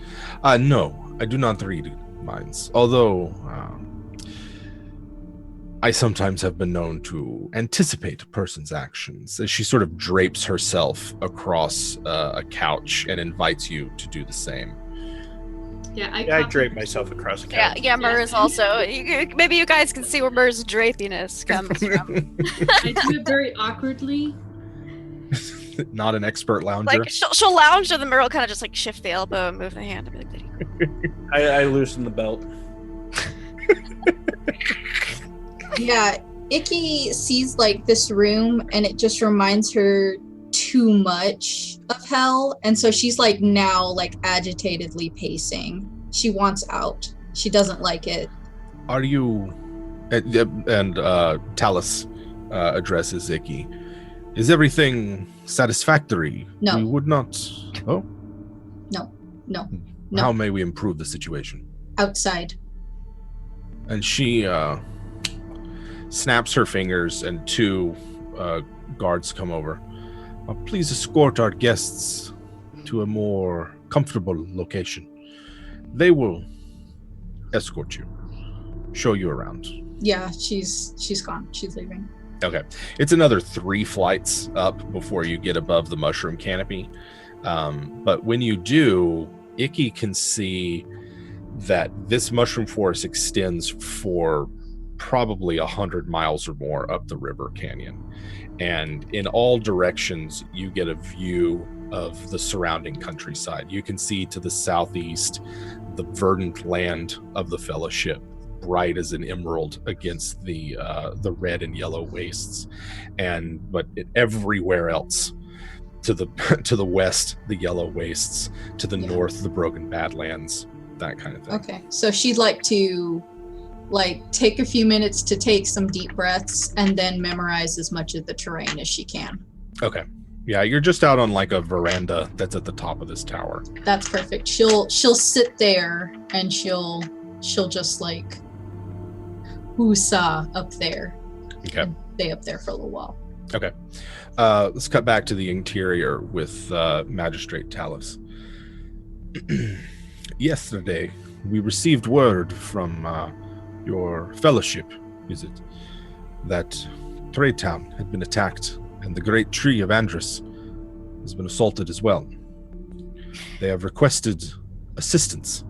Speaker 3: No, I do not read minds, although I sometimes have been known to anticipate a person's actions, as she sort of drapes herself across a couch and invites you to do the same.
Speaker 5: Yeah,
Speaker 4: I drape myself across a couch.
Speaker 1: Yeah, Mur is also. Maybe you guys can see where Mur's drapiness comes from.
Speaker 5: I do it very awkwardly.
Speaker 3: Not an expert lounger.
Speaker 1: Like she'll lounge, and the Mur will kind of just like shift the elbow and move the hand. And be like,
Speaker 4: I loosen the belt.
Speaker 2: Yeah, Icky sees like this room and it just reminds her too much of hell, and so she's like now like agitatedly pacing. She wants out. She doesn't like it.
Speaker 3: Are you and Talus addresses Icky. Is everything satisfactory?
Speaker 2: No.
Speaker 3: We would not. Oh?
Speaker 2: No.
Speaker 3: How may we improve the situation?
Speaker 2: Outside.
Speaker 3: And she snaps her fingers, and two guards come over. Please escort our guests to a more comfortable location. They will escort you, show you around.
Speaker 2: Yeah, she's gone. She's leaving.
Speaker 3: Okay. It's another 3 flights up before you get above the mushroom canopy. But when you do, Icky can see that this mushroom forest extends for probably 100 miles or more up the river canyon. And in all directions, you get a view of the surrounding countryside. You can see to the southeast the verdant land of the Fellowship, bright as an emerald against the red and yellow wastes, but everywhere else, to the west, the yellow wastes, to the north, the broken badlands, that kind of thing.
Speaker 2: Okay, so she'd like to take a few minutes to take some deep breaths and then memorize as much of the terrain as she can.
Speaker 3: Okay. Yeah, you're just out on like a veranda that's at the top of this tower.
Speaker 2: That's perfect. She'll sit there and she'll just like woosah up there.
Speaker 3: Okay.
Speaker 2: And stay up there for a little while.
Speaker 3: Okay. Let's cut back to the interior with Magistrate Talus. Yesterday, we received word from your fellowship, is it, that Trade Town had been attacked and the great tree of Andrus has been assaulted as well. They have requested assistance.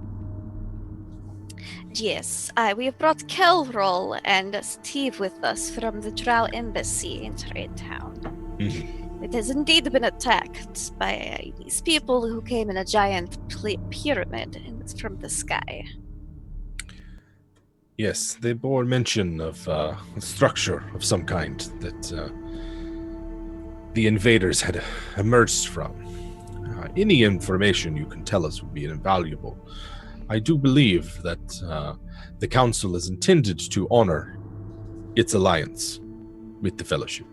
Speaker 1: Yes, we have brought Kelroll and Steve with us from the Drow Embassy in Trade Town.
Speaker 3: Mhm.
Speaker 1: It has indeed been attacked by these people who came in a giant pyramid from the sky.
Speaker 3: Yes, they bore mention of a structure of some kind that the invaders had emerged from. Any information you can tell us would be invaluable. I do believe that the Council is intended to honor its alliance with the Fellowship.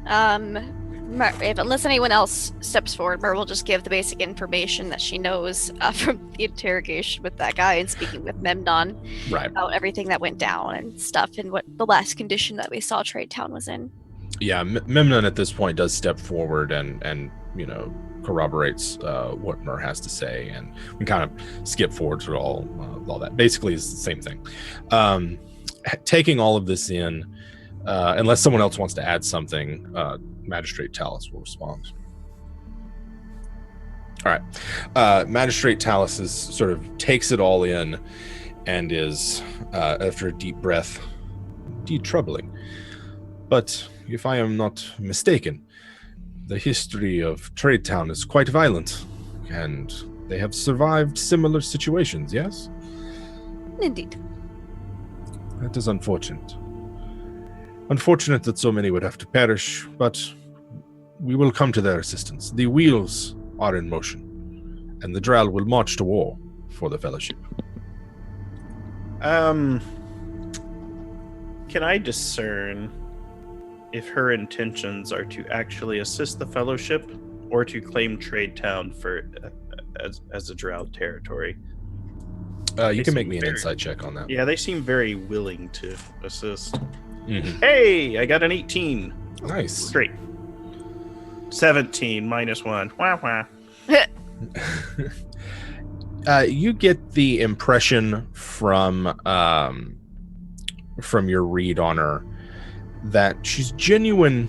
Speaker 1: Unless anyone else steps forward, Mer will just give the basic information that she knows from the interrogation with that guy and speaking with Memnon
Speaker 3: Right.
Speaker 1: about everything that went down and stuff and what the last condition that we saw Trade Town was in.
Speaker 3: Yeah, Memnon at this point does step forward and corroborates what Mer has to say, and we kind of skip forward through all that. Basically, it's the same thing. Taking all of this in, unless someone else wants to add something, Magistrate Talus will respond. All right. Magistrate Talus is sort of takes it all in and is, after a deep breath, indeed troubling. But if I am not mistaken, the history of Trade Town is quite violent, and they have survived similar situations, yes?
Speaker 1: Indeed.
Speaker 3: That is unfortunate. Unfortunate that so many would have to perish, but we will come to their assistance. The wheels are in motion, and the Drow will march to war for the Fellowship.
Speaker 4: Can I discern if her intentions are to actually assist the Fellowship or to claim Trade Town for as a Drow territory?
Speaker 3: You can make me an insight check on that.
Speaker 4: Yeah, they seem very willing to assist.
Speaker 3: Mm-hmm.
Speaker 4: Hey, I got an 18.
Speaker 3: Nice.
Speaker 4: Great. 17 minus 1. Wah, wah.
Speaker 3: You get the impression from your read on her that she's genuine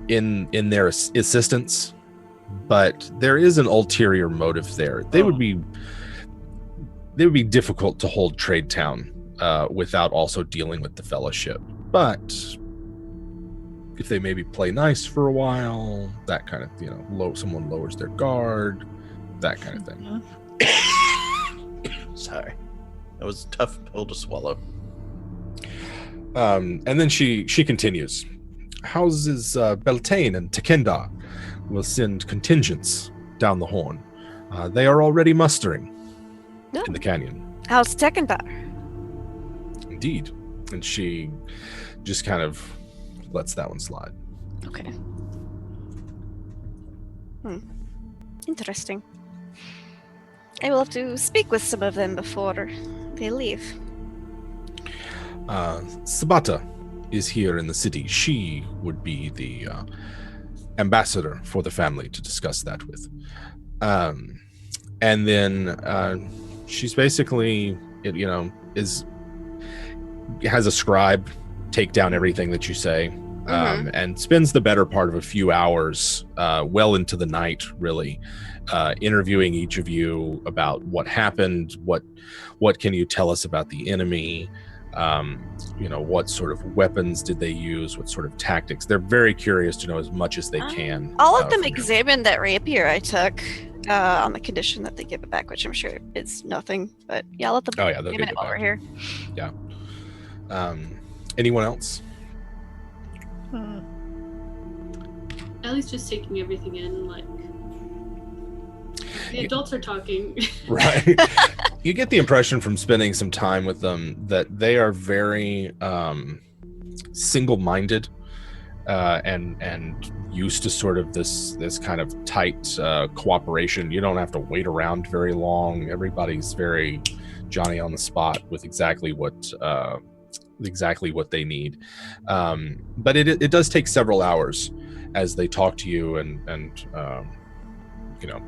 Speaker 3: in their assistance, but there is an ulterior motive there. They would be difficult to hold Trade Town without also dealing with the Fellowship. But if they maybe play nice for a while, that kind of, someone lowers their guard, that kind of thing.
Speaker 4: Sorry. That was a tough pill to swallow.
Speaker 3: And then she continues. Houses Beltane and Tekendar will send contingents down the Horn. They are already mustering in the canyon.
Speaker 1: How's Tekendar?
Speaker 3: Indeed. And she just kind of lets that one slide.
Speaker 1: Okay. Interesting. I will have to speak with some of them before they leave.
Speaker 3: Sabata is here in the city. She would be the ambassador for the family to discuss that with. And then she's basically, has a scribe take down everything that you say, and spends the better part of a few hours, well into the night, really, interviewing each of you about what happened, what can you tell us about the enemy, what sort of weapons did they use, what sort of tactics. They're very curious to know as much as they can.
Speaker 1: I'll let them examine that rapier I took on the condition that they give it back, which I'm sure is nothing, but yeah, I'll let them examine it while we're here.
Speaker 3: Yeah. Anyone else?
Speaker 5: Ellie's just taking everything in, like the adults are talking.
Speaker 3: Right. You get the impression from spending some time with them that they are very single-minded, and used to sort of this kind of tight cooperation. You don't have to wait around very long. Everybody's very Johnny on the spot with exactly what they need. But it does take several hours as they talk to you and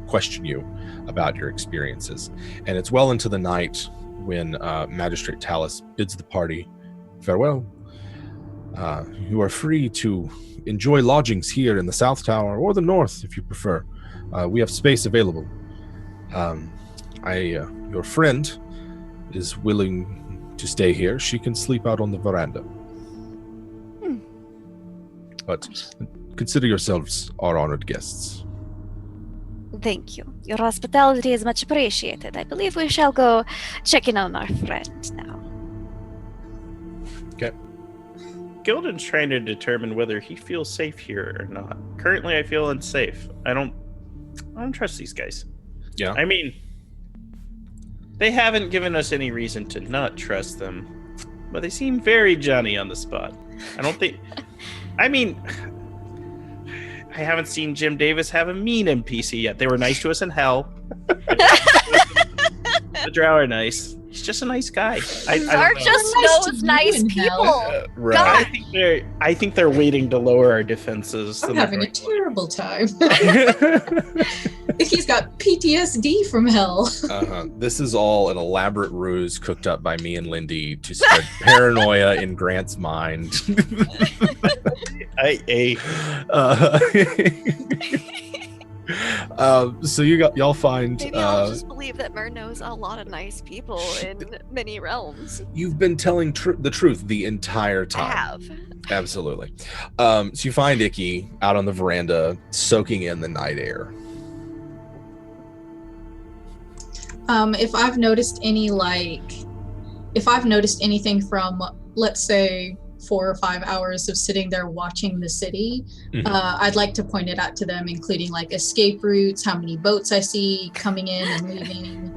Speaker 3: question you about your experiences. And it's well into the night when Magistrate Talus bids the party farewell. You are free to enjoy lodgings here in the South Tower or the North if you prefer. We have space available. Your friend is willing to stay here. She can sleep out on the veranda. But consider yourselves our honored guests.
Speaker 1: Thank you. Your hospitality is much appreciated. I believe we shall go check in on our friend now.
Speaker 3: Okay.
Speaker 4: Gildan's trying to determine whether he feels safe here or not. Currently, I feel unsafe. I don't trust these guys.
Speaker 3: Yeah.
Speaker 4: I mean, they haven't given us any reason to not trust them, but they seem very Johnny on the spot. I don't think... I mean, I haven't seen Jim Davis have a mean NPC yet. They were nice to us in hell. The Drow are nice. He's just a nice guy.
Speaker 1: Are just
Speaker 2: Nice to
Speaker 1: those
Speaker 2: you
Speaker 1: nice
Speaker 2: in
Speaker 1: people.
Speaker 2: hell.
Speaker 3: Right.
Speaker 4: I think they're waiting to lower our defenses.
Speaker 2: I'm having a terrible time. He's got PTSD from hell.
Speaker 3: This is all an elaborate ruse cooked up by me and Lindy to spread paranoia in Grant's mind. So y'all find.
Speaker 1: Maybe I'll just believe that Mer knows a lot of nice people in many realms.
Speaker 3: You've been telling the truth the entire
Speaker 1: I
Speaker 3: time.
Speaker 1: have.
Speaker 3: Absolutely. So you find Icky out on the veranda, soaking in the night air.
Speaker 2: If I've noticed anything from, let's say, 4 or 5 hours of sitting there watching the city, I'd like to point it out to them, including like escape routes, how many boats I see coming in and leaving,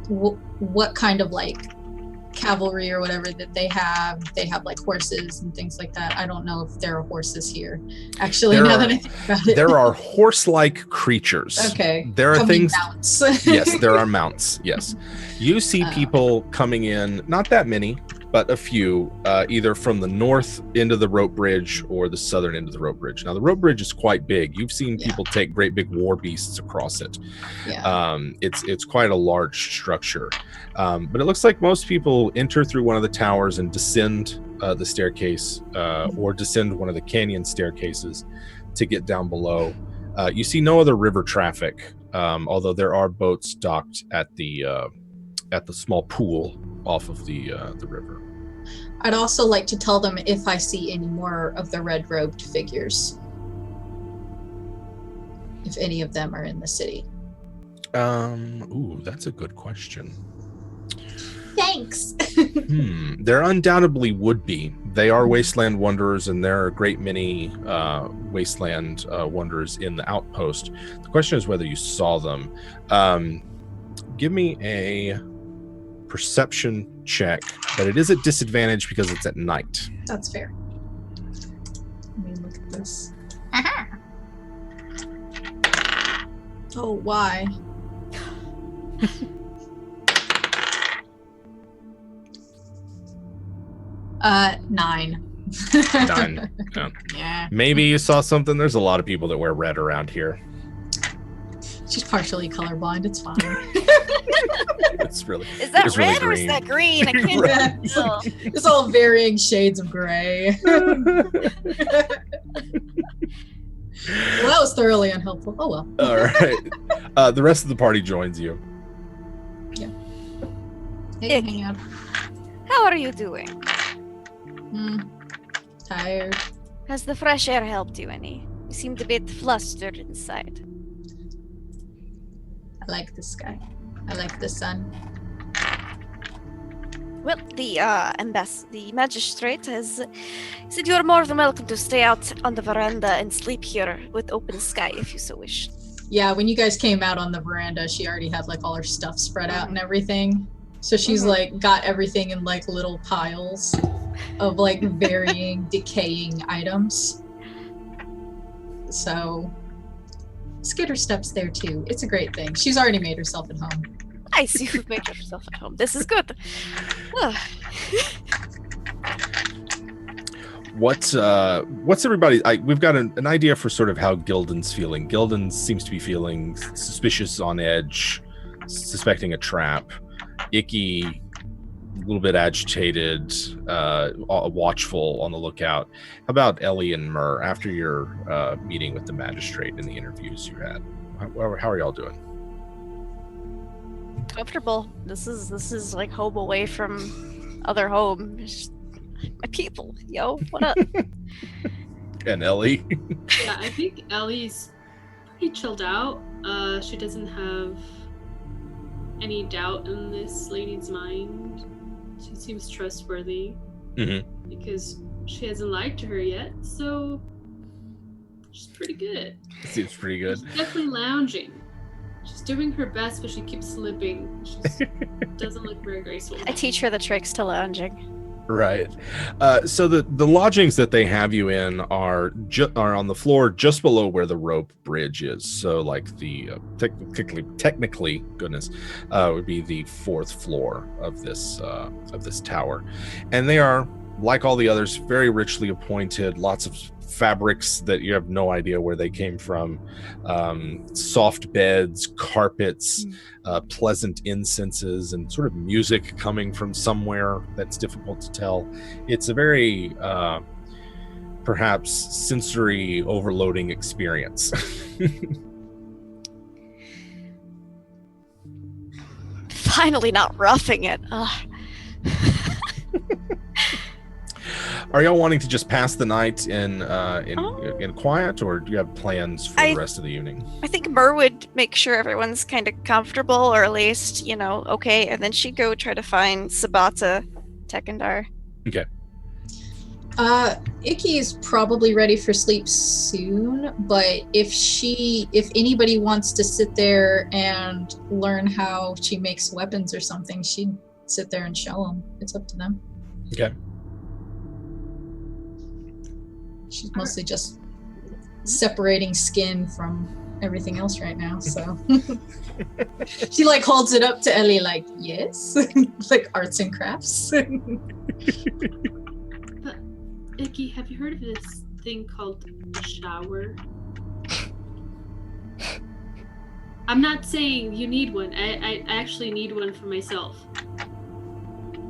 Speaker 2: what kind of like cavalry or whatever that they have. They have like horses and things like that. I don't know if there are horses here. Actually, now that I think about it.
Speaker 3: There are horse-like creatures.
Speaker 2: Okay.
Speaker 3: There are things.
Speaker 2: Mounts.
Speaker 3: Yes, there are mounts. Yes. You see people coming in, not that many, but a few, either from the north end of the rope bridge or the southern end of the rope bridge. Now, the rope bridge is quite big. You've seen people take great big war beasts across it.
Speaker 2: Yeah.
Speaker 3: It's quite a large structure. But it looks like most people enter through one of the towers and descend the staircase or descend one of the canyon staircases to get down below. You see no other river traffic, although there are boats docked at the small pool off of the river.
Speaker 2: I'd also like to tell them if I see any more of the red-robed figures. If any of them are in the city.
Speaker 3: Ooh, that's a good question.
Speaker 2: Thanks.
Speaker 3: There undoubtedly would be. They are wasteland wanderers, and there are a great many wasteland wanderers in the outpost. The question is whether you saw them. Give me a perception check, but it is at disadvantage because it's at night.
Speaker 2: That's fair. Let me look at this. Oh, why? 9.
Speaker 3: 9. Yeah.
Speaker 2: Yeah.
Speaker 3: Maybe you saw something. There's a lot of people that wear red around here.
Speaker 2: She's partially colorblind. It's fine.
Speaker 3: It's really.
Speaker 1: Is that
Speaker 3: it's really
Speaker 1: red or is
Speaker 3: green.
Speaker 1: that green? I can't
Speaker 2: Yeah.
Speaker 1: tell.
Speaker 2: It's all varying shades of gray. Well, that was thoroughly unhelpful. Oh well.
Speaker 3: All right. The rest of the party joins you.
Speaker 2: Hey, hang out.
Speaker 1: How are you doing?
Speaker 2: Tired.
Speaker 1: Has the fresh air helped you any? You seemed a bit flustered inside.
Speaker 2: I like the sky. I like the sun.
Speaker 1: Well, the magistrate has said you are more than welcome to stay out on the veranda and sleep here with open sky if you so wish.
Speaker 2: Yeah, when you guys came out on the veranda, she already had like all her stuff spread out and everything. So she's like got everything in like little piles. of like varying decaying items. So Skitter steps there too. It's a great thing. She's already made herself at home.
Speaker 1: Nice, you've made yourself at home. This is good.
Speaker 3: What's everybody? We've got an idea for sort of how Gildan's feeling. Gildan seems to be feeling suspicious, on edge, suspecting a trap. Icky, a little bit agitated, watchful, on the lookout. How about Ellie and Myrrh after your meeting with the magistrate and the interviews you had? How are y'all doing?
Speaker 1: Comfortable. This is like home away from other home. It's just my people, yo. What up?
Speaker 3: And Ellie?
Speaker 5: Yeah, I think Ellie's pretty chilled out. She doesn't have any doubt in this lady's mind. She seems trustworthy because she hasn't lied to her yet, so she's pretty good.
Speaker 3: Seems pretty good.
Speaker 5: She's definitely lounging. She's doing her best, but she keeps slipping. She doesn't look very graceful.
Speaker 1: I teach her the tricks to lounging.
Speaker 3: Right. So the lodgings that they have you in are on the floor just below where the rope bridge is. So like the technically, goodness, would be the 4th floor of this tower, and they are, like all the others, very richly appointed. Lots of fabrics that you have no idea where they came from, soft beds, carpets, pleasant incenses, and sort of music coming from somewhere that's difficult to tell. It's a very perhaps sensory overloading experience.
Speaker 1: Finally not roughing it. Ugh.
Speaker 3: Are y'all wanting to just pass the night in quiet, or do you have plans for the rest of the evening?
Speaker 1: I think Myrrh would make sure everyone's kind of comfortable, or at least, okay, and then she'd go try to find Sabata Tekandar.
Speaker 3: Okay.
Speaker 2: Icky is probably ready for sleep soon, but if anybody wants to sit there and learn how she makes weapons or something, she'd sit there and show them. It's up to them.
Speaker 3: Okay.
Speaker 2: She's mostly just separating skin from everything else right now, so she like holds it up to Ellie like, yes, like arts and crafts.
Speaker 5: But Icky, have you heard of this thing called a shower? I'm not saying you need one. I actually need one for myself.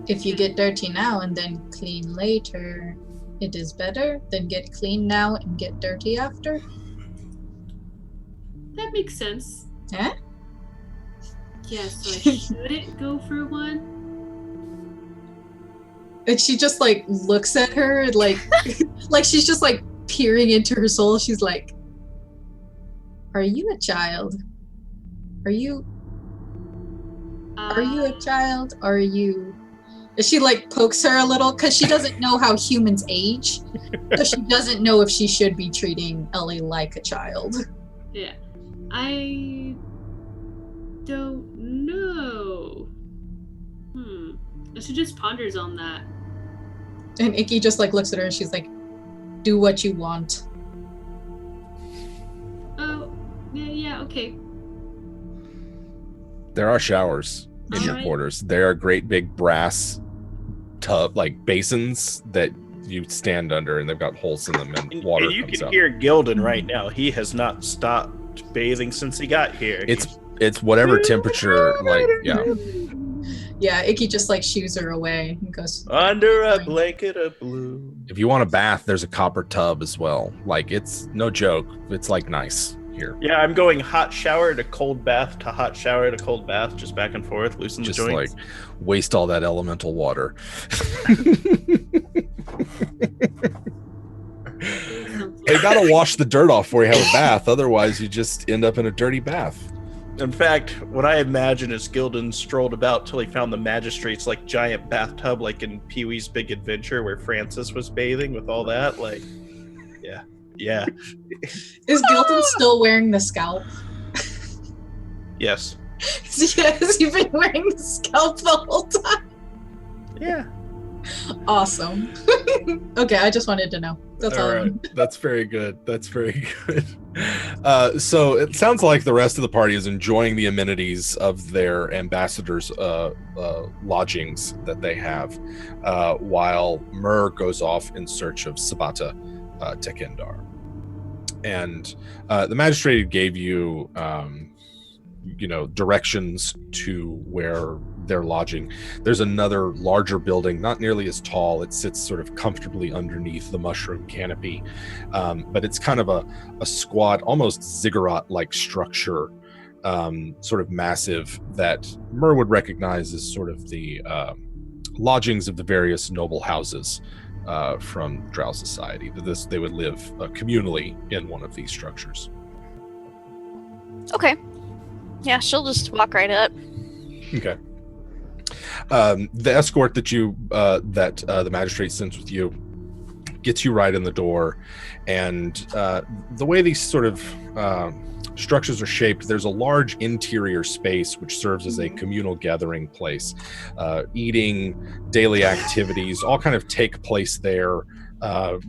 Speaker 2: If you get dirty now and then clean later, it is better than get clean now and get dirty after.
Speaker 5: That makes sense.
Speaker 2: Huh?
Speaker 5: Yeah, so I shouldn't go for one.
Speaker 2: And she just like looks at her like like she's just like peering into her soul. She's like, are you a child? Are you a child? Are you? And she like pokes her a little because she doesn't know how humans age, so she doesn't know if she should be treating Ellie like a child.
Speaker 5: Yeah, I don't know. And she just ponders on that.
Speaker 2: And Icky just like looks at her and she's like, do what you want.
Speaker 5: Oh, yeah, okay.
Speaker 3: There are showers in your quarters. There are great big brass tub, like basins that you stand under, and they've got holes in them, and water
Speaker 4: you
Speaker 3: comes
Speaker 4: can
Speaker 3: out.
Speaker 4: hear Gildan right now. He has not stopped bathing since he got here.
Speaker 3: It's whatever temperature, like, yeah.
Speaker 2: Yeah, Icky just like shoos her away and goes,
Speaker 4: under a blanket of blue.
Speaker 3: If you want a bath, there's a copper tub as well. Like, it's no joke. It's like nice here.
Speaker 4: Yeah, I'm going hot shower to cold bath to hot shower to cold bath, just back and forth, loosen the
Speaker 3: Just
Speaker 4: joints.
Speaker 3: like waste all that elemental water. You gotta wash the dirt off before you have a bath. Otherwise, you just end up in a dirty bath.
Speaker 4: In fact, what I imagine is Gildan strolled about till he found the magistrate's like giant bathtub, like in Pee-wee's Big Adventure, where Francis was bathing with all that. Like, yeah.
Speaker 2: is Gildan still wearing the scalp?
Speaker 4: Yes.
Speaker 2: Yes, you've been wearing the scalp the whole time.
Speaker 4: Yeah.
Speaker 2: Awesome. Okay, I just wanted to know. That's all.
Speaker 3: All right. That's very good. That's very good. So it sounds like the rest of the party is enjoying the amenities of their ambassadors' lodgings that they have, while Myrrh goes off in search of Sabata Tekendar. And the magistrate gave you, directions to where they're lodging. There's another larger building, not nearly as tall. It sits sort of comfortably underneath the mushroom canopy, but it's kind of a squat, almost ziggurat-like structure, sort of massive, that Myrrh would recognize as sort of the lodgings of the various noble houses from Drow society. They would live communally in one of these structures.
Speaker 1: Okay. Yeah, she'll just walk right up.
Speaker 3: Okay. The escort that the magistrate sends with you gets you right in the door, and the way these sort of structures are shaped, there's a large interior space which serves as a communal gathering place. Eating, daily activities, all kind of take place there,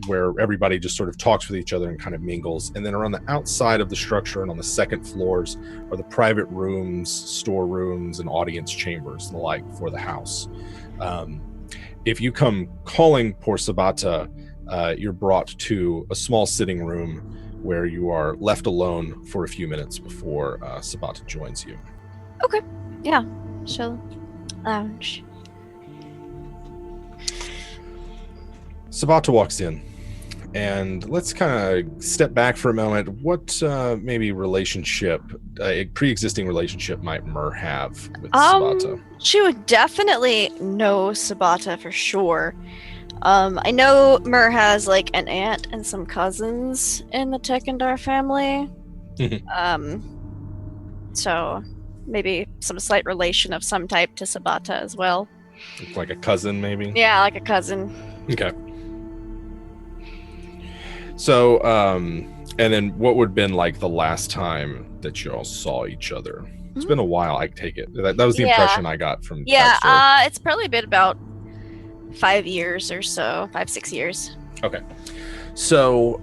Speaker 3: where everybody just sort of talks with each other and kind of mingles. And then around the outside of the structure and on the second floors are the private rooms, storerooms, and audience chambers and the like for the house. If you come calling por Sabata, you're brought to a small sitting room where you are left alone for a few minutes before Sabata joins you.
Speaker 1: Okay. Yeah. She'll lounge.
Speaker 3: Sabata walks in, and let's kind of step back for a moment. What maybe relationship, a pre-existing relationship, might Myrrh have with Sabata?
Speaker 1: She would definitely know Sabata for sure. I know Myrrh has like an aunt and some cousins in the Tekendar family. So maybe some slight relation of some type to Sabata as well.
Speaker 3: Like a cousin, maybe?
Speaker 1: Yeah, like a cousin.
Speaker 3: Okay. So, and then what would have been like the last time that you all saw each other? It's been a while, I take it. That was the impression I got from backstory.
Speaker 1: It's probably been about 5 years or so, 5-6 years.
Speaker 3: Okay. So,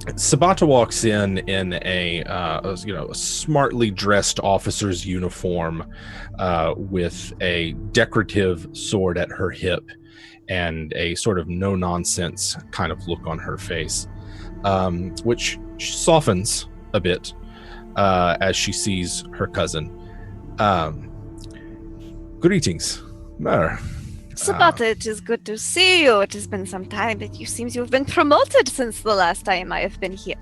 Speaker 3: Sabata walks in a smartly dressed officer's uniform, with a decorative sword at her hip and a sort of no-nonsense kind of look on her face, which softens a bit as she sees her cousin. Greetings, Myrrh.
Speaker 1: Sabata, it is good to see you. It has been some time, but you seem to have been promoted since the last time I have been here.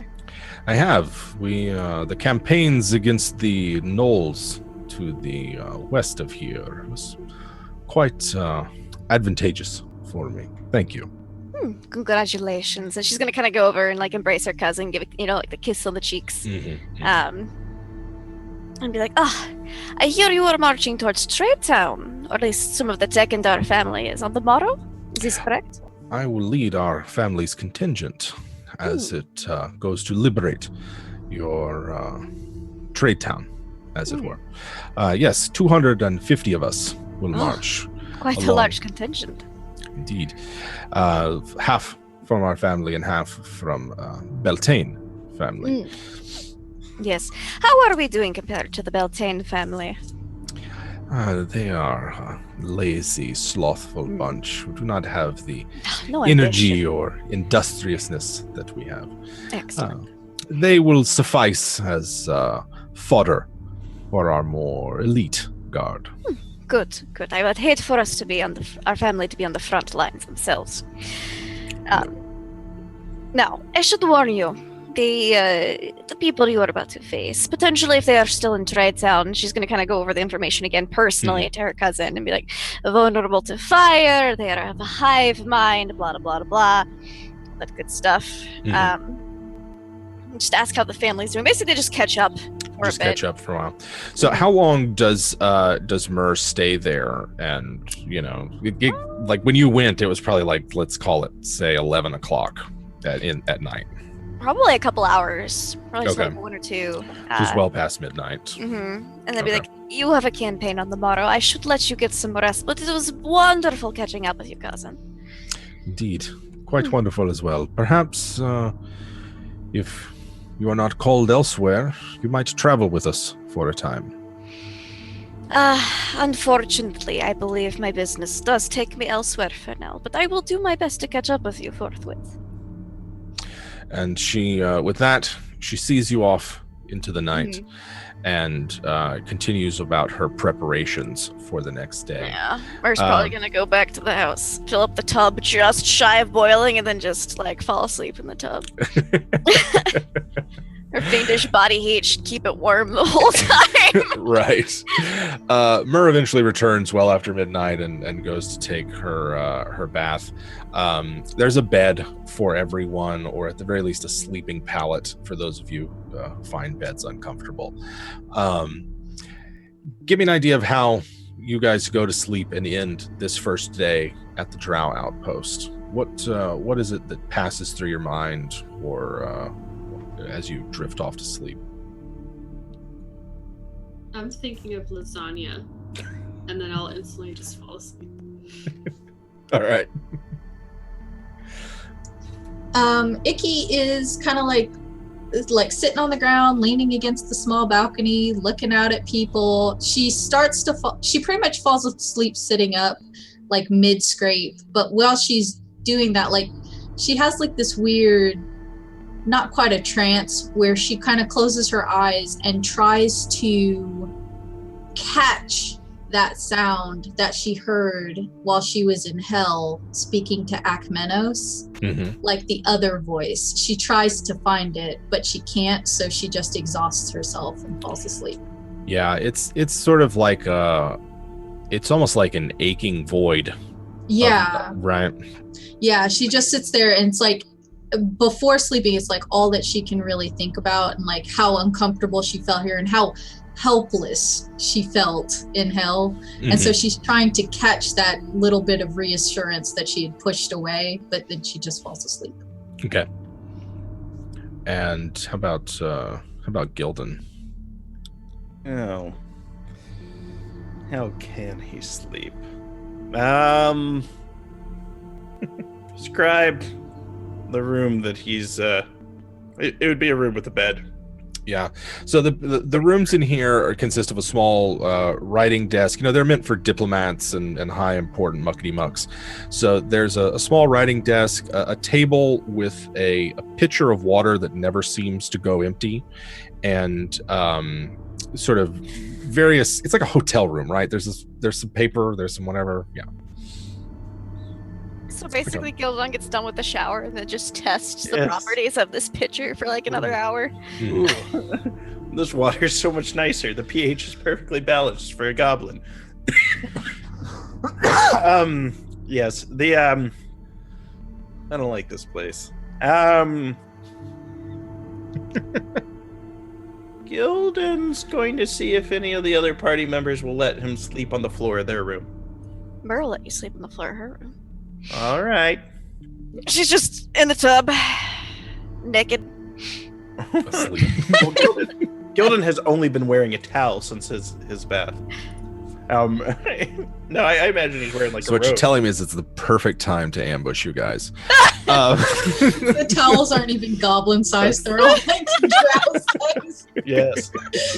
Speaker 3: I have. The campaigns against the gnolls to the west of here was quite advantageous for me. Thank you.
Speaker 1: Congratulations. And she's going to kind of go over and like embrace her cousin, give it, like the kiss on the cheeks. And be like, I hear you are marching towards Trade Town, or at least some of the Tekendar family is on the morrow. Is this correct?
Speaker 3: I will lead our family's contingent as it goes to liberate your Trade Town, as it were. Yes, 250 of us will march.
Speaker 1: Quite
Speaker 3: along.
Speaker 1: a large contingent.
Speaker 3: Indeed. Half from our family and half from Beltane family.
Speaker 1: Yes. How are we doing compared to the Beltane family?
Speaker 3: They are a lazy, slothful bunch who do not have the
Speaker 1: No
Speaker 3: energy
Speaker 1: ambition.
Speaker 3: or industriousness that we have.
Speaker 1: Excellent.
Speaker 3: They will suffice as fodder for our more elite guard.
Speaker 1: Good. I would hate for us to be our family to be on the front lines themselves. Now, I should warn you, the people you are about to face, potentially if they are still in Trade Town, she's going to kind of go over the information again personally to her cousin and be like, vulnerable to fire, they have a hive mind, blah, blah, blah, blah, that good stuff. Just ask how the family's doing. Basically, just catch up for a bit.
Speaker 3: Catch up for a while. So how long does Myrrh stay there? And, like when you went, it was probably like, let's call it, say 11 o'clock at night.
Speaker 1: Probably a couple hours. Probably just
Speaker 3: Okay.
Speaker 1: like 1 or 2.
Speaker 3: Just well past midnight.
Speaker 1: Mm-hmm. And they'd be
Speaker 3: Okay.
Speaker 1: like, you have a campaign on the morrow. I should let you get some rest, but it was wonderful catching up with you, cousin.
Speaker 3: Indeed. Quite wonderful as well. Perhaps, if you are not called elsewhere, you might travel with us for a time.
Speaker 1: Unfortunately, I believe my business does take me elsewhere for now, but I will do my best to catch up with you forthwith.
Speaker 3: And she, with that, she sees you off into the night and continues about her preparations for the next day.
Speaker 1: Yeah, Mer's probably gonna go back to the house, fill up the tub just shy of boiling, and then just like fall asleep in the tub. Her fiendish body heat should keep it warm the whole time.
Speaker 3: Right. Mur eventually returns well after midnight and goes to take her bath. There's a bed for everyone, or at the very least a sleeping pallet for those of you who find beds uncomfortable. Give me an idea of how you guys go to sleep and end this first day at the Drow outpost. What is it that passes through your mind, or as you drift off to sleep?
Speaker 5: I'm thinking of lasagna, and then I'll instantly just fall asleep.
Speaker 3: All right.
Speaker 2: Icky is kind of like sitting on the ground, leaning against the small balcony, looking out at people. She starts to fall. She pretty much falls asleep sitting up, like mid scrape. But while she's doing that, like she has like this weird, not quite a trance, where she kind of closes her eyes and tries to catch that sound that she heard while she was in hell speaking to Akmenos, like the other voice. She tries to find it, but she can't, so she just exhausts herself and falls asleep.
Speaker 3: Yeah, it's sort of like it's almost like an aching void.
Speaker 2: Yeah.
Speaker 3: Right.
Speaker 2: Yeah, she just sits there, and it's like before sleeping, it's like all that she can really think about, and like how uncomfortable she felt here and how helpless she felt in hell. And so she's trying to catch that little bit of reassurance that she had pushed away, but then she just falls asleep.
Speaker 3: Okay. And how about Gildan?
Speaker 4: Oh. How can he sleep? Describe the room that he's it would be a room with a bed.
Speaker 3: Yeah. So the rooms in here consist of a small writing desk. You know, they're meant for diplomats and high important muckety mucks. So there's a small writing desk, a table with a pitcher of water that never seems to go empty, and sort of various. It's like a hotel room, right? There's some paper, there's some whatever. Yeah.
Speaker 1: So basically, Gildan gets done with the shower and then just tests the properties of this pitcher for like another hour.
Speaker 4: Ooh. This water is so much nicer. The pH is perfectly balanced for a goblin. Yes, the I don't like this place. Gildan's going to see if any of the other party members will let him sleep on the floor of their room.
Speaker 1: Mer will let you sleep on the floor of her room.
Speaker 4: All right.
Speaker 1: She's just in the tub, naked.
Speaker 3: Asleep.
Speaker 4: Well, Gildan has only been wearing a towel since his bath. No, I imagine he's wearing like
Speaker 3: So
Speaker 4: a
Speaker 3: what you're
Speaker 4: robe.
Speaker 3: telling me is it's the perfect time to ambush you guys.
Speaker 2: The towels aren't even goblin sized, they're all like drow sized.
Speaker 4: Yes.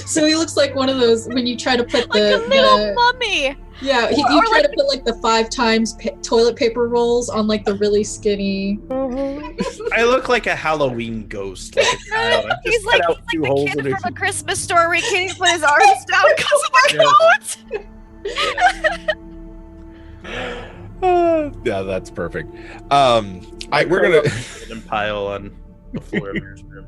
Speaker 2: So he looks like one of those when you try to put
Speaker 1: Like a little mummy.
Speaker 2: Yeah, you
Speaker 1: Or
Speaker 2: try
Speaker 1: like-
Speaker 2: to put like the 5 times toilet paper rolls on like the really skinny.
Speaker 4: I look like a Halloween ghost. Like a child. I
Speaker 1: He's
Speaker 4: just cut
Speaker 1: like
Speaker 4: out two
Speaker 1: the
Speaker 4: holes
Speaker 1: kid
Speaker 4: in his-
Speaker 1: from a Christmas story where he can't even put his arms down because of our clothes.
Speaker 3: Yeah, that's perfect. We're gonna
Speaker 4: wooden pile on the floor of Mir's room.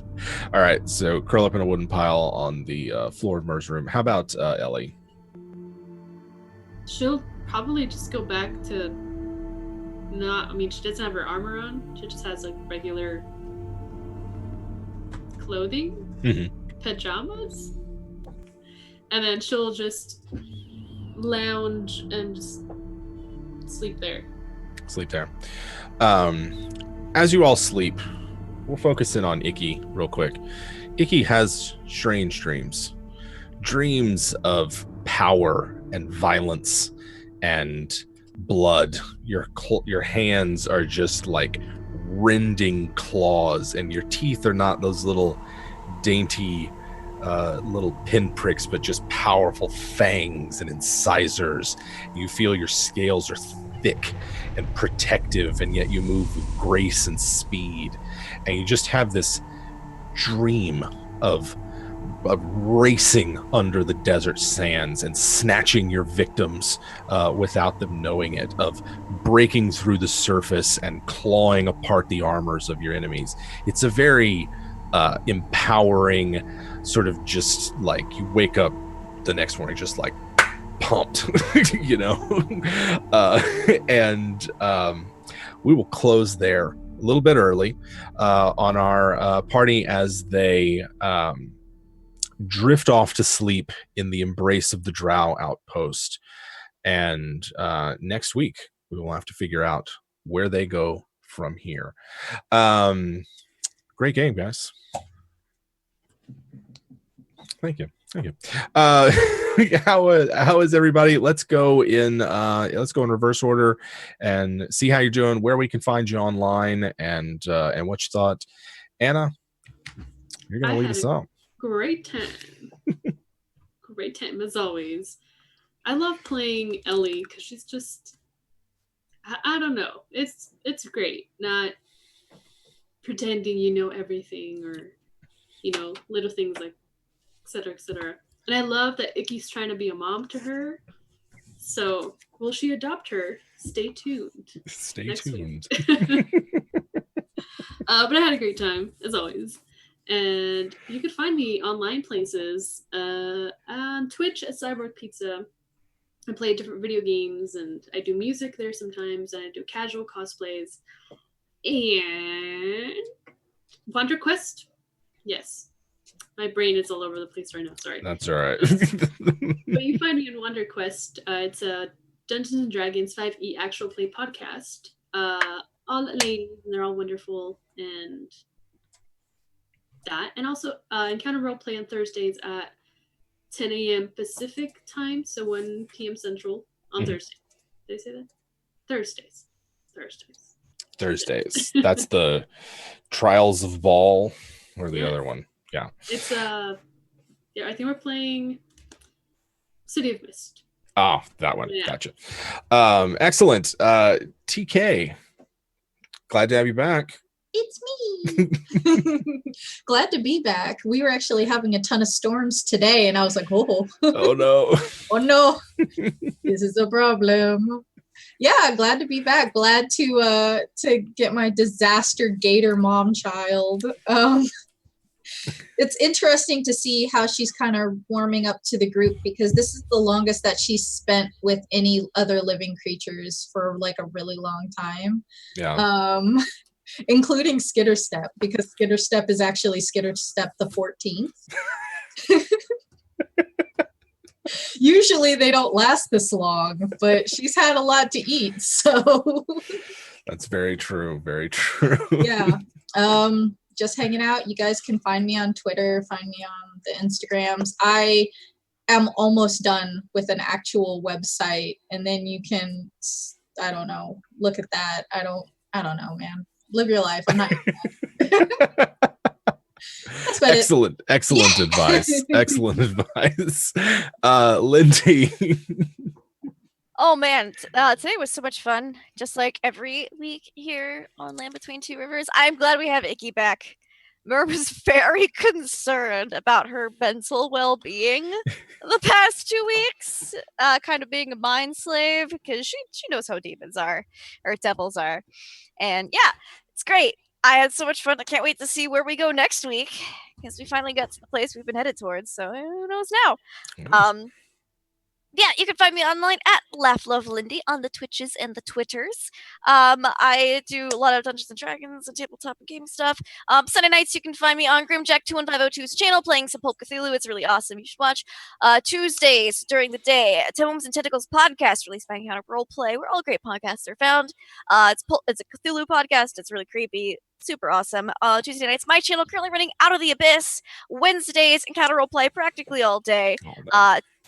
Speaker 3: all right, so curl up in a wooden pile on the floor of Mer's room. How about Ellie?
Speaker 5: She'll probably just go back to she doesn't have her armor on. She just has like regular clothing, pajamas. And then she'll just lounge and just sleep there.
Speaker 3: Sleep there. As you all sleep, we'll focus in on Icky real quick. Icky has strange dreams of power and violence and blood. Your hands are just like rending claws, and your teeth are not those little dainty little pinpricks, but just powerful fangs and incisors. You feel your scales are thick and protective, and yet you move with grace and speed. And you just have this dream of racing under the desert sands and snatching your victims without them knowing it, of breaking through the surface and clawing apart the armors of your enemies. It's a very empowering sort of, just like you wake up the next morning just like pumped, you know. And we will close there a little bit early on our party as they drift off to sleep in the embrace of the Drow outpost. And next week we will have to figure out where they go from here. Great game, guys. Thank you. How is everybody? Let's go in reverse order and see how you're doing, where we can find you online, and what you thought. Anna, you're gonna lead us up.
Speaker 5: Great time. Great time as always. I love playing Ellie because she's just, I don't know. It's great. Not pretending you know everything, or little things like etc. etc. And I love that Icky's trying to be a mom to her. So will she adopt her? Stay tuned.
Speaker 3: Stay tuned.
Speaker 5: But I had a great time as always. And you could find me online places on Twitch at Cyborg Pizza. I play different video games, and I do music there sometimes, and I do casual cosplays. And Wander Quest? Yes. My brain is all over the place right now, sorry.
Speaker 3: That's all right.
Speaker 5: But you find me in Wander Quest. It's a Dungeons and Dragons 5e actual play podcast. All ladies, and they're all wonderful, and that. And also Encounter Roleplay on Thursdays at 10 a.m. Pacific time, so 1 p.m. Central on Thursday. Did I say that? Thursdays.
Speaker 3: That's the Trials of Ball, or the other one. Yeah.
Speaker 5: It's I think we're playing City of Mist.
Speaker 3: Oh, that one.
Speaker 5: Yeah.
Speaker 3: Gotcha. Excellent. TK, glad to have you back.
Speaker 2: It's me. Glad to be back. We were actually having a ton of storms today, and I was like, oh
Speaker 3: no.
Speaker 2: Oh no. This is a problem. Yeah, glad to be back. Glad to get my disaster gator mom child. It's interesting to see how she's kind of warming up to the group, because this is the longest that she's spent with any other living creatures for like a really long time.
Speaker 3: Yeah.
Speaker 2: Including Skitterstep, because Skitterstep is actually Skitterstep the 14th. Usually they don't last this long, but she's had a lot to eat, so
Speaker 3: That's very true. Very true.
Speaker 2: Yeah. Just hanging out. You guys can find me on Twitter, find me on the Instagrams. I am almost done with an actual website, and then you can, I don't know, look at that. I don't know, man. Live your life. I'm not.
Speaker 3: Excellent advice. Excellent advice. Lindy.
Speaker 1: Oh man, today was so much fun. Just like every week here on Land Between Two Rivers. I'm glad we have Icky back. Mer was very concerned about her mental well-being the past 2 weeks, kind of being a mind slave, because she knows how demons are, or devils are. And yeah, it's great. I had so much fun. I can't wait to see where we go next week, because we finally got to the place we've been headed towards. So who knows now? yeah, you can find me online at LaughLoveLindy on the Twitches and the Twitters. I do a lot of Dungeons and Dragons and tabletop and game stuff. Sunday nights you can find me on Grimjack21502's channel playing some Pulp Cthulhu. It's really awesome. You should watch. Tuesdays during the day, Tomes and Tentacles podcast released by Encounter Roleplay, where all great podcasts are found. It's a Cthulhu podcast. It's really creepy. Super awesome. Tuesday nights, my channel currently running Out of the Abyss. Wednesdays, Encounter Roleplay practically all day.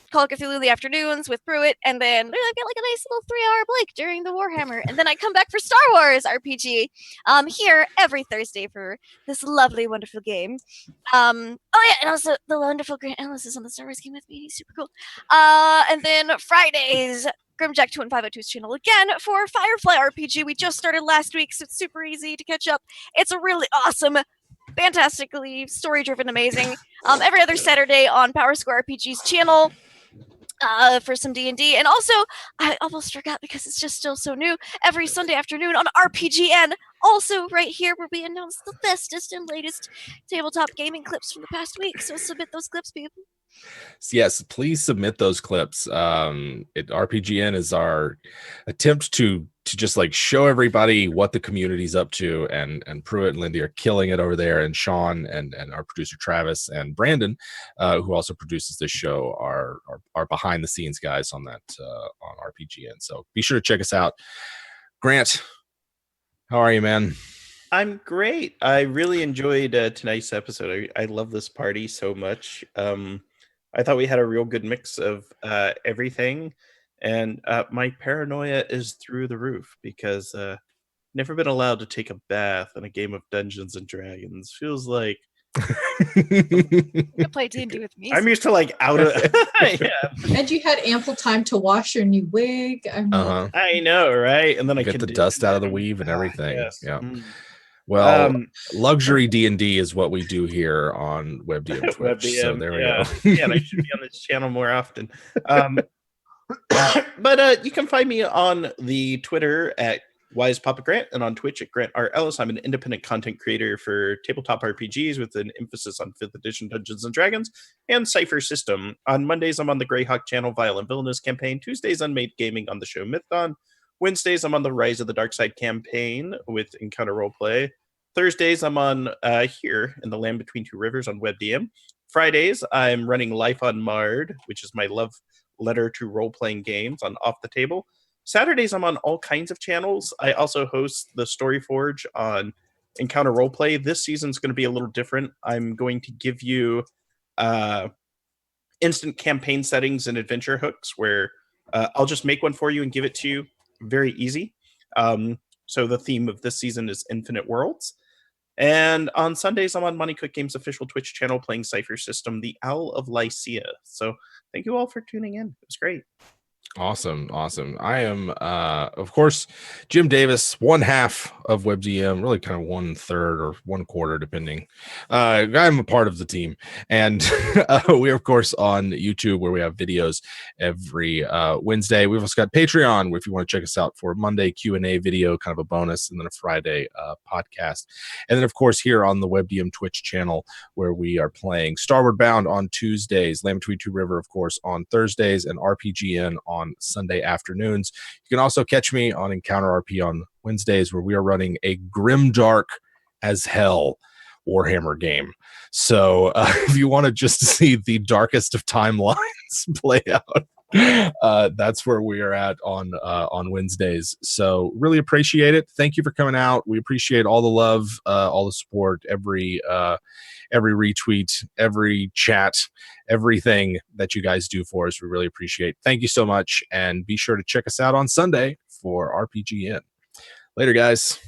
Speaker 1: Call of Cthulhu in the afternoons with Pruitt, and then I get like a nice little 3-hour break during the Warhammer, and then I come back for Star Wars RPG here every Thursday for this lovely, wonderful game. Oh yeah, and also the wonderful Grant Ellis is on the Star Wars game with me. He's super cool. And then Fridays, Grimjack21502's channel again for Firefly RPG. We just started last week, so it's super easy to catch up. It's a really awesome, fantastically story-driven, amazing. Every other Saturday on Power Square RPG's channel. For some D&D, and also I almost forgot because it's just still so new. Every Sunday afternoon on RPGN, also right here where we announce the bestest and latest tabletop gaming clips from the past week. So submit those clips, people.
Speaker 3: Yes, please submit those clips. RPGN is our attempt to just like show everybody what the community's up to, and Pruitt and Lindy are killing it over there, and Sean and our producer Travis and Brandon, who also produces this show, are behind the scenes guys on that on RPGN. So be sure to check us out. Grant, how are you, man?
Speaker 4: I'm great. I really enjoyed tonight's episode. I love this party so much. I thought we had a real good mix of everything, and my paranoia is through the roof because never been allowed to take a bath in a game of Dungeons and Dragons. Feels like
Speaker 1: You play D&D with me.
Speaker 4: I'm used to like out of. Yeah.
Speaker 2: And you had ample time to wash your new wig. I mean,
Speaker 4: I know, right? And then I
Speaker 3: get the dust out of the weave and everything.
Speaker 4: Yes.
Speaker 3: Yeah.
Speaker 4: Mm.
Speaker 3: Well, luxury D&D is what we do here on WebDM Twitch.
Speaker 4: WebDM,
Speaker 3: So there we
Speaker 4: yeah.
Speaker 3: go.
Speaker 4: Yeah, and I should be on this channel more often. But you can find me on the Twitter at Wise Papa Grant and on Twitch at Grant R. Ellis. I'm an independent content creator for tabletop RPGs with an emphasis on 5th edition Dungeons and Dragons and Cypher System. On Mondays, I'm on the Greyhawk channel Violent Villainous campaign. Tuesdays, Unmade Gaming on the show Mython. Wednesdays, I'm on the Rise of the Dark Side campaign with Encounter Roleplay. Thursdays, I'm on here in the Land Between Two Rivers on WebDM. Fridays, I'm running Life on Mard, which is my love letter to role-playing games on Off the Table. Saturdays, I'm on all kinds of channels. I also host the Story Forge on Encounter Roleplay. This season's going to be a little different. I'm going to give you instant campaign settings and adventure hooks where I'll just make one for you and give it to you. Very easy. So the theme of this season is Infinite Worlds. And on Sundays, I'm on Money Cook Games' official Twitch channel playing Cypher System, the Owl of Lycia. So thank you all for tuning in. It was great.
Speaker 3: Awesome. I am, of course, Jim Davis, one half of WebDM, really kind of 1/3 or 1/4, depending. I'm a part of the team, and we're of course on YouTube where we have videos every Wednesday. We've also got Patreon if you want to check us out for a Monday Q&A video, kind of a bonus, and then a Friday podcast, and then of course here on the WebDM Twitch channel where we are playing Starward Bound on Tuesdays, Land Between Two River, of course, on Thursdays, and RPGN on Sunday afternoons. You can also catch me on Encounter RP on Wednesdays, where we are running a grimdark as hell Warhammer game. So if you want to just see the darkest of timelines play out, that's where we are at on Wednesdays. So really appreciate it. Thank you for coming out. We appreciate all the love, all the support, every retweet, every chat, everything that you guys do for us. We really appreciate. Thank you so much, and be sure to check us out on Sunday for RPGN. Later, guys.